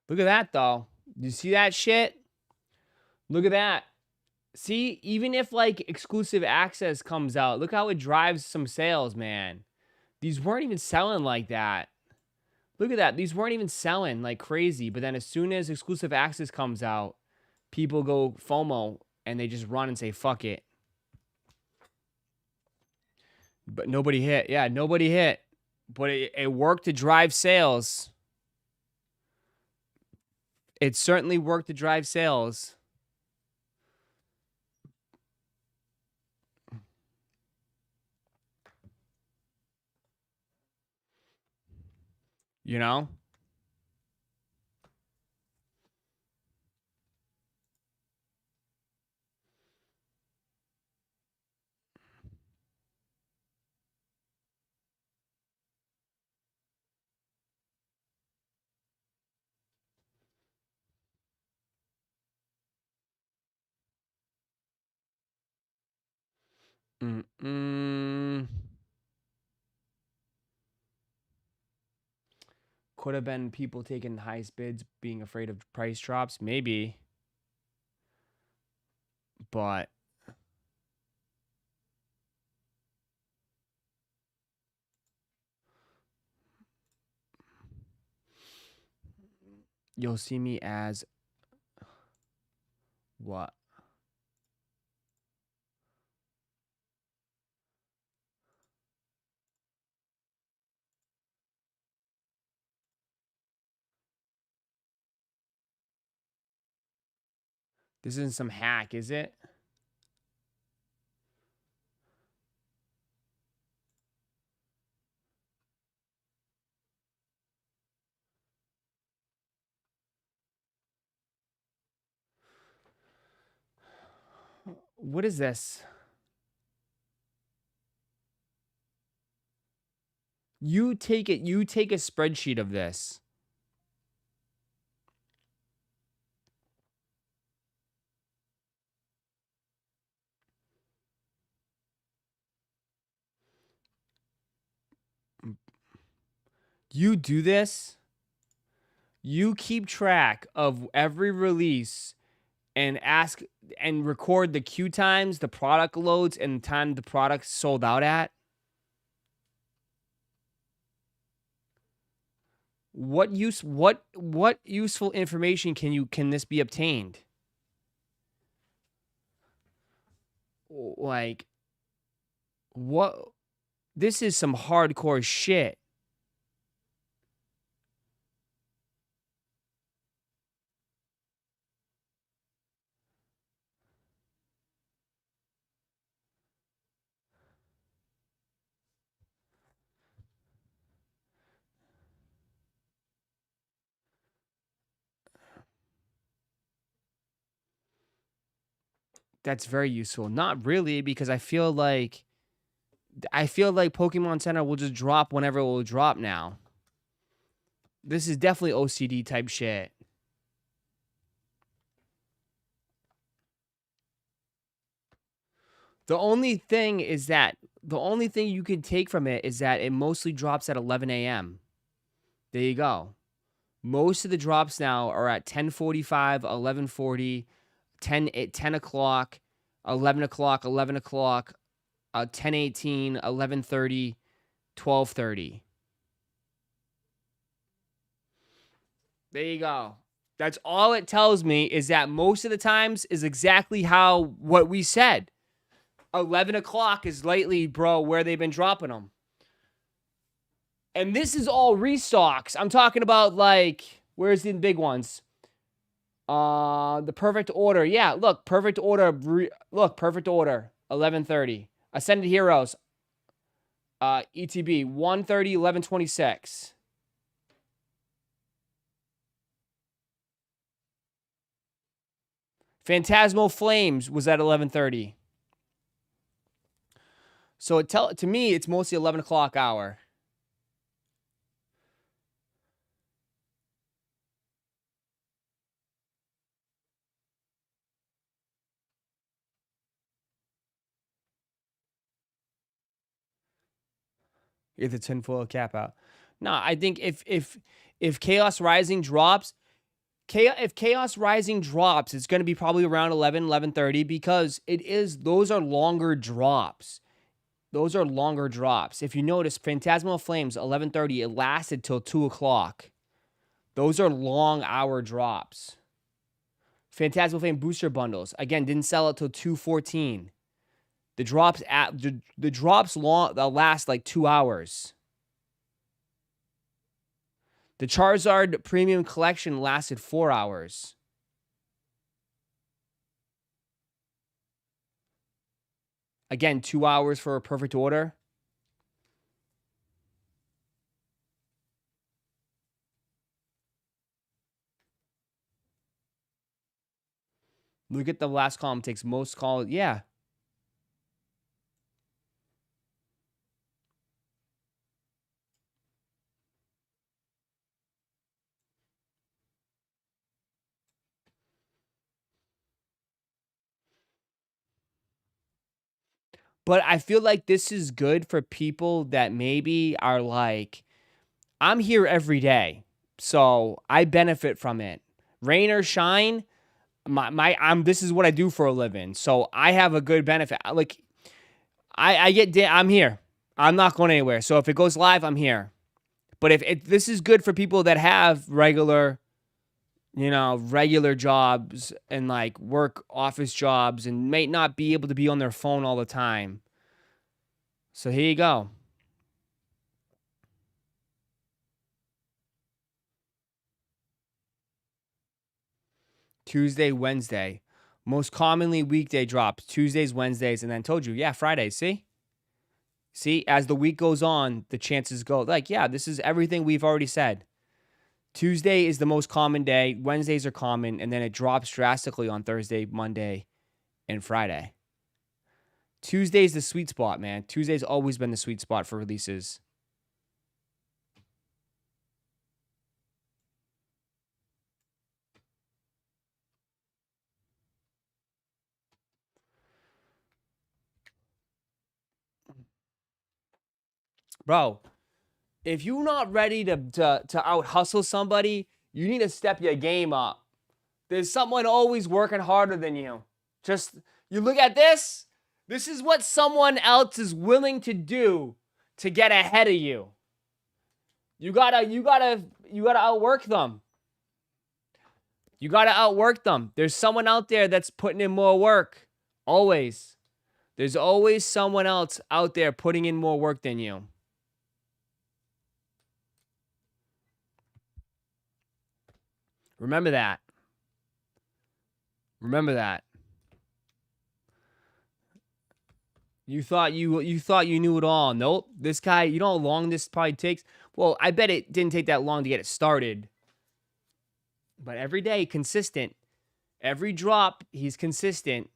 Look at that, though. You see that shit? Look at that. See, even if, like, exclusive access comes out, look how it drives some sales, man. These weren't even selling like that. Look at that. These weren't even selling like crazy. But then as soon as exclusive access comes out, people go FOMO and they just run and say, fuck it. But nobody hit. Yeah, nobody hit. But it worked to drive sales. It certainly worked to drive sales. You know? Could have been people taking the highest bids, being afraid of price drops. Maybe. But you'll see me as what? This isn't some hack, is it? What is this? You take a spreadsheet of this. You do this. You keep track of every release and ask and record the queue times, the product loads, and the time the product sold out at. What useful information can this be obtained? Like, what? This is some hardcore shit. That's very useful. Not really, because I feel like Pokemon Center will just drop whenever it will drop now. This is definitely OCD type shit. The only thing you can take from it is that it mostly drops at 11 a.m. There you go. Most of the drops now are at 10:45, 11:40, 10 o'clock, 11 o'clock, 11 o'clock, 10:18, 11:30, 12:30. There you go. That's all it tells me, is that most of the times is exactly what we said. 11 o'clock is lately, bro, where they've been dropping them. And this is all restocks. I'm talking about, like, where's the big ones? The Perfect Order. Yeah, look, Perfect Order. Perfect Order. 11:30. Ascended Heroes. ETB. 1:30, 11:26. Phantasmal Flames was at 11:30. So to me, it's mostly 11 o'clock hour. Get the tinfoil cap out. No, I think if Chaos Rising drops, it's going to be probably around 11:30, because those are longer drops. Those are longer drops. If you notice, Phantasmal Flames, 11:30, it lasted till 2 o'clock. Those are long hour drops. Phantasmal Flame booster bundles, again, didn't sell out till 2:14. The drops last like 2 hours. The Charizard Premium Collection lasted 4 hours. Again, 2 hours for a perfect order. Look at the last column. Takes most call. Yeah. But I feel like this is good for people that maybe are like, I'm here every day, so I benefit from it. Rain or shine, this is what I do for a living, so I have a good benefit. Like, I'm here. I'm not going anywhere. So if it goes live, I'm here. But if this is good for people that have regular jobs and like work office jobs and may not be able to be on their phone all the time. So here you go. Tuesday, Wednesday. Most commonly weekday drops. Tuesdays, Wednesdays, and then told you, yeah, Fridays. See? See, as the week goes on, the chances go. Like, yeah, this is everything we've already said. Tuesday is the most common day. Wednesdays are common, and then it drops drastically on Thursday, Monday, and Friday. Tuesday's the sweet spot, man. Tuesday's always been the sweet spot for releases. Bro, if you're not ready to out hustle somebody, you need to step your game up. There's someone always working harder than you. Just, you look at this. This is what someone else is willing to do to get ahead of you. You gotta outwork them. You gotta outwork them. There's someone out there that's putting in more work. Always. There's always someone else out there putting in more work than you. Remember that. Remember that. You thought you knew it all. Nope. This guy, you know how long this probably takes? Well, I bet it didn't take that long to get it started. But every day, consistent. Every drop, he's consistent.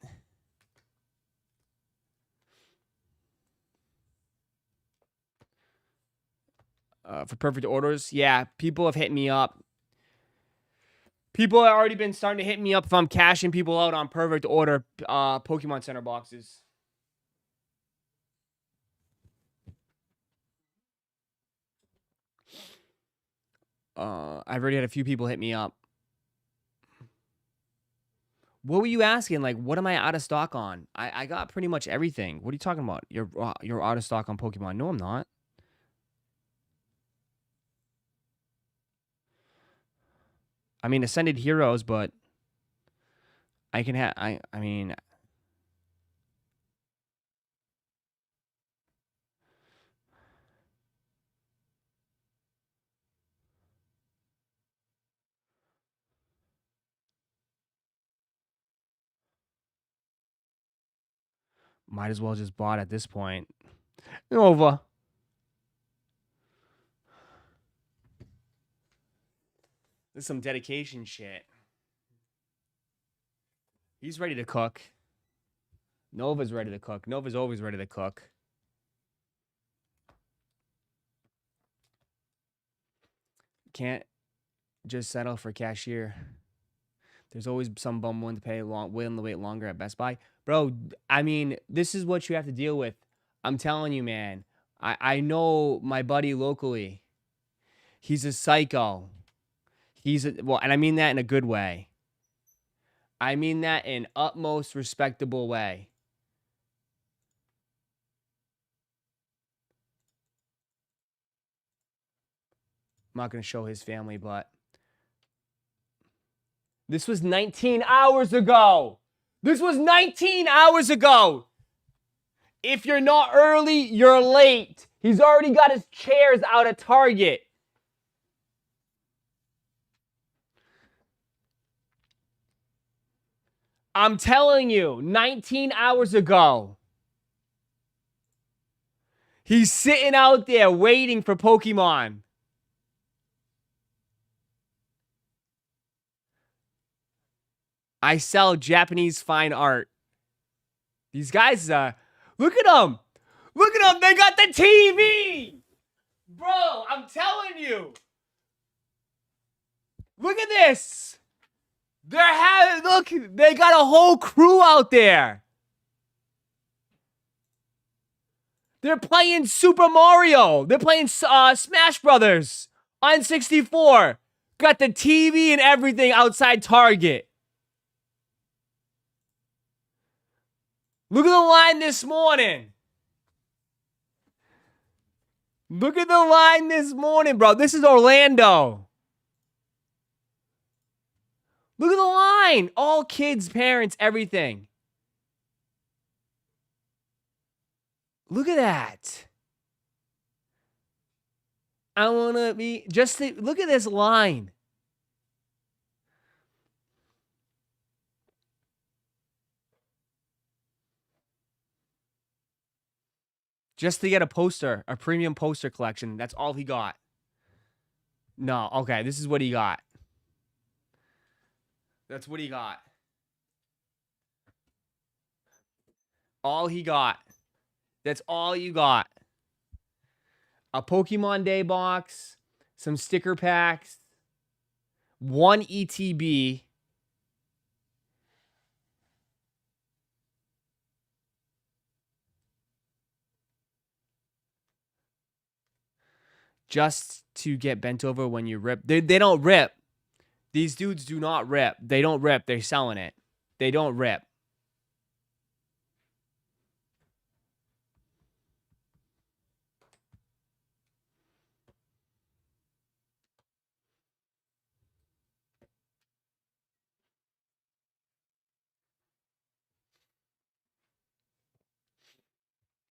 For perfect orders, yeah, people have hit me up. People have already been starting to hit me up if I'm cashing people out on perfect order Pokemon Center boxes. I've already had a few people hit me up. What were you asking? Like, what am I out of stock on? I got pretty much everything. What are you talking about? You're out of stock on Pokemon. No, I'm not. I mean, Ascended Heroes, but I can have, I mean, might as well just bought at this point. Over. This is some dedication shit. He's ready to cook. Nova's ready to cook. Nova's always ready to cook. Can't just settle for cashier. There's always some bum willing to wait longer at Best Buy. Bro, I mean, this is what you have to deal with. I'm telling you, man. I know my buddy locally. He's a psycho. And I mean that in a good way. I mean that in utmost respectable way. I'm not going to show his family, but this was 19 hours ago. This was 19 hours ago. If you're not early, you're late. He's already got his chairs out at Target. I'm telling you, 19 hours ago. He's sitting out there waiting for Pokemon. I sell Japanese fine art. These guys, look at them. Look at them. They got the TV. Bro, I'm telling you. Look at this. Look, they got a whole crew out there. They're playing Super Mario. They're playing Smash Brothers on 64. Got the TV and everything outside Target. Look at the line this morning. Look at the line this morning, bro. This is Orlando. Look at the line. All kids, parents, everything. Look at that. I want to be... look at this line. Just to get a poster, a premium poster collection. That's all he got. No, okay, this is what he got. That's what he got. All he got. That's all you got. A Pokemon Day box, some sticker packs, one ETB. Just to get bent over when you rip. They don't rip. These dudes do not rip. They don't rip. They're selling it. They don't rip.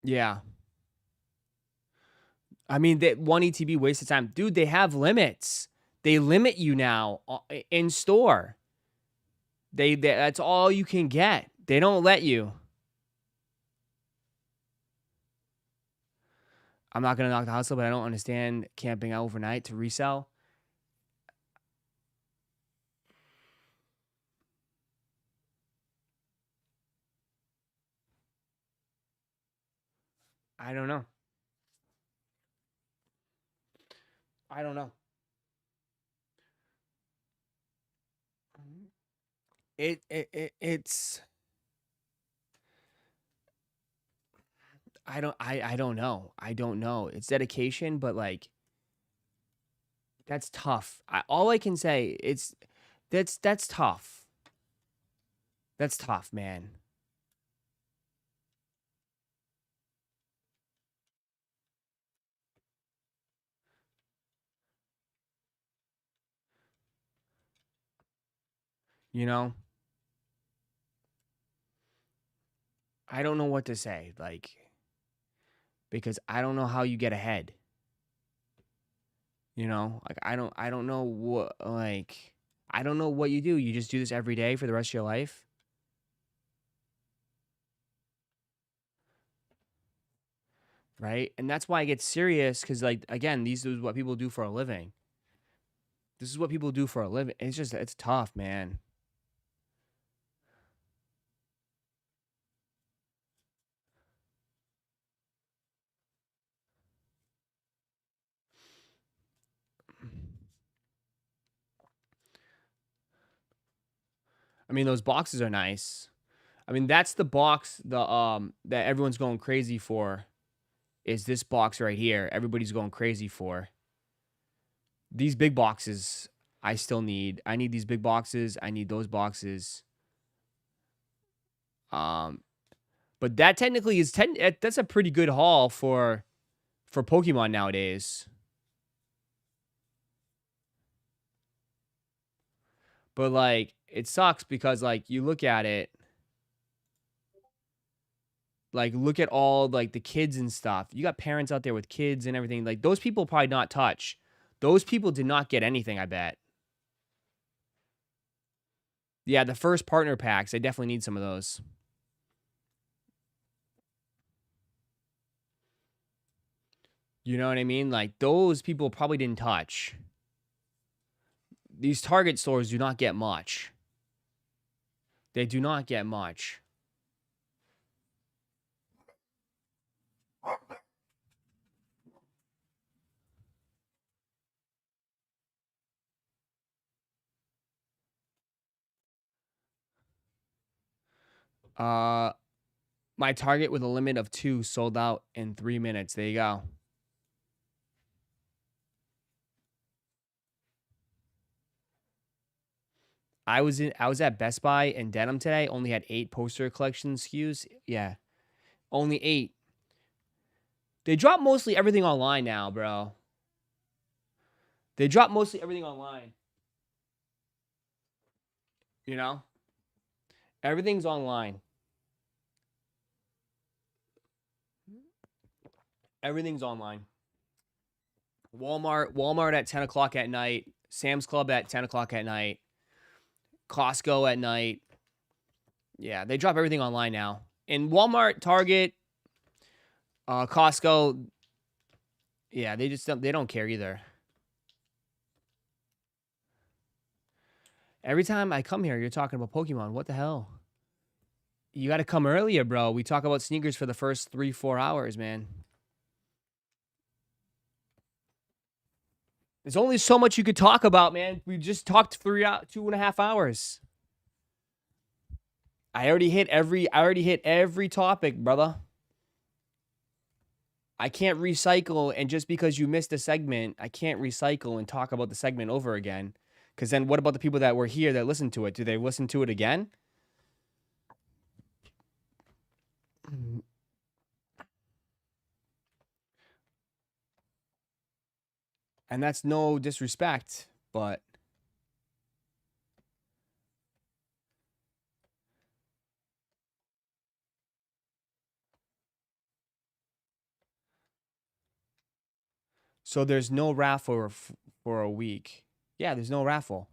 Yeah. I mean, that one ETB waste of time. Dude, they have limits. They limit you now in store. That's all you can get. They don't let you. I'm not going to knock the hustle, but I don't understand camping out overnight to resell. I don't know. I don't know. It's I don't know. I don't know. It's dedication, but like that's tough. All I can say that's tough. That's tough, man. You know? I don't know what to say, like, because I don't know how you get ahead. You know, like I don't know what, like, I don't know what you do. You just do this every day for the rest of your life. Right? And that's why I get serious, because, like, again, these is what people do for a living. This is what people do for a living. It's tough, man. I mean, those boxes are nice. I mean, that's the box that everyone's going crazy for. Is this box right here? Everybody's going crazy for. These big boxes I still need. I need these big boxes. I need those boxes. But that technically is that's a pretty good haul for Pokemon nowadays. But like it sucks because like you look at it, like look at all like the kids and stuff. You got parents out there with kids and everything. Like those people probably not touch. Those people did not get anything, I bet. Yeah, the first partner packs. I definitely need some of those. You know what I mean? Like, those people probably didn't touch. These Target stores do not get much. They do not get much. My Target with a limit of 2 sold out in 3 minutes. There you go. I was at Best Buy and Denim today. Only had 8 poster collection SKUs. Yeah, only 8. They drop mostly everything online now, bro. They drop mostly everything online. You know, everything's online. Everything's online. Walmart at 10 o'clock at night. Sam's Club at 10 o'clock at night. Costco at night. Yeah, they drop everything online now. And Walmart, Target, Costco, yeah, they don't care either. Every time I come here, you're talking about Pokemon. What the hell? You got to come earlier, bro. We talk about sneakers for the first 3-4 hours, man. There's only so much you could talk about, man. We just talked 2.5 hours. I already hit every topic, brother. I can't recycle, and just because you missed a segment, I can't recycle and talk about the segment over again. Because then what about the people that were here that listened to it? Do they listen to it again? And that's no disrespect, but so there's no raffle for a week. Yeah, there's no raffle.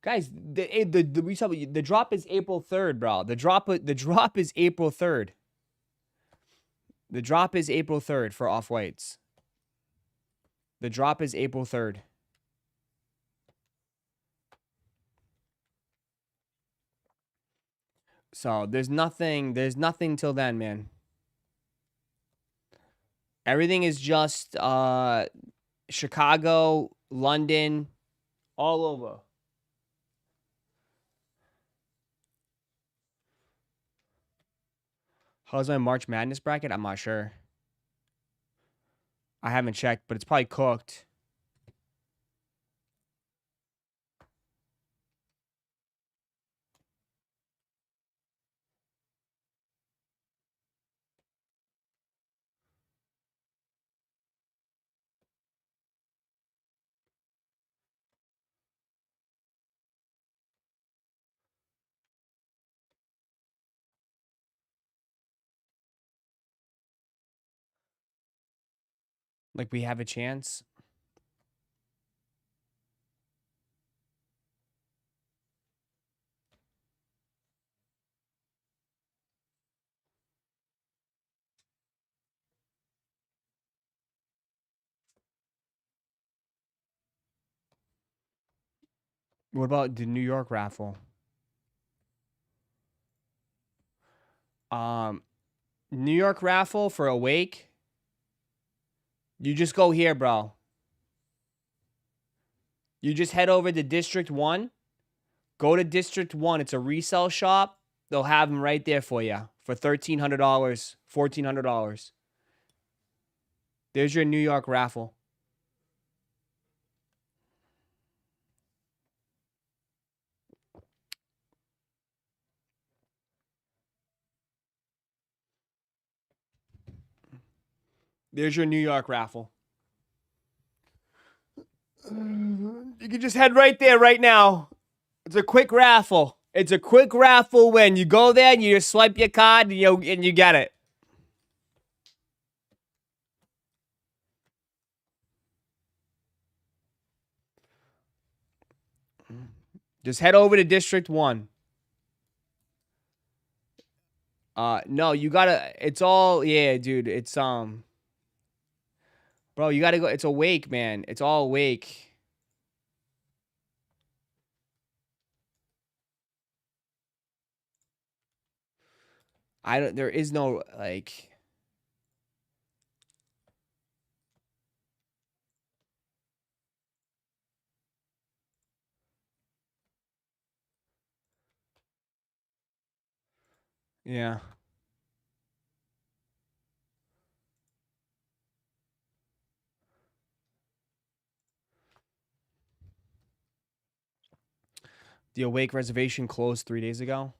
Guys, the drop is April 3rd, bro. The drop is April 3rd. The drop is April 3rd for off-whites. The drop is April 3rd. So there's nothing till then, man. Everything is just Chicago, London, all over. How's my March Madness bracket? I'm not sure. I haven't checked, but it's probably cooked. Like, we have a chance. What about the New York raffle? New York raffle for Awake. You just go here, bro. You just head over to District 1. Go to District 1. It's a resale shop. They'll have them right there for you for $1,300, $1,400. There's your New York raffle. There's your New York raffle. You can just head right there right now. It's a quick raffle. It's a quick raffle when you go there and you just swipe your card and you get it. Just head over to District 1. No, you gotta, it's all, yeah, dude, it's, bro, you gotta go, it's awake, man. It's all awake. There is no, like, yeah. The Awake reservation closed 3 days ago.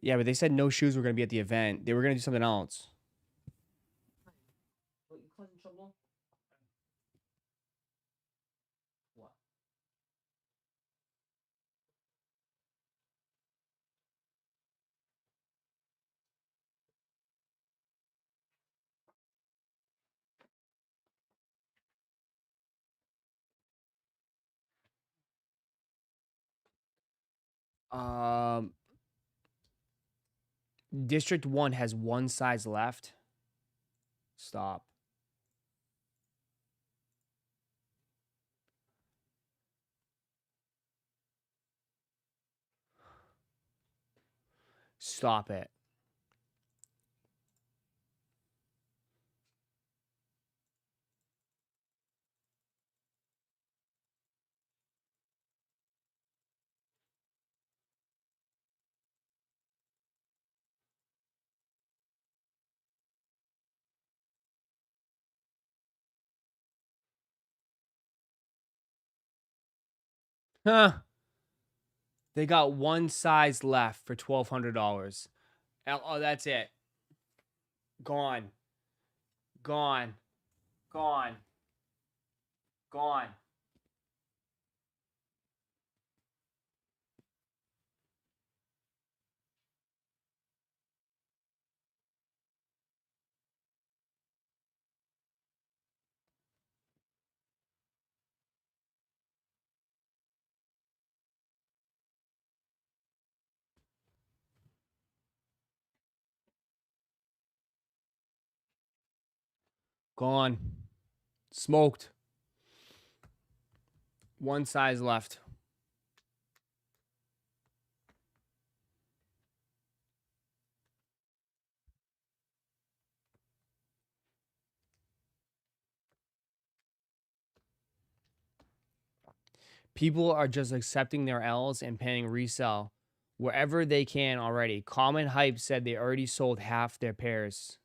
Yeah, but they said no shoes were going to be at the event. They were going to do something else. District 1 has one size left. Stop. Stop it. Huh. They got one size left for $1,200. Oh, that's it. Gone. Gone. Gone. Gone. Gone. Smoked. One size left. People are just accepting their L's and paying resell wherever they can already. Common Hype said they already sold half their pairs.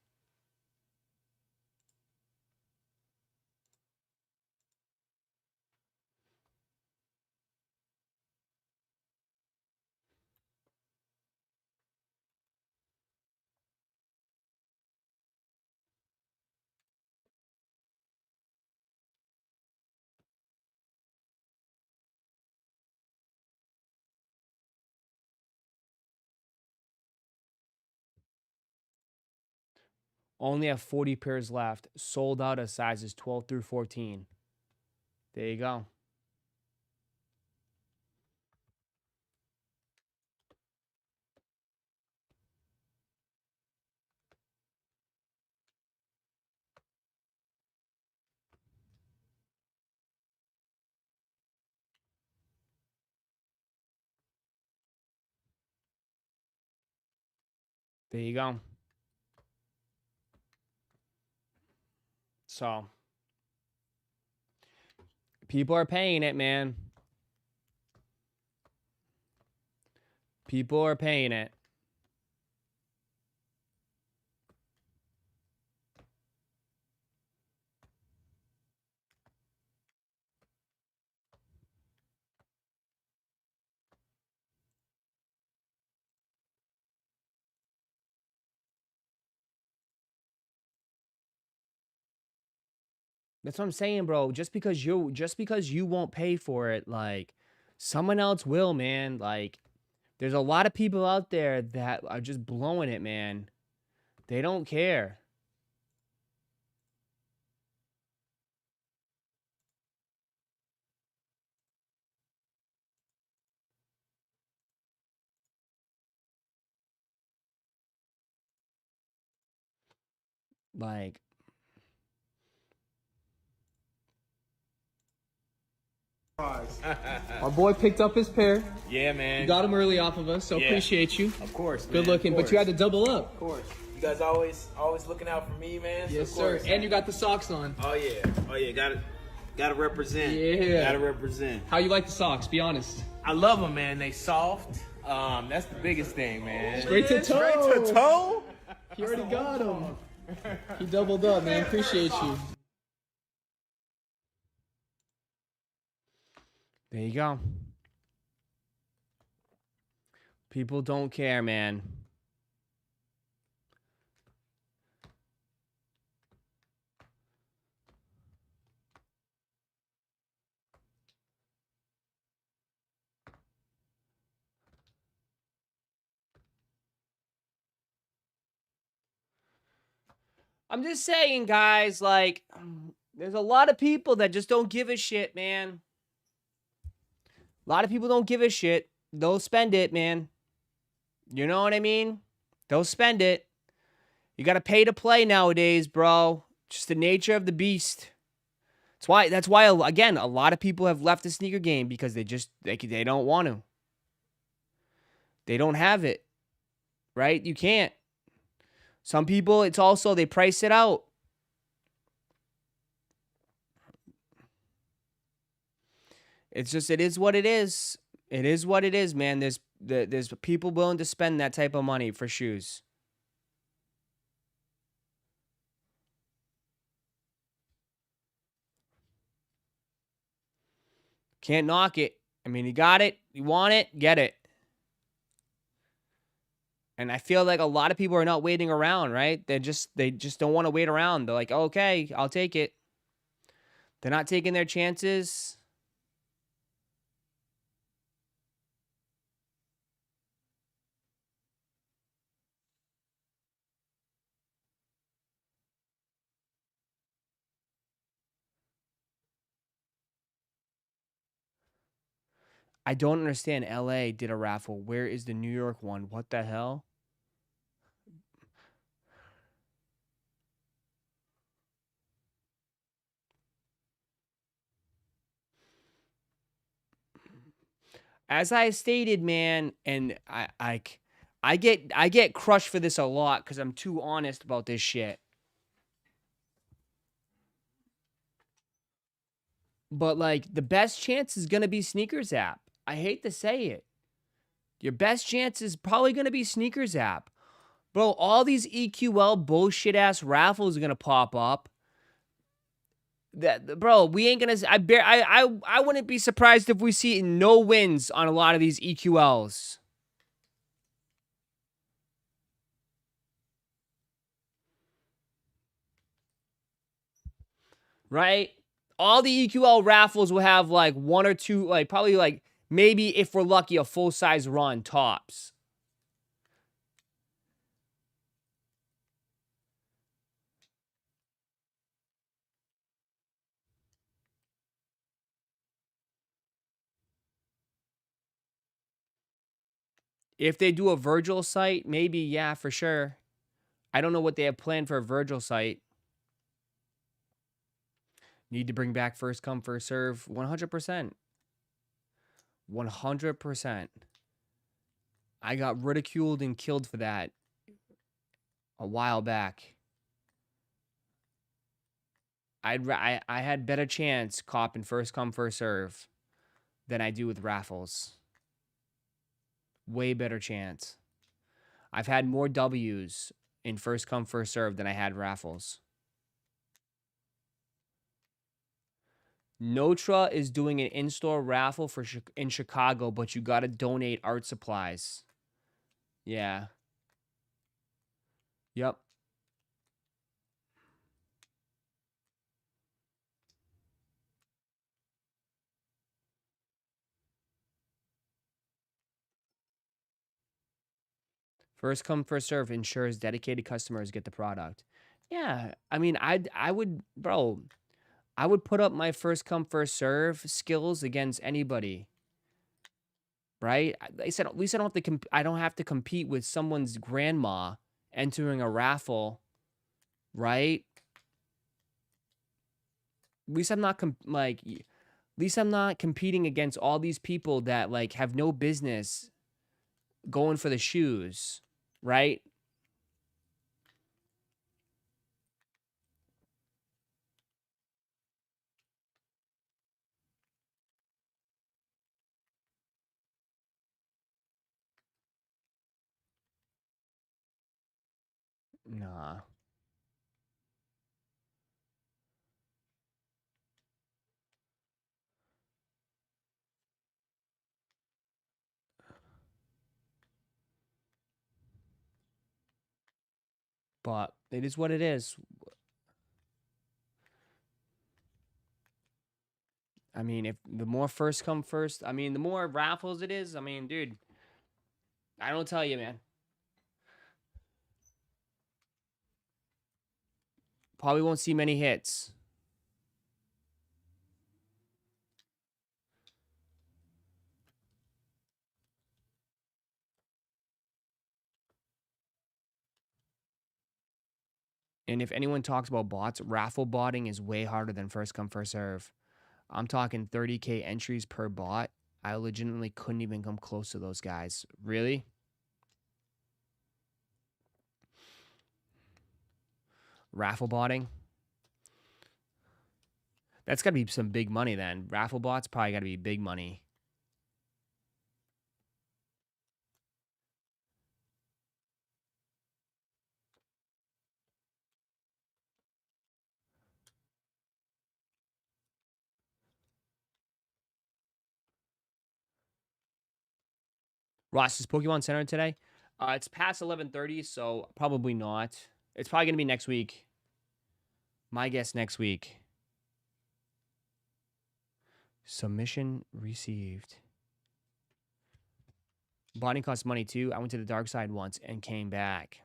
Only have 40 pairs left. Sold out of sizes 12 through 14. There you go. There you go. So, people are paying it, man. People are paying it. That's what I'm saying, bro. Just because you won't pay for it, like, someone else will, man. Like, there's a lot of people out there that are just blowing it, man. They don't care. Like, Our boy picked up his pair. Yeah, man. You got him early off of us, so Yeah. appreciate you. Of course, Good man, looking, of but you had course. to double up. Of course. You guys always looking out for me, man. Yes, of course. sir. And you got the socks on. Oh yeah. Gotta represent. Yeah. Gotta represent. How you like the socks? Be honest. I love them, man. They soft. That's the biggest thing, man. Straight to toe. Straight to toe. He already got him. He doubled up, man. Appreciate you. there you go. People don't care, man. I'm just saying, guys, like, there's a lot of people that just don't give a shit, man. A lot of people don't give a shit. They'll spend it, man. You know what I mean? They'll spend it. You got to pay to play nowadays, bro. Just the nature of the beast. That's why again, a lot of people have left the sneaker game because they don't want to. They don't have it. Right? You can't. Some people, it's also, they price it out. It's just, it is what it is. It is what it is, man. There's people willing to spend that type of money for shoes. Can't knock it. I mean, you got it. You want it. Get it. And I feel like a lot of people are not waiting around, right? They just don't want to wait around. They're like, okay, I'll take it. They're not taking their chances. I don't understand. LA did a raffle. Where is the New York one? What the hell? As I stated, man, and I get crushed for this a lot because I'm too honest about this shit. But like the best chance is gonna be Sneakers app. I hate to say it. Your best chance is probably gonna be Sneakers app. Bro, all these EQL bullshit ass raffles are gonna pop up. Bro, we ain't gonna. I wouldn't be surprised if we see no wins on a lot of these EQLs. Right? All the EQL raffles will have like one or two, like probably like maybe if we're lucky, a full size run tops. If they do a Virgil site, maybe, yeah, for sure. I don't know what they have planned for a Virgil site. Need to bring back first come, first serve. 100%. 100%. I got ridiculed and killed for that a while back. I had better chance copping first come, first serve than I do with raffles. Way better chance. I've had more W's in first come, first serve than I had raffles. Notra is doing an in-store raffle in Chicago, but you got to donate art supplies. Yeah. Yep. First come, first serve ensures dedicated customers get the product. Yeah, I mean, I would, bro, I would put up my first come, first serve skills against anybody. Right? They said at least I don't have to compete with someone's grandma entering a raffle right? At least I'm not at least I'm not competing against all these people that like have no business going for the shoes, right? Nah. But it is what it is. I mean, if the more first come first, I mean, the more raffles it is, I mean, dude, I don't tell you, man. Probably won't see many hits. And if anyone talks about bots, raffle botting is way harder than first come, first serve. I'm talking 30K entries per bot. I legitimately couldn't even come close to those guys. Really? Raffle botting? That's got to be some big money then. Raffle bots probably got to be big money. Ross, is Pokemon Center today? It's past 11:30, so probably not. It's probably going to be next week. My guess next week. Submission received. Botting costs money too. I went to the dark side once and came back.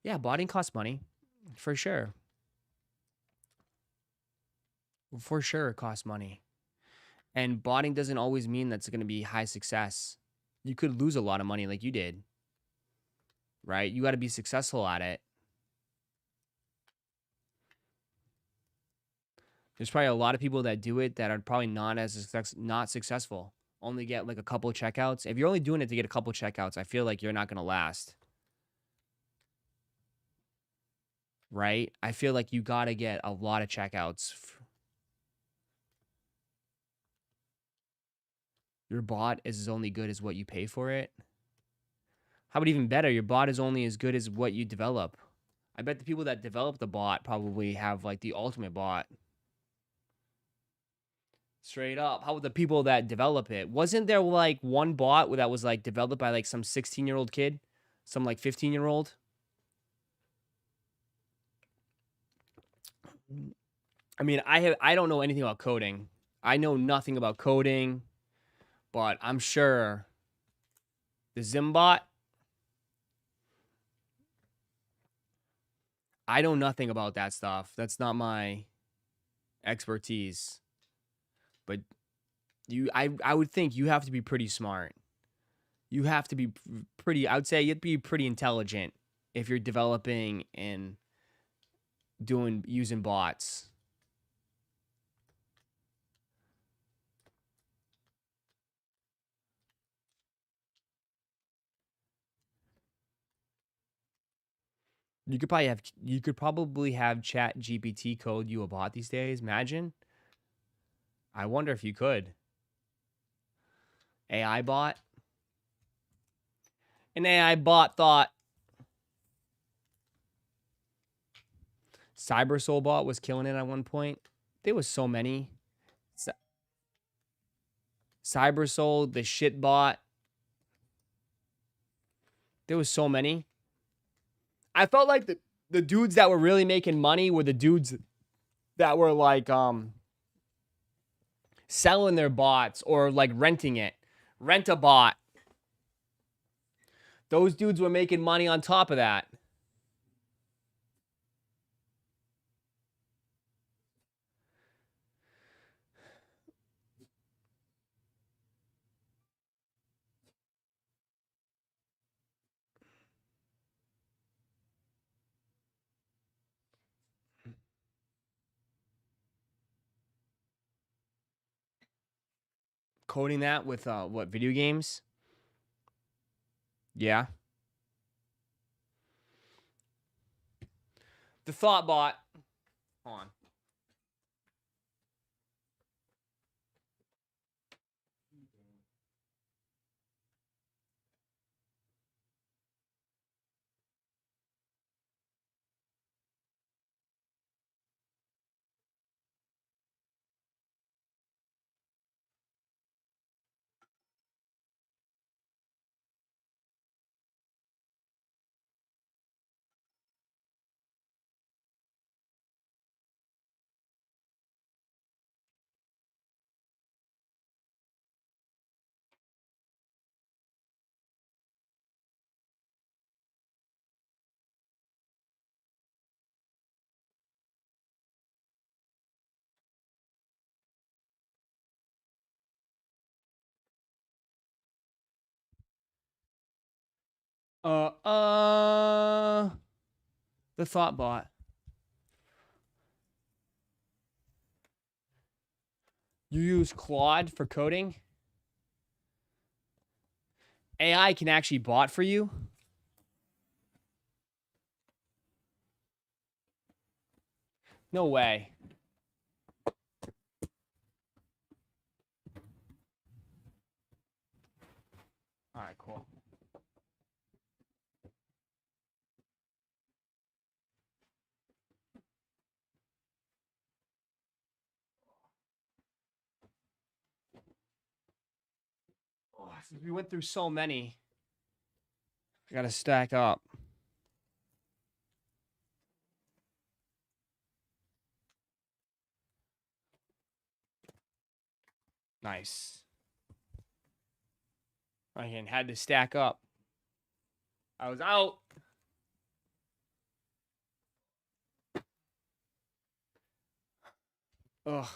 Yeah, botting costs money. For sure. For sure it costs money. And botting doesn't always mean that's going to be high success. You could lose a lot of money like you did. Right? You got to be successful at it. There's probably a lot of people that do it that are probably not successful. Only get like a couple checkouts. If you're only doing it to get a couple checkouts, I feel like you're not going to last. Right? I feel like you got to get a lot of checkouts. Your bot is as only good as what you pay for it. How about even better? Your bot is only as good as what you develop. I bet the people that develop the bot probably have like the ultimate bot. Straight up. How about the people that develop it? Wasn't there like one bot that was like developed by like some 16-year-old kid? Some like 15-year-old? I mean, I don't know anything about coding. I know nothing about coding, but I'm sure the Zimbot, I know nothing about that stuff. That's not my expertise. But I would think you have to be pretty smart. You have to be pretty, I would say you'd be pretty intelligent if you're developing and using bots. You could probably have Chat GPT code you a bot these days. Imagine. I wonder if you could. AI bot. An AI bot thought Cyber Soul bot was killing it at one point. There was so many. Cyber Soul, the shit bot. There was so many. I felt like the dudes that were really making money were the dudes that were like selling their bots or like renting it. Rent a bot. Those dudes were making money on top of that. Coding that with what, video games? Yeah. The thought bot. Hold on. The thought bot. You use Claude for coding? AI can actually bot for you? No way. All right, cool. Oh, since we went through so many, I gotta stack up. Nice. Again, had to stack up. I was out. Ugh.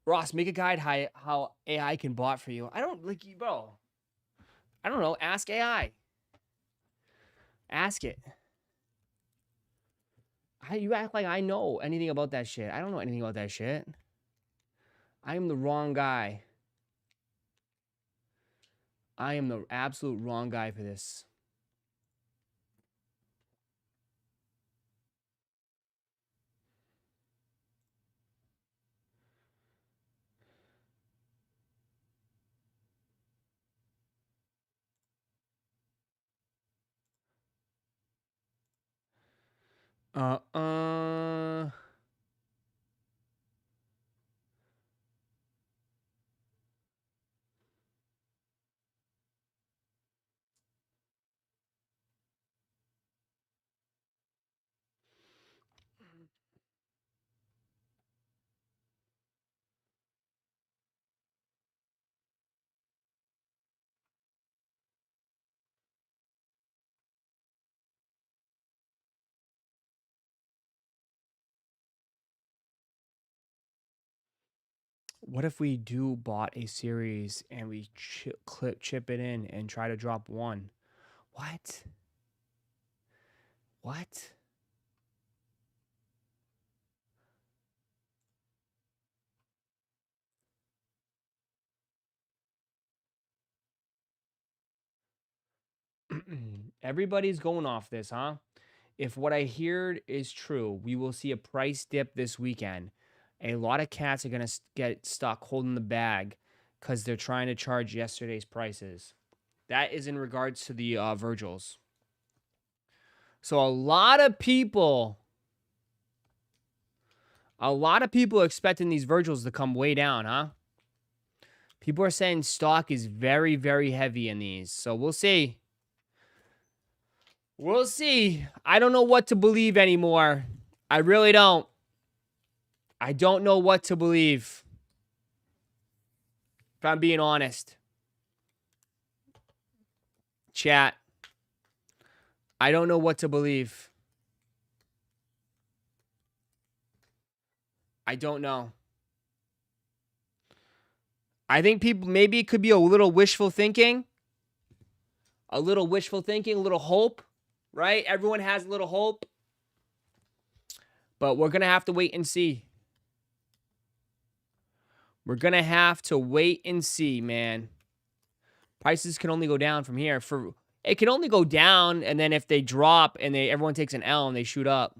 Ross, make a guide how AI can bot for you. I don't like you, bro. I don't know. Ask AI. Ask it. You act like I know anything about that shit. I don't know anything about that shit. I am the wrong guy. I am the absolute wrong guy for this. What if we do bought a series and we chip it in and try to drop one? What? What? Everybody's going off this, huh? If what I heard is true, we will see a price dip this weekend. A lot of cats are going to get stuck holding the bag because they're trying to charge yesterday's prices. That is in regards to the Virgils. So a lot of people expecting these Virgils to come way down, huh? People are saying stock is very, very heavy in these. So we'll see. We'll see. I don't know what to believe anymore. I really don't. I don't know what to believe. If I'm being honest. Chat. I don't know what to believe. I don't know. I think people, maybe it could be a little wishful thinking. A little wishful thinking, a little hope, right? Everyone has a little hope. But we're going to have to wait and see. We're going to have to wait and see, man. Prices can only go down from here. It can only go down, and then if they drop and everyone takes an L and they shoot up.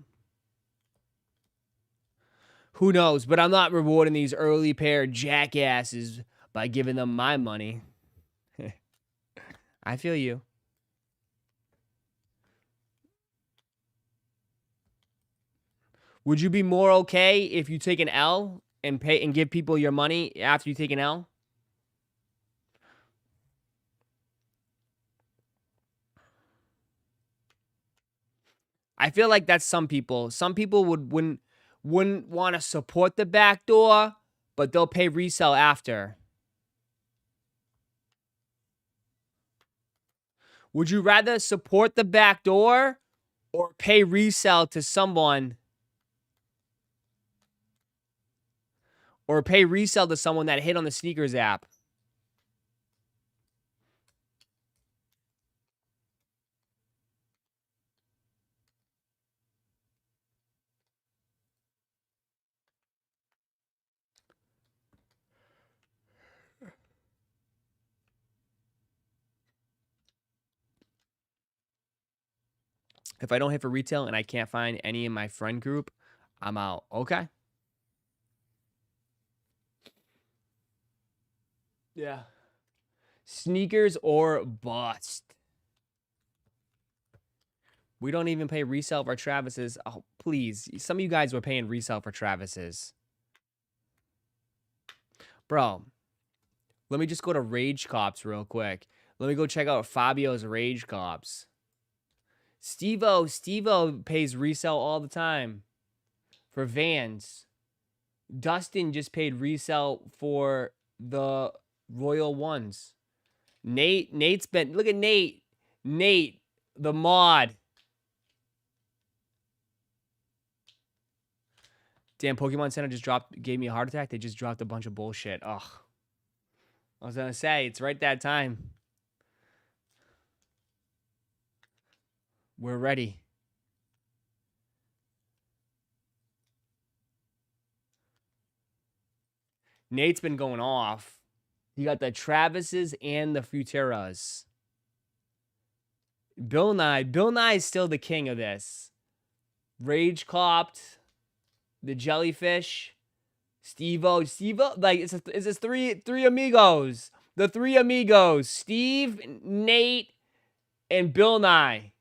Who knows? But I'm not rewarding these early pair jackasses by giving them my money. I feel you. Would you be more okay if you take an L and pay and give people your money after you take an L? I feel like that's some people. Some people wouldn't want to support the backdoor, but they'll pay resale after. Would you rather support the backdoor or pay resale to someone? Or pay resale to someone that hit on the sneakers app? If I don't hit for retail and I can't find any in my friend group, I'm out. Okay. Yeah. Sneakers or bust. We don't even pay resale for Travis's. Oh, please. Some of you guys were paying resale for Travis's. Bro, let me just go to Rage Cops real quick. Let me go check out Fabio's Rage Cops. Steve-O pays resale all the time for Vans. Dustin just paid resale for the Royal Ones. Nate's been, look at Nate, the mod. Damn, Pokemon Center just gave me a heart attack. They just dropped a bunch of bullshit. Ugh. I was gonna say, it's right that time. We're ready. Nate's been going off. You got the Travises and the Futeras. Bill Nye is still the king of this. Rage Copped, the Jellyfish, Steve-O, like it's three amigos. The three amigos, Steve, Nate, and Bill Nye.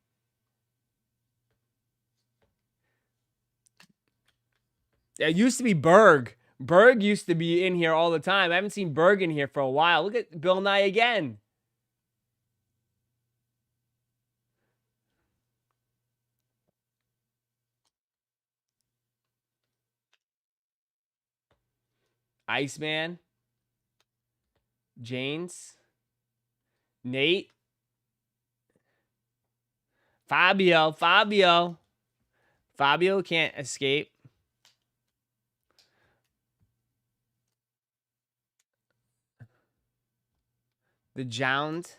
It used to be Berg. Berg used to be in here all the time. I haven't seen Berg in here for a while. Look at Bill Nye again. Iceman. Janes. Nate. Fabio can't escape. The Jound.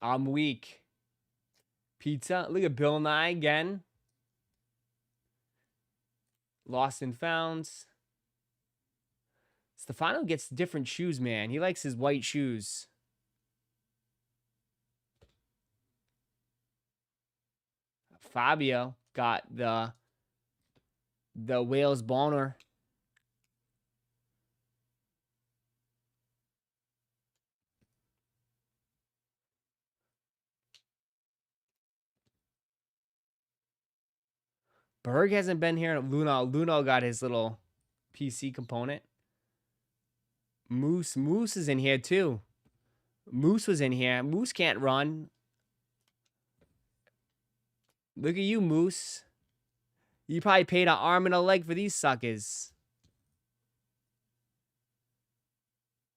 I'm weak. Pizza. Look at Bill Nye again. Lost and Founds. Stefano gets different shoes, man. He likes his white shoes. Fabio got the Wales Bonner. Berg hasn't been here. Luno got his little PC component. Moose is in here too. Moose was in here. Moose can't run. Look at you, Moose. You probably paid an arm and a leg for these suckers.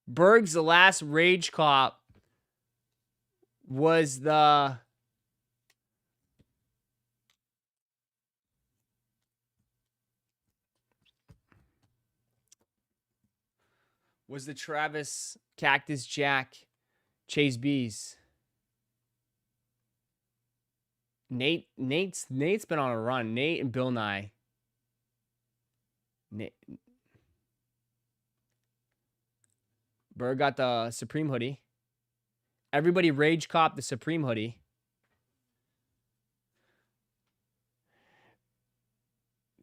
Berg's the last Rage Cop was the Travis Cactus Jack Chase Bees. Nate's been on a run. Nate and Bill Nye. Na- Bird got the Supreme hoodie. Everybody rage cop the Supreme hoodie.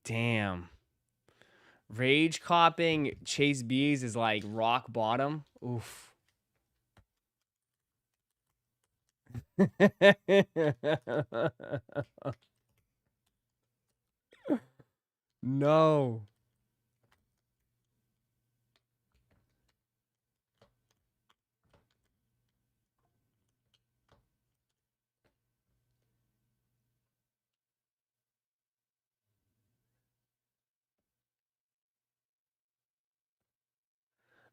Damn. Rage copping Chase B's is like rock bottom. Oof. No.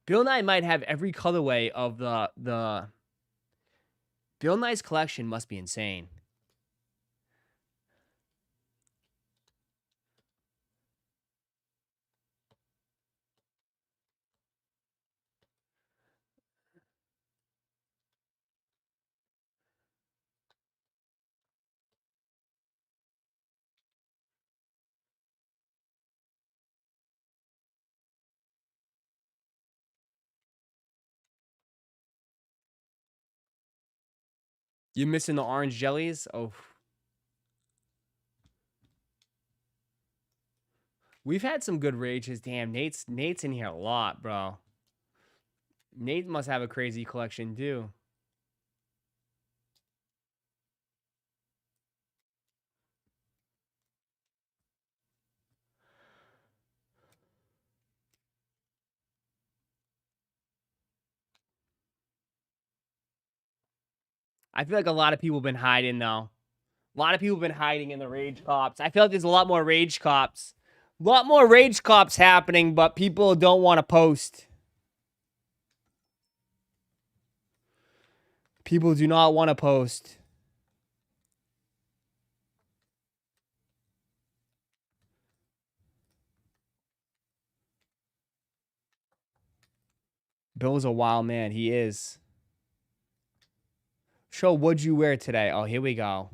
Bill Nye might have every colorway of the Bill Nye's collection must be insane. You missing the orange jellies? Oh. We've had some good rages. Damn, Nate's in here a lot, bro. Nate must have a crazy collection too. I feel like a lot of people have been hiding though. A lot of people have been hiding in the rage cops. I feel like there's a lot more rage cops. A lot more rage cops happening, but people don't want to post. People do not want to post. Bill's a wild man. He is. Show what'd you wear today? Oh, here we go.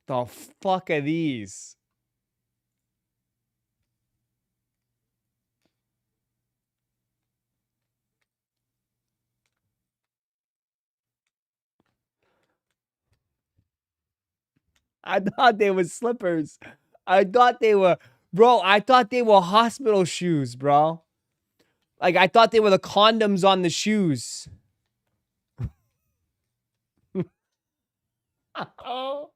The fuck are these? I thought they were slippers. I thought they were, bro, I thought they were hospital shoes, bro. Like, I thought they were the condoms on the shoes. Oh.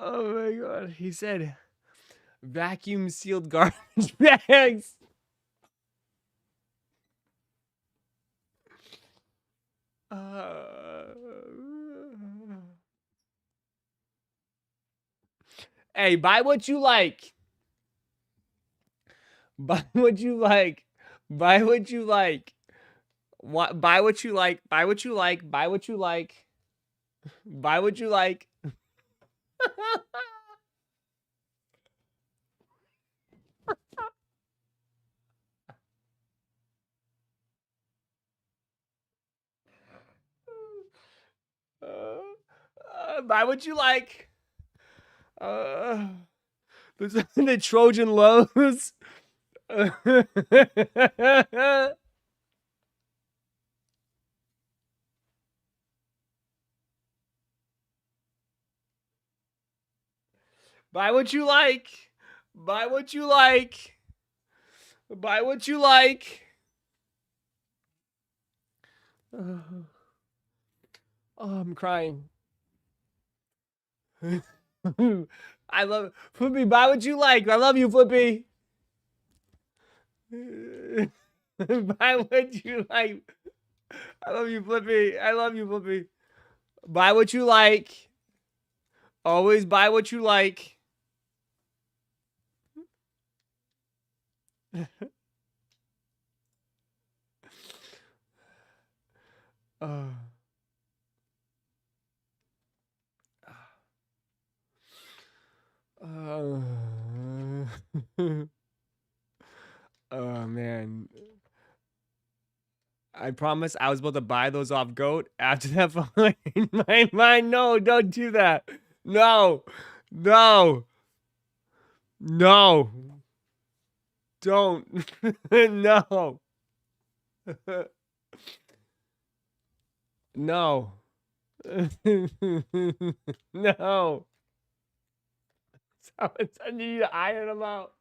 Oh my god. He said vacuum sealed garbage bags. Hey, buy what you like. Buy what you like. Buy what you like. Buy what you like. Buy what you like. Buy what you like. Buy what you like. Buy what you like. The Trojan lows. Buy what you like. Buy what you like. Buy what you like. Oh, I'm crying. I love Flippy. Buy what you like. I love you, Flippy. Buy what you like. I love you, Flippy. I love you, Flippy. Buy what you like. Always buy what you like. Oh man. I promise I was about to buy those off Goat. After that, in my mind, no, don't do that. No, no, no, don't, no, no, no. Someone said you need to iron them out.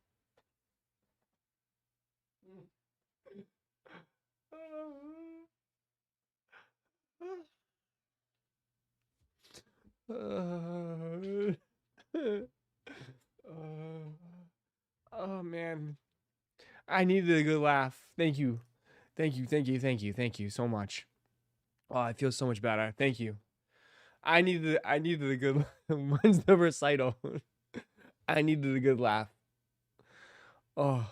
Oh man, I needed a good laugh. Thank you, thank you, thank you, thank you, thank you so much. Oh, I feel so much better. Thank you. I needed a good. When's the recital? I needed a good laugh. Oh.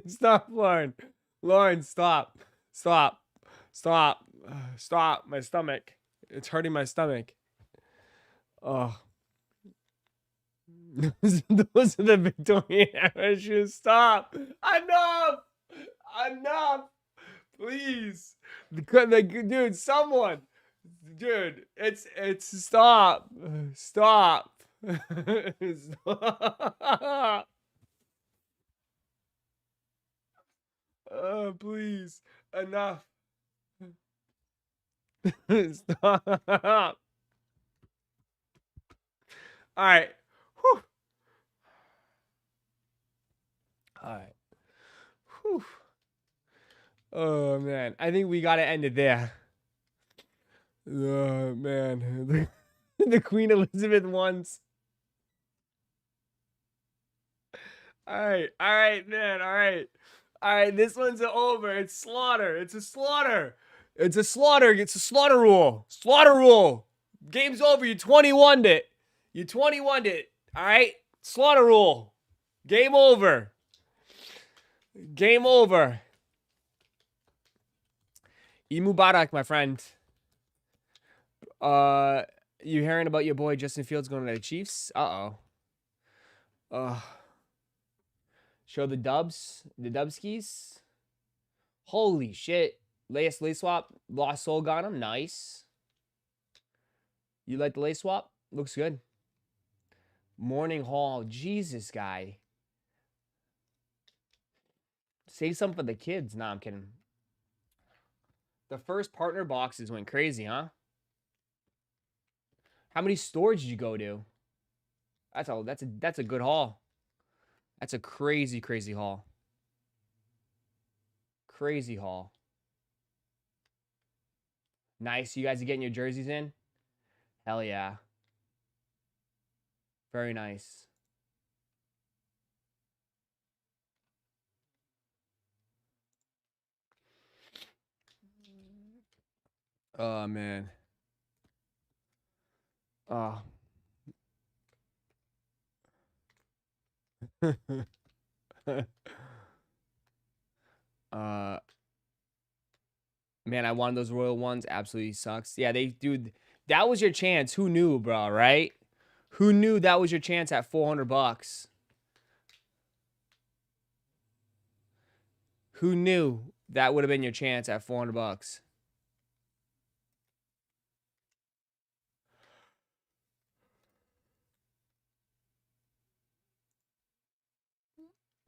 Stop, Lauren. Lauren, stop. Stop. Stop. Stop. My stomach. It's hurting my stomach. Oh. Those are the Victorian era shoes. Stop. Enough. Enough. Please. Dude, someone. Dude, it's stop. Stop. Stop. Please. Enough. Stop. All right. Whew. All right. Whew. Oh, man. I think we got to end it there. Oh, man. The Queen Elizabeth ones. All right. All right, man. All right. All right. This one's over. It's slaughter. It's a slaughter. It's a slaughter. It's a slaughter rule. Slaughter rule. Game's over. You 21'd it. You 21'd it. All right? Slaughter rule. Game over. Game over. Mubarak, my friend. You hearing about your boy Justin Fields going to the Chiefs? Show the dubs. The dubskis. Holy shit. Lace swap. Lost Soul got him. Nice. You like the lace swap? Looks good. Morning Hall. Jesus, guy. Save some for the kids. Nah, I'm kidding. The first partner boxes went crazy, huh? How many stores did you go to? That's a good haul. That's a crazy, crazy haul. Crazy haul. Nice. You guys are getting your jerseys in? Hell yeah. Very nice. Oh, man. Oh. Man, I wanted those royal ones. Absolutely sucks. Yeah, dude, that was your chance. Who knew, bro, right? Who knew that was your chance at $400? Who knew that would have been your chance at $400?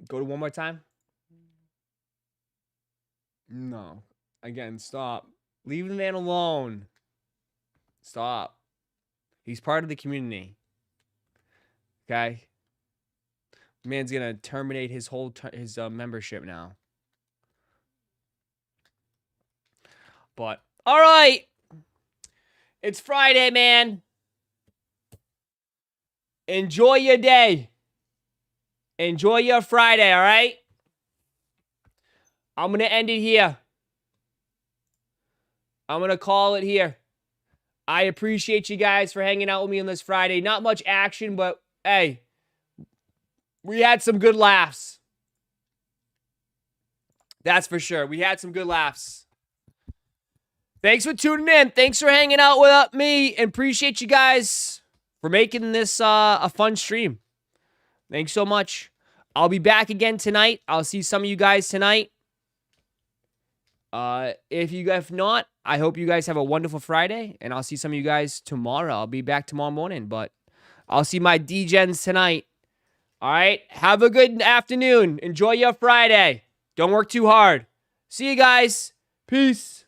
Go to one more time. No. Again, stop. Leave the man alone. Stop. He's part of the community. Okay? Man's gonna terminate his whole membership now. But all right, it's Friday, man. Enjoy your day. Enjoy your Friday. All right. I'm gonna end it here. I'm gonna call it here. I appreciate you guys for hanging out with me on this Friday. Not much action, but hey, we had some good laughs. That's for sure. We had some good laughs. Thanks for tuning in. Thanks for hanging out with me. And appreciate you guys for making this a fun stream. Thanks so much. I'll be back again tonight. I'll see some of you guys tonight. If not, I hope you guys have a wonderful Friday. And I'll see some of you guys tomorrow. I'll be back tomorrow morning. But I'll see my D-Gens tonight. All right? Have a good afternoon. Enjoy your Friday. Don't work too hard. See you guys. Peace.